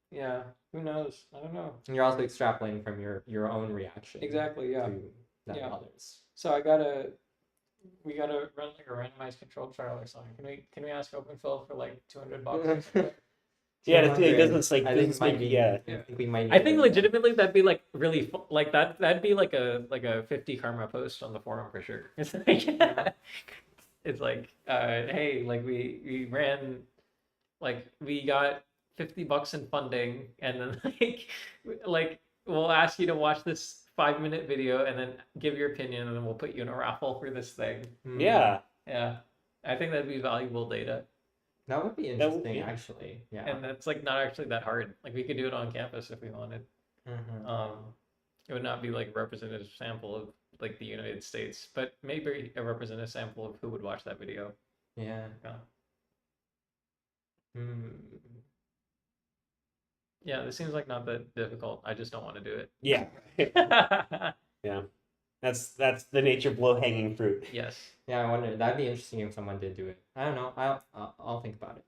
yeah, who knows? I don't know. And you're also extrapolating from your own reaction. Exactly. Yeah. To that of others. So we gotta run like a randomized controlled trial or something. Can we ask OpenFill for like $200? Yeah, the thing doesn't like. I think it might be. Yeah. I think we might. I think legitimately that'd be like really like that. That'd be like a 50 karma post on the forum for sure. It's like, it's like, hey, like we ran, like we got $50 in funding, and then like we'll ask you to watch this 5-minute video and then give your opinion, and then we'll put you in a raffle for this thing. Yeah. Yeah. I think that'd be valuable data. That would be interesting, actually. Yeah. And that's like not actually that hard. Like we could do it on campus if we wanted. It would not be like a representative sample of like the United States, but maybe a representative sample of who would watch that video. Yeah. Yeah, this seems like not that difficult. I just don't want to do it. Yeah. Yeah. That's the nature of low-hanging fruit. Yes. Yeah, I wonder. That'd be interesting if someone did do it. I don't know. I'll think about it.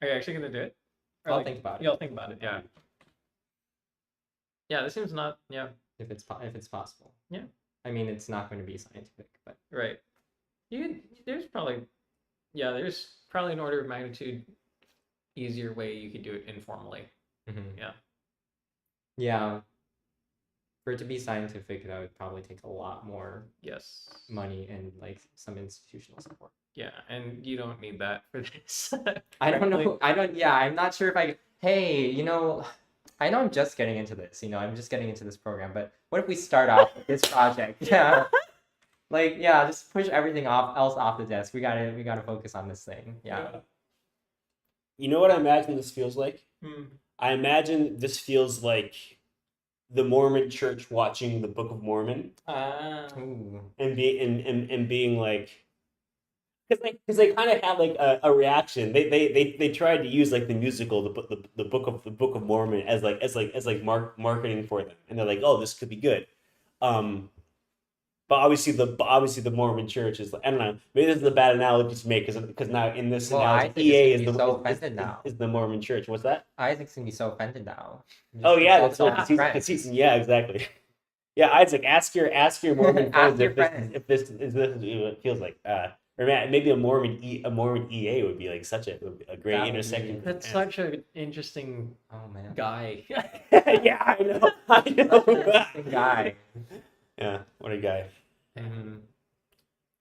Are you actually gonna do it? Or I'll think about it. You'll think about it. Yeah. Yeah, this seems not. Yeah. If it's possible. Yeah. I mean, it's not going to be scientific, but right. There's probably an order of magnitude easier way you could do it informally. Yeah. Yeah. For it to be scientific, that would probably take a lot more money and like some institutional support. Yeah, and you don't need that for this. I don't know. I'm not sure if hey, I know I'm just getting into this, I'm just getting into this program, but what if we start off with this project? Yeah. Like, yeah, just push everything else off the desk. We gotta focus on this thing. Yeah. You know what I imagine this feels like? I imagine this feels like the Mormon Church watching the Book of Mormon, and being like, because they kind of have like a reaction. They tried to use like the musical, the Book of Mormon as marketing for them, and they're like, oh, this could be good. But obviously the Mormon Church is like, I don't know, maybe this is a bad analogy to make because now in this analogy, EA is the Mormon Church. What's that? Isaac's gonna be so offended now. Oh yeah, that's yeah, exactly. Yeah, Isaac, ask your Mormon friends if this is what it feels like. Or maybe a Mormon EA would be like such a great intersection. That's such an interesting guy. Yeah, I know. Interesting guy. Yeah, what a guy.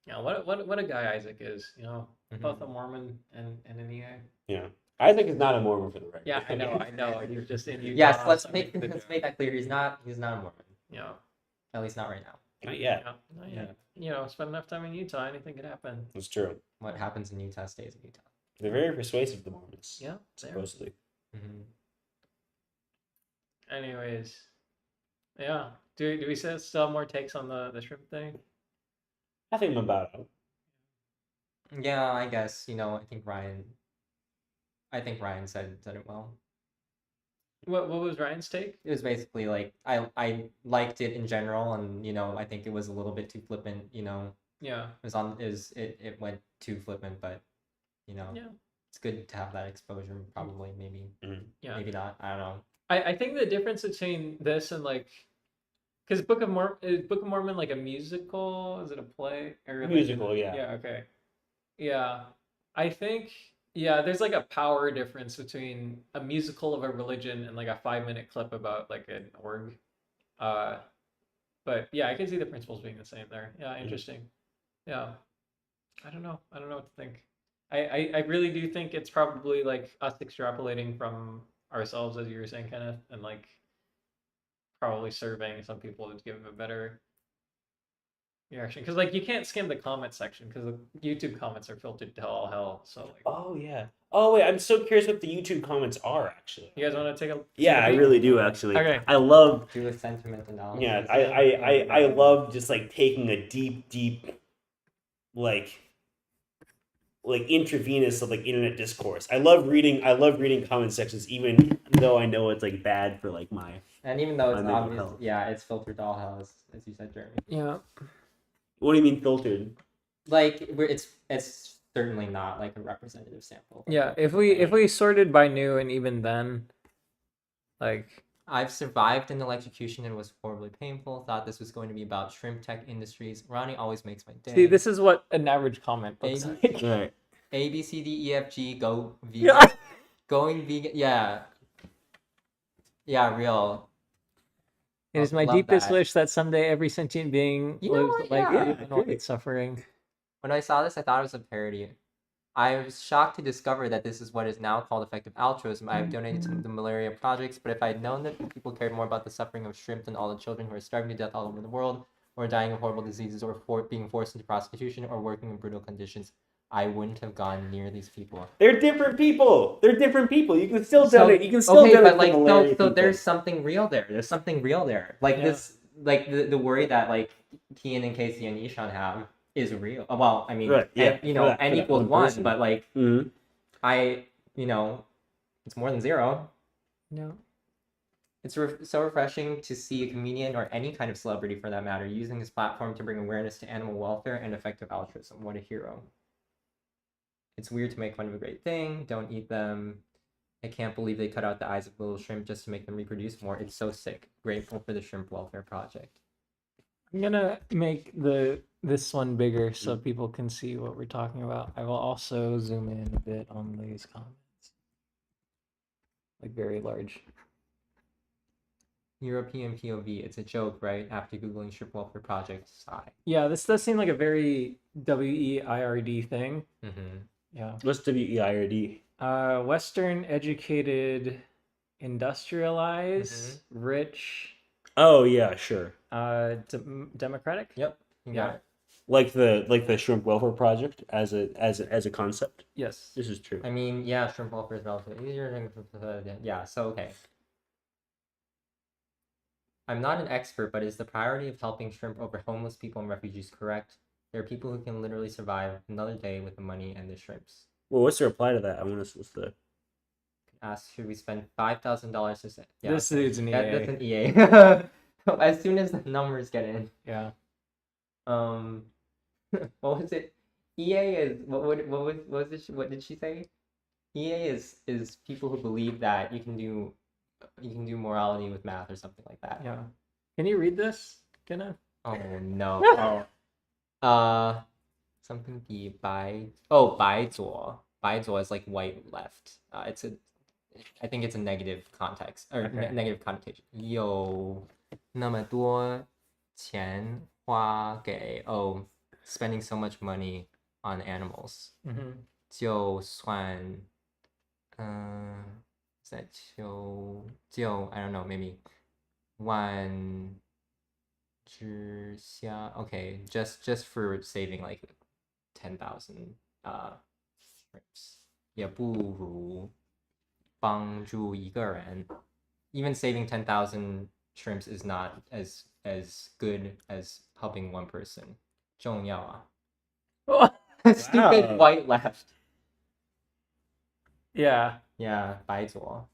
Yeah, what a guy Isaac is, you know, both a Mormon and an EA. Yeah, Isaac is not a Mormon for the record. Yeah, I know. He's just in Utah. Yes, let's make that clear. He's not a Mormon. Yeah, at least not right now. Not yet. Yeah, not yet. You know, spend enough time in Utah, anything could happen. That's true. What happens in Utah stays in Utah. They're very persuasive, the Mormons. Yeah, supposedly. Anyways, yeah. Do we still have more takes on the shrimp thing? I think I'm about out. Yeah, I guess, you know, I think Ryan said it well. What was Ryan's take? It was basically like I liked it in general, and you know, I think it was a little bit too flippant, you know. Yeah. It went too flippant, but you know, it's good to have that exposure, probably, maybe. Yeah. Maybe not. I don't know. I think the difference between this and like, because Book of Mormon like a musical? Is it a play or a musical? Yeah. Yeah. Okay. Yeah, I think there's like a power difference between a musical of a religion and like a 5-minute clip about like an org. But yeah, I can see the principles being the same there. Yeah, interesting. Yeah, I don't know what to think. I really do think it's probably like us extrapolating from ourselves, as you were saying, Kenneth, and like probably surveying some people to give a better reaction, because like you can't skim the comment section because the YouTube comments are filtered to all hell. So like, oh yeah. Oh wait, I'm so curious what the YouTube comments are actually. You guys want to take a? Yeah, I really do actually. Okay. I love do a sentiment analysis. Yeah, I love just like taking a deep like intravenous of like internet discourse. I love reading comment sections, even though I know it's like bad for like my. And even though it's obvious, it's filtered to all hell, as you said, Jeremy. Yeah. What do you mean filtered? Like it's certainly not like a representative sample. Yeah, if we sorted by new, and even then, like, I've survived an electrocution and was horribly painful. Thought this was going to be about shrimp tech industries. Ronnie always makes my day. See, this is what an average comment looks like. Right. A B C D E F G go vegan. Going vegan. Yeah, real. It is my deepest wish that someday every sentient being lives like its suffering. When I saw this, I thought it was a parody. I was shocked to discover that this is what is now called effective altruism. I have donated to the malaria projects, but if I had known that people cared more about the suffering of shrimp than all the children who are starving to death all over the world, or dying of horrible diseases, or being forced into prostitution, or working in brutal conditions, I wouldn't have gone near these people. They're different people. You can still donate. You can still donate. But like, so there's something real there. There's something real there. Like this, like the worry that like Kian and Casey and Ishan have is real. Well, I mean, n equals 1, but like, it's more than 0. No. It's so refreshing to see a comedian, or any kind of celebrity for that matter, using his platform to bring awareness to animal welfare and effective altruism. What a hero. It's weird to make fun of a great thing. Don't eat them. I can't believe they cut out the eyes of little shrimp just to make them reproduce more. It's so sick. Grateful for the Shrimp Welfare Project. I'm gonna make this one bigger so people can see what we're talking about. I will also zoom in a bit on these comments. Like very large. European POV. It's a joke, right? After Googling Shrimp Welfare Project, sigh. Yeah, this does seem like a very WEIRD thing. Mm-hmm. Yeah. What's WEIRD? Western educated, industrialized, rich. Oh yeah, sure. Democratic. Yep. Yeah. Like the Shrimp Welfare Project as a concept. Yes. This is true. I mean, yeah, shrimp welfare is relatively easier. Yeah. So okay. I'm not an expert, but is the priority of helping shrimp over homeless people and refugees correct? There are people who can literally survive another day with the money and the shrimps. Well, what's the reply to that? I want to. What's the? Ask, should we spend $5,000 to say? Yeah, this is an EA. That's an EA. As soon as the numbers get in. Yeah. What was it? EA is what did she say? EA is people who believe that you can do morality with math or something like that. Yeah. Can you read this, Kenneth? Oh no. Something be by 白左. 白左 is like white left. I think it's a negative context or negative connotation. 有那么多钱花给 spending so much money on animals. 就算 is that 就 I don't know, maybe 万之下 okay, just for saving like 10,000 shrimps 也不如帮助一个人 even saving 10,000 shrimps is not as good as helping one person 重要啊 Stupid white left. Yeah. Yeah, 白左.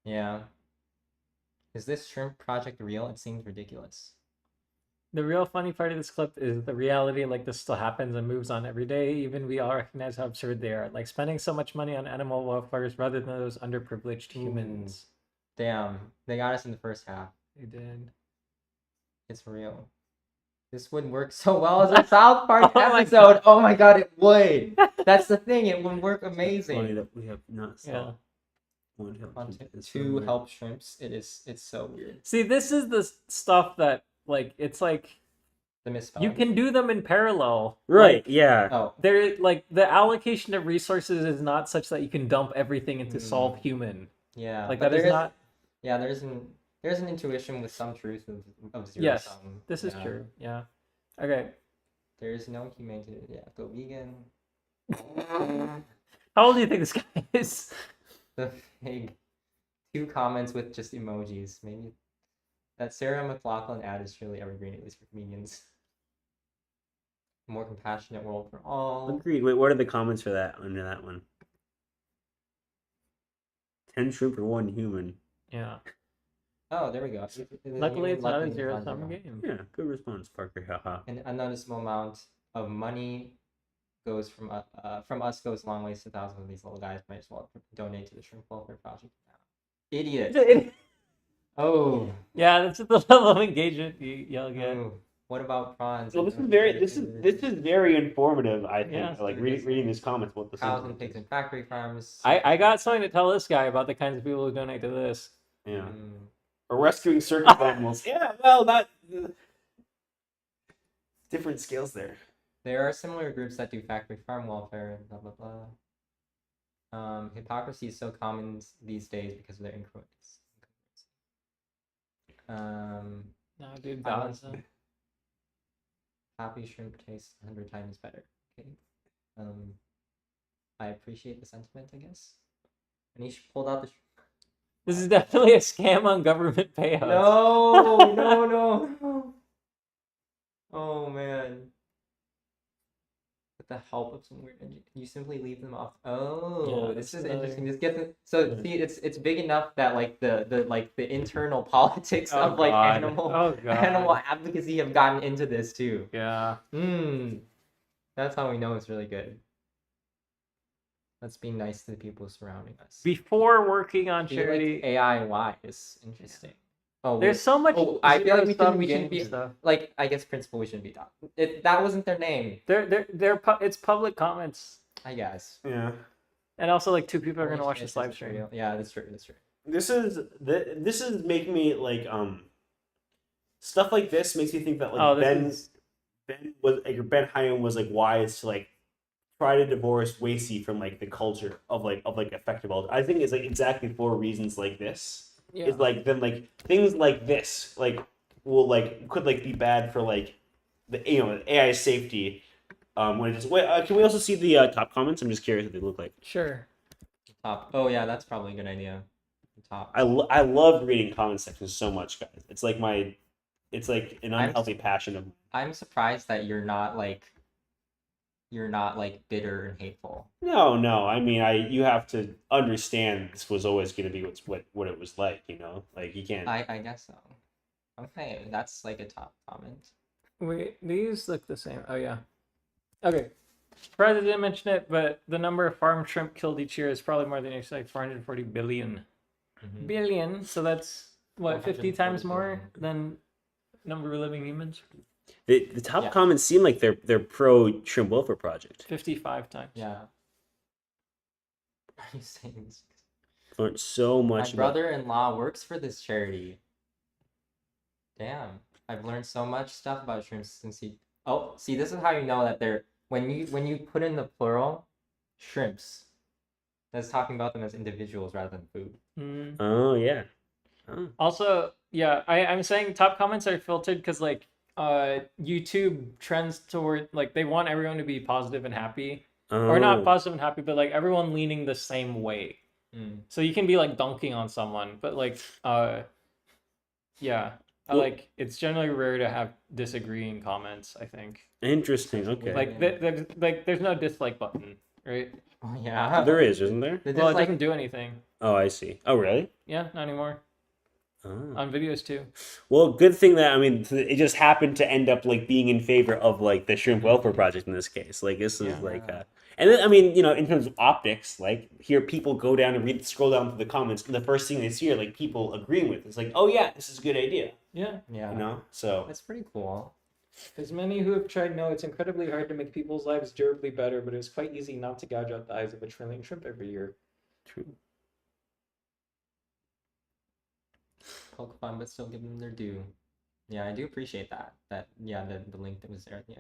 Yeah. Is this shrimp project real? It seems ridiculous. The real funny part of this clip is the reality, like, this still happens and moves on every day. Even we all recognize how absurd they are. Like, spending so much money on animal welfare rather than those underprivileged humans. Damn, they got us in the first half. They did. It's real. This would work so well as a South Park episode. Oh my god, it would. That's the thing. It would work amazing. Funny that we have not saw to help shrimps. It's so weird. See, this is the stuff that, like, it's like the misspelling. You can do them in parallel. Right, like, yeah. Oh. They're like the allocation of resources is not such that you can dump everything into solve human. Yeah. Like that is not. Yeah, there's an intuition with some truth of zero yes, sum. This is true. Yeah. Okay. There's no humanity. Yeah, go vegan. How old do you think this guy is? The fake 2 comments with just emojis. Maybe that Sarah McLachlan ad is truly evergreen, at least for comedians. A more compassionate world for all. Agreed. Wait, what are the comments for that under that one? 10 shrimp for 1 human. Yeah. Oh, there we go. Luckily, it's not a zero-sum game. Yeah, good response, Parker. Haha. An unnoticeable amount of money goes from us goes a long ways to thousands of these little guys. Might as well donate to the Shrimp Welfare Project now. Idiot. Oh. Yeah, that's the level of engagement you'll get. What about prawns? Well, this is very informative. I think. Yeah. Like reading these comments about the cows and pigs and factory farms. I got something to tell this guy about the kinds of people who donate to this. Yeah. Or rescuing circus animals. Yeah, well, not different scales there. There are similar groups that do factory farm welfare and blah blah blah. Hypocrisy is so common these days because of their incongruence. No, dude, balance. Happy shrimp tastes 100 times better. Okay. I appreciate the sentiment, I guess. And he pulled out the. This is definitely a scam on government payouts. No. Oh man. With the help of some weird engineer, you simply leave them off. Oh, yeah, this is interesting. This gets see, it's big enough that like the internal politics of like animal advocacy have gotten into this too. Yeah. That's how we know it's really good. Let's be nice to the people surrounding us. Before working on charity, like AI wise, interesting. Oh, there's so much. I feel like we shouldn't be stuff. Like I guess principal we shouldn't be talking. That wasn't their name. It's public comments. I guess. Yeah. And also, like 2 people are gonna watch this live stream. Yeah, that's true. This is making me like stuff like this makes me think that like Ben Hyam was like wise to like try to divorce Wacy from like the culture of effective alter. I think it's like exactly for reasons like this. Yeah. It's like then like things like this like will like could like be bad for like the AI safety. When it just can we also see the top comments? I'm just curious what they look like. Sure. Top. Oh yeah, that's probably a good idea. Top. I love reading comment sections so much, guys. It's like an unhealthy passion of. I'm surprised that you're not like bitter and hateful. No. I mean, you have to understand this was always going to be what it was like, Like you can't. I guess so. Okay, that's like a top comment. Wait, these look the same. Oh yeah. Okay. Surprised I didn't mention it, but the number of farm shrimp killed each year is probably more than like 440 billion. Mm-hmm. Billion. So that's what 50 times more than number of living humans. The top comments seem like they're pro Shrimp Welfare Project. 55 times. Yeah. Are you saying this? Learned so much. My brother-in-law works for this charity. Damn. I've learned so much stuff about shrimps since he. Oh, see, this is how you know that they're when you put in the plural, shrimps. That's talking about them as individuals rather than food. Oh yeah. Oh. Also, yeah, I'm saying top comments are filtered because like YouTube trends toward like they want everyone to be positive and happy, or not positive and happy, but like everyone leaning the same way. So you can be like dunking on someone, but like yeah, like it's generally rare to have disagreeing comments. I think. Interesting. Okay. Like there's no dislike button, right? Oh yeah. There is, isn't there? Well, it doesn't do anything. Oh, I see. Oh, really? Yeah, not anymore. On videos too. Well, good thing that it just happened to end up like being in favor of like the Shrimp Welfare Project in this case. Like this is and then in terms of optics, like here people go down and scroll down through the comments, and the first thing they see are like people agreeing with. It's like, oh yeah, this is a good idea. Yeah. Yeah. So that's pretty cool. As many who have tried know it's incredibly hard to make people's lives durably better, but it's quite easy not to gouge out the eyes of 1 trillion shrimp every year. True. Poke fun, but still give them their due. Yeah, I do appreciate that. The link that was there at the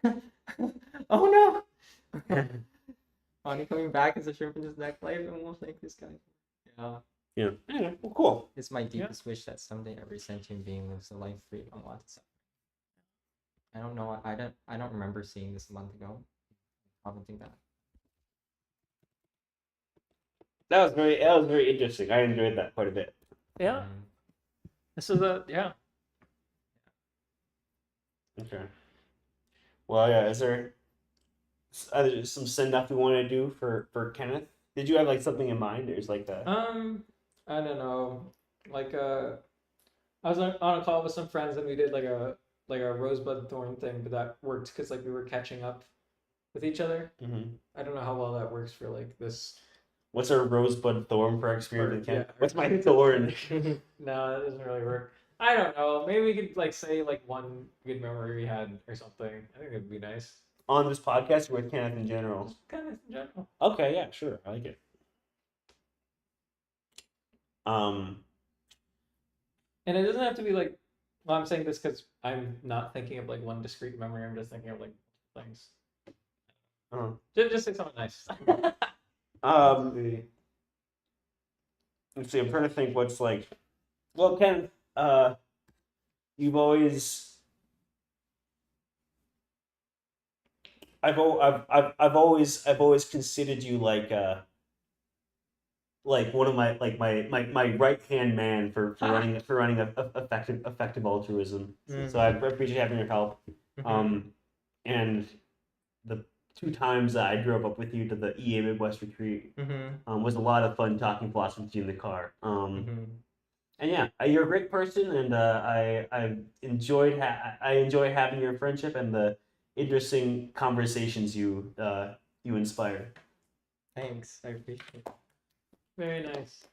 end. Oh no! Bonnie coming back as a shrimp in his necklace, and we'll thank this guy. Yeah. Yeah. Anyway, well, cool. It's my deepest wish that someday every sentient being lives a life free of unwanted suffering. I don't know. I don't remember seeing this a month ago. Commenting that. That was very interesting. I enjoyed that quite a bit. Yeah. This is yeah. Okay. Well, yeah. Is there some send off we want to do for Kenneth? Did you have like something in mind? There's like the I don't know. Like I was on a call with some friends and we did like a rosebud thorn thing, but that worked because like we were catching up with each other. I don't know how well that works for like this. What's our rosebud thorn for our experience with Kenneth? What's my thorn? No, that doesn't really work. I don't know. Maybe we could like say like one good memory we had or something. I think it'd be nice. On this podcast or with Kenneth in general? Just Kenneth in general. Okay, yeah, sure. I like it. And it doesn't have to be like, well, I'm saying this because I'm not thinking of like one discrete memory. I'm just thinking of like things. Just say something nice. Let's see. I'm trying to think what's like. Well, Ken, you've always. I've always considered you like one of my my right hand man for running effective altruism. So I appreciate having your help. And the 2 times that I drove up with you to the EA Midwest retreat was a lot of fun talking philosophy to you in the car. And yeah, you're a great person, and I enjoy having your friendship and the interesting conversations you inspire. Thanks, I appreciate it. Very nice.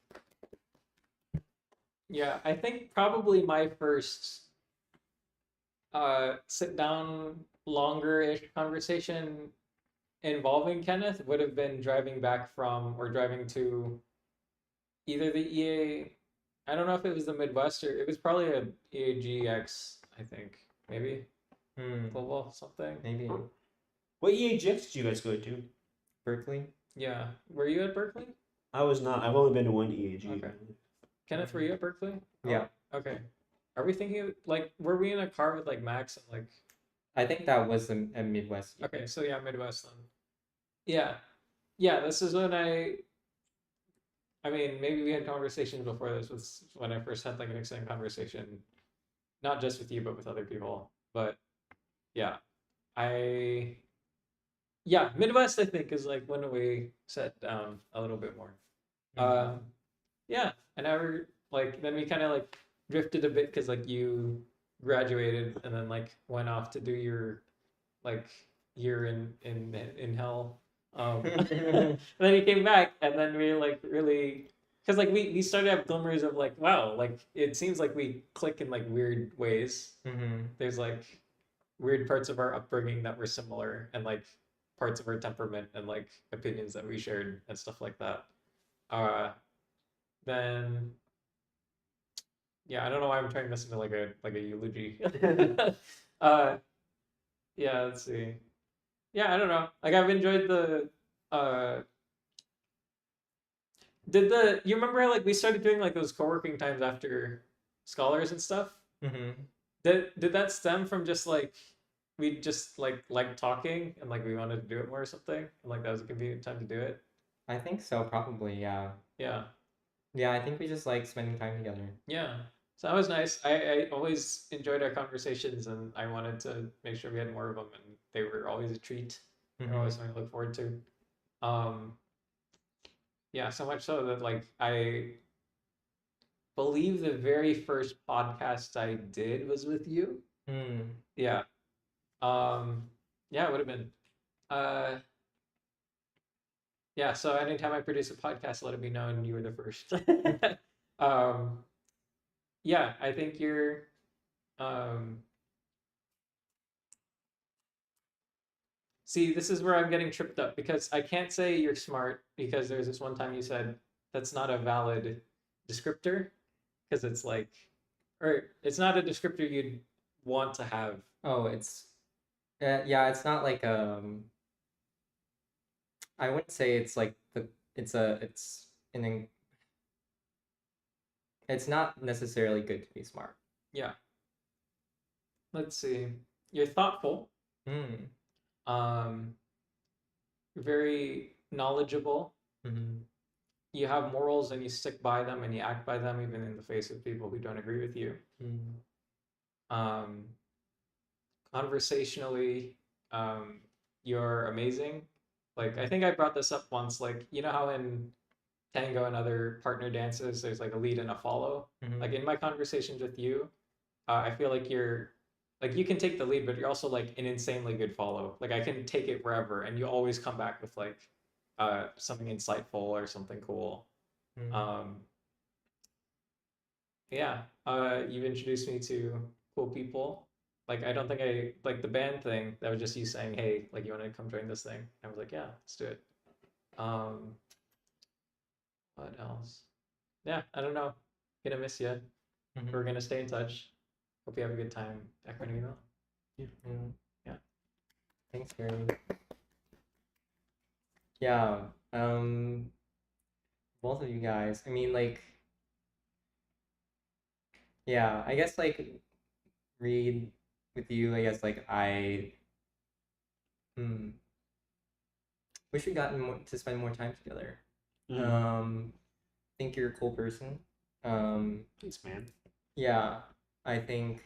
Yeah, I think probably my first sit down longer-ish conversation involving Kenneth would have been driving back from or driving to either the EA. I don't know if it was the Midwest or it was probably a EAGX, I think. Maybe. Global something. Maybe. What EAGX did you guys go to? Berkeley? Yeah. Were you at Berkeley? I was not. I've only been to one EAG. Okay. Kenneth, were you at Berkeley? Yeah. Oh, okay. Are we thinking of, like, were we in a car with like Max and like? I think that was a Midwest. Okay, so yeah, Midwest then. Yeah. Yeah, this is when I mean, maybe we had conversations before this was when I first had like an exciting conversation, not just with you, but with other people. But yeah, Midwest, I think, is like when we sat down a little bit more. Yeah, and then we kind of like drifted a bit because like you graduated and then like went off to do your like year in hell. And then you came back, and then we like really, because like we started to have glimmers of like, wow, like it seems like we click in like weird ways. There's like weird parts of our upbringing that were similar, and like parts of our temperament and like opinions that we shared and stuff like that. Then yeah, I don't know why I'm turning this into like a eulogy. Yeah, let's see. Yeah, I don't know. Like I've enjoyed the you remember how like we started doing like those co-working times after scholars and stuff? Mm-hmm. Did that stem from just like we just like talking and like we wanted to do it more or something? And like that was a convenient time to do it? I think so, probably, yeah. Yeah. Yeah, I think we just like spending time together. Yeah. So that was nice. I always enjoyed our conversations and I wanted to make sure we had more of them and they were always a treat. They were always something to look forward to. Yeah, so much so that like I believe the very first podcast I did was with you. Yeah. Yeah, it would have been. Uh, yeah, so anytime I produce a podcast, let it be known you were the first. um, yeah, I think you're. See, this is where I'm getting tripped up because I can't say you're smart because there's this one time you said that's not a valid descriptor because it's like, or it's not a descriptor you'd want to have. Oh, yeah, it's not like I wouldn't say it's like it's not necessarily good to be smart. Yeah. Let's see. You're thoughtful. Very knowledgeable. You have morals and you stick by them and you act by them even in the face of people who don't agree with you. Conversationally, you're amazing. Like I think I brought this up once. Like you know how in tango and other partner dances, there's like a lead and a follow. Like in my conversations with you, I feel like you're like you can take the lead, but you're also like an insanely good follow. Like I can take it wherever, and you always come back with like something insightful or something cool. Yeah, you've introduced me to cool people. Like I don't think I like the band thing. That was just you saying, "Hey, like you want to come join this thing?" I was like, "Yeah, let's do it." What else? Yeah, I don't know. Gonna miss you. We're gonna stay in touch. Hope you have a good time at Carnegie Mellon. Yeah. Thanks, Gary. Yeah. Both of you guys. I mean, like, yeah. I guess like Reid with you. I guess like I. Wish we gotten more, to spend more time together. Think you're a cool person. Thanks, man. Yeah, I think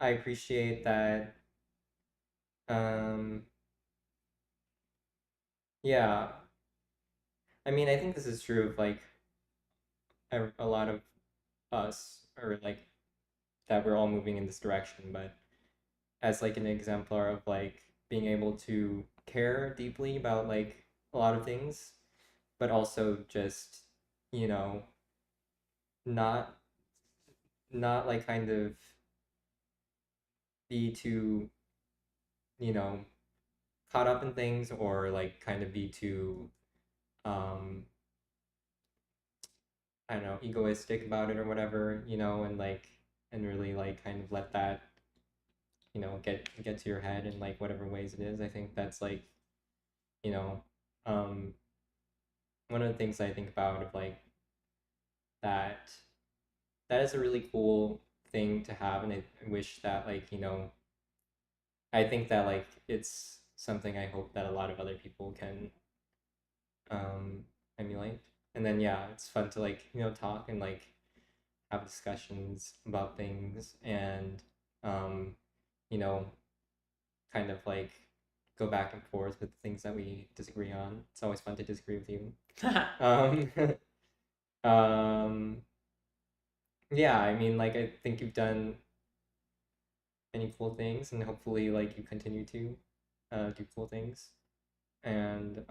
I appreciate that. Yeah. I mean, I think this is true of like a lot of us, or like that we're all moving in this direction, but as like an exemplar of like being able to care deeply about like a lot of things, but also just, you know, not like kind of be too, you know, caught up in things or like kind of be too I don't know, egoistic about it or whatever, you know, and like and really like kind of let that, you know, get to your head in like whatever ways it is. I think that's like, you know, one of the things I think about of like that is a really cool thing to have, and I wish that like, you know, I think that like it's something I hope that a lot of other people can emulate. And then yeah, it's fun to like, you know, talk and like have discussions about things and you know, kind of like go back and forth with things that we disagree on. It's always fun to disagree with you. Yeah, I mean, like I think you've done many cool things, and hopefully, like you continue to do cool things. And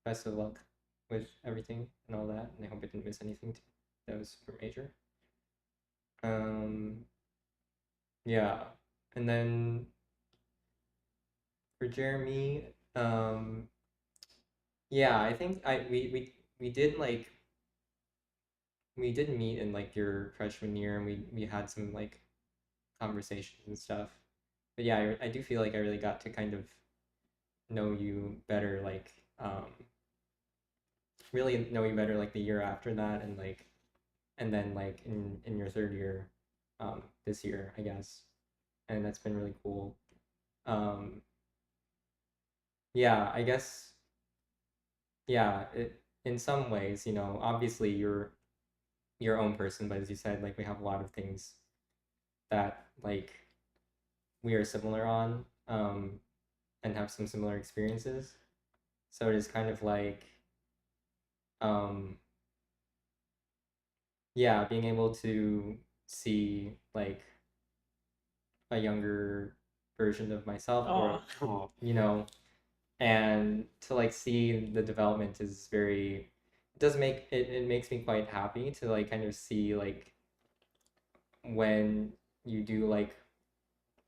best of luck with everything and all that. And I hope I didn't miss anything too. That was super major. Yeah, and then for Jeremy, yeah, I think we did like we did meet in like your freshman year, and we had some like conversations and stuff. But yeah, I do feel like I really got to kind of know you better, like really know you better like the year after that, and like and then like in your third year this year, I guess. And that's been really cool. Yeah, I guess yeah, in some ways, you know, obviously you're your own person, but as you said, like we have a lot of things that like we are similar on, and have some similar experiences. So it is kind of like um yeah, being able to see like a younger version of myself, or you know, and to like see the development is very, it does make it, it makes me quite happy to like kind of see like when you do like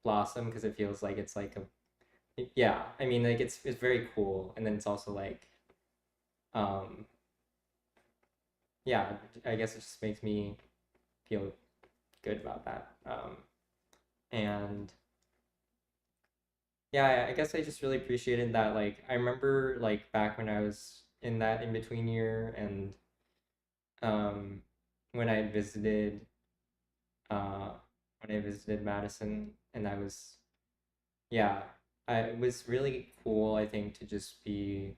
blossom, because it feels like it's like a, yeah, I mean like it's very cool, and then it's also like um yeah, I guess it just makes me feel good about that. And yeah, I guess I just really appreciated that. Like, I remember like back when I was in that in between year, and um, when I visited, uh, Madison, and I was, yeah, it was really cool. I think to just be,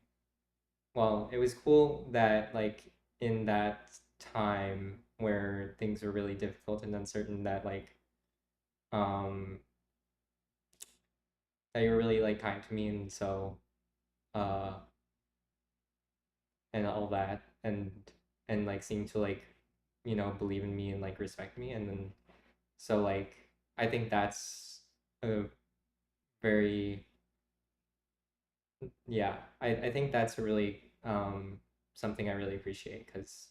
well, it was cool that like in that time where things were really difficult and uncertain, that like um that you were really like kind to me, and so uh and all that, and like seem to like, you know, believe in me and like respect me, and then so like I think that's a very, yeah, I think that's a really something I really appreciate, because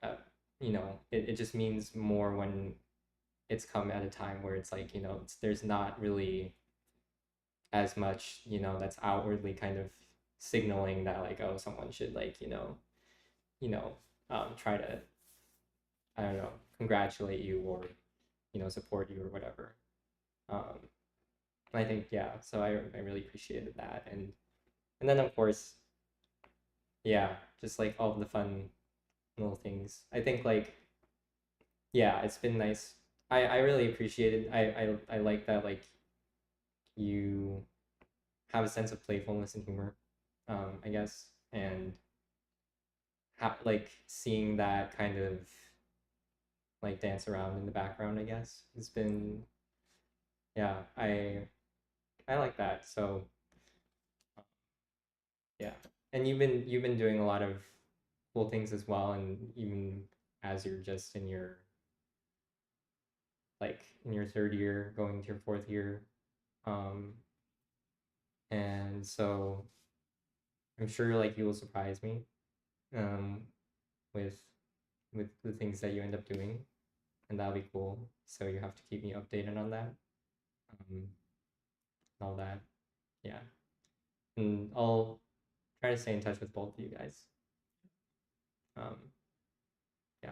uh, you know, it just means more when it's come at a time where it's like, you know, there's not really as much, you know, that's outwardly kind of signaling that like, oh, someone should like, you know, try to, I don't know, congratulate you, or you know, support you or whatever. um I think, yeah, so I really appreciated that, and then of course, yeah, just like all the fun little things. I think like, yeah, it's been nice. I really appreciated, I like that like you have a sense of playfulness and humor, I guess, and like seeing that kind of like dance around in the background, I guess, it's been, yeah, I like that. So yeah, and you've been doing a lot of cool things as well, and even as you're just in your, like in your third year going to your fourth year, um and so I'm sure like you will surprise me um with the things that you end up doing, and that'll be cool. So you have to keep me updated on that, and all that. Yeah, and I'll try to stay in touch with both of you guys. um yeah.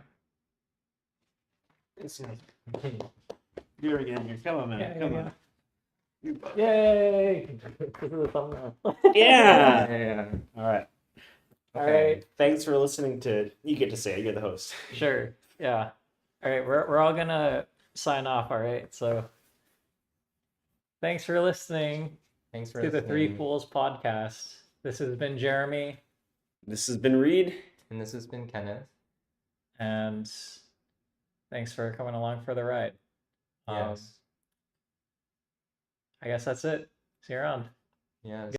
Do it again here. Come on, man. Yeah, Come yeah, on. Yay! This is a thumbnail. Yeah. Yeah. All right. All right. Thanks for listening to. You get to say it. You're the host. Sure. Yeah. All right. We're all gonna sign off. All right. So thanks for listening. Thanks for to the Three listening. Fools podcast. This has been Jeremy. This has been Reid. And this has been Kenneth. And thanks for coming along for the ride. Yes. I guess that's it. See you around. Yes.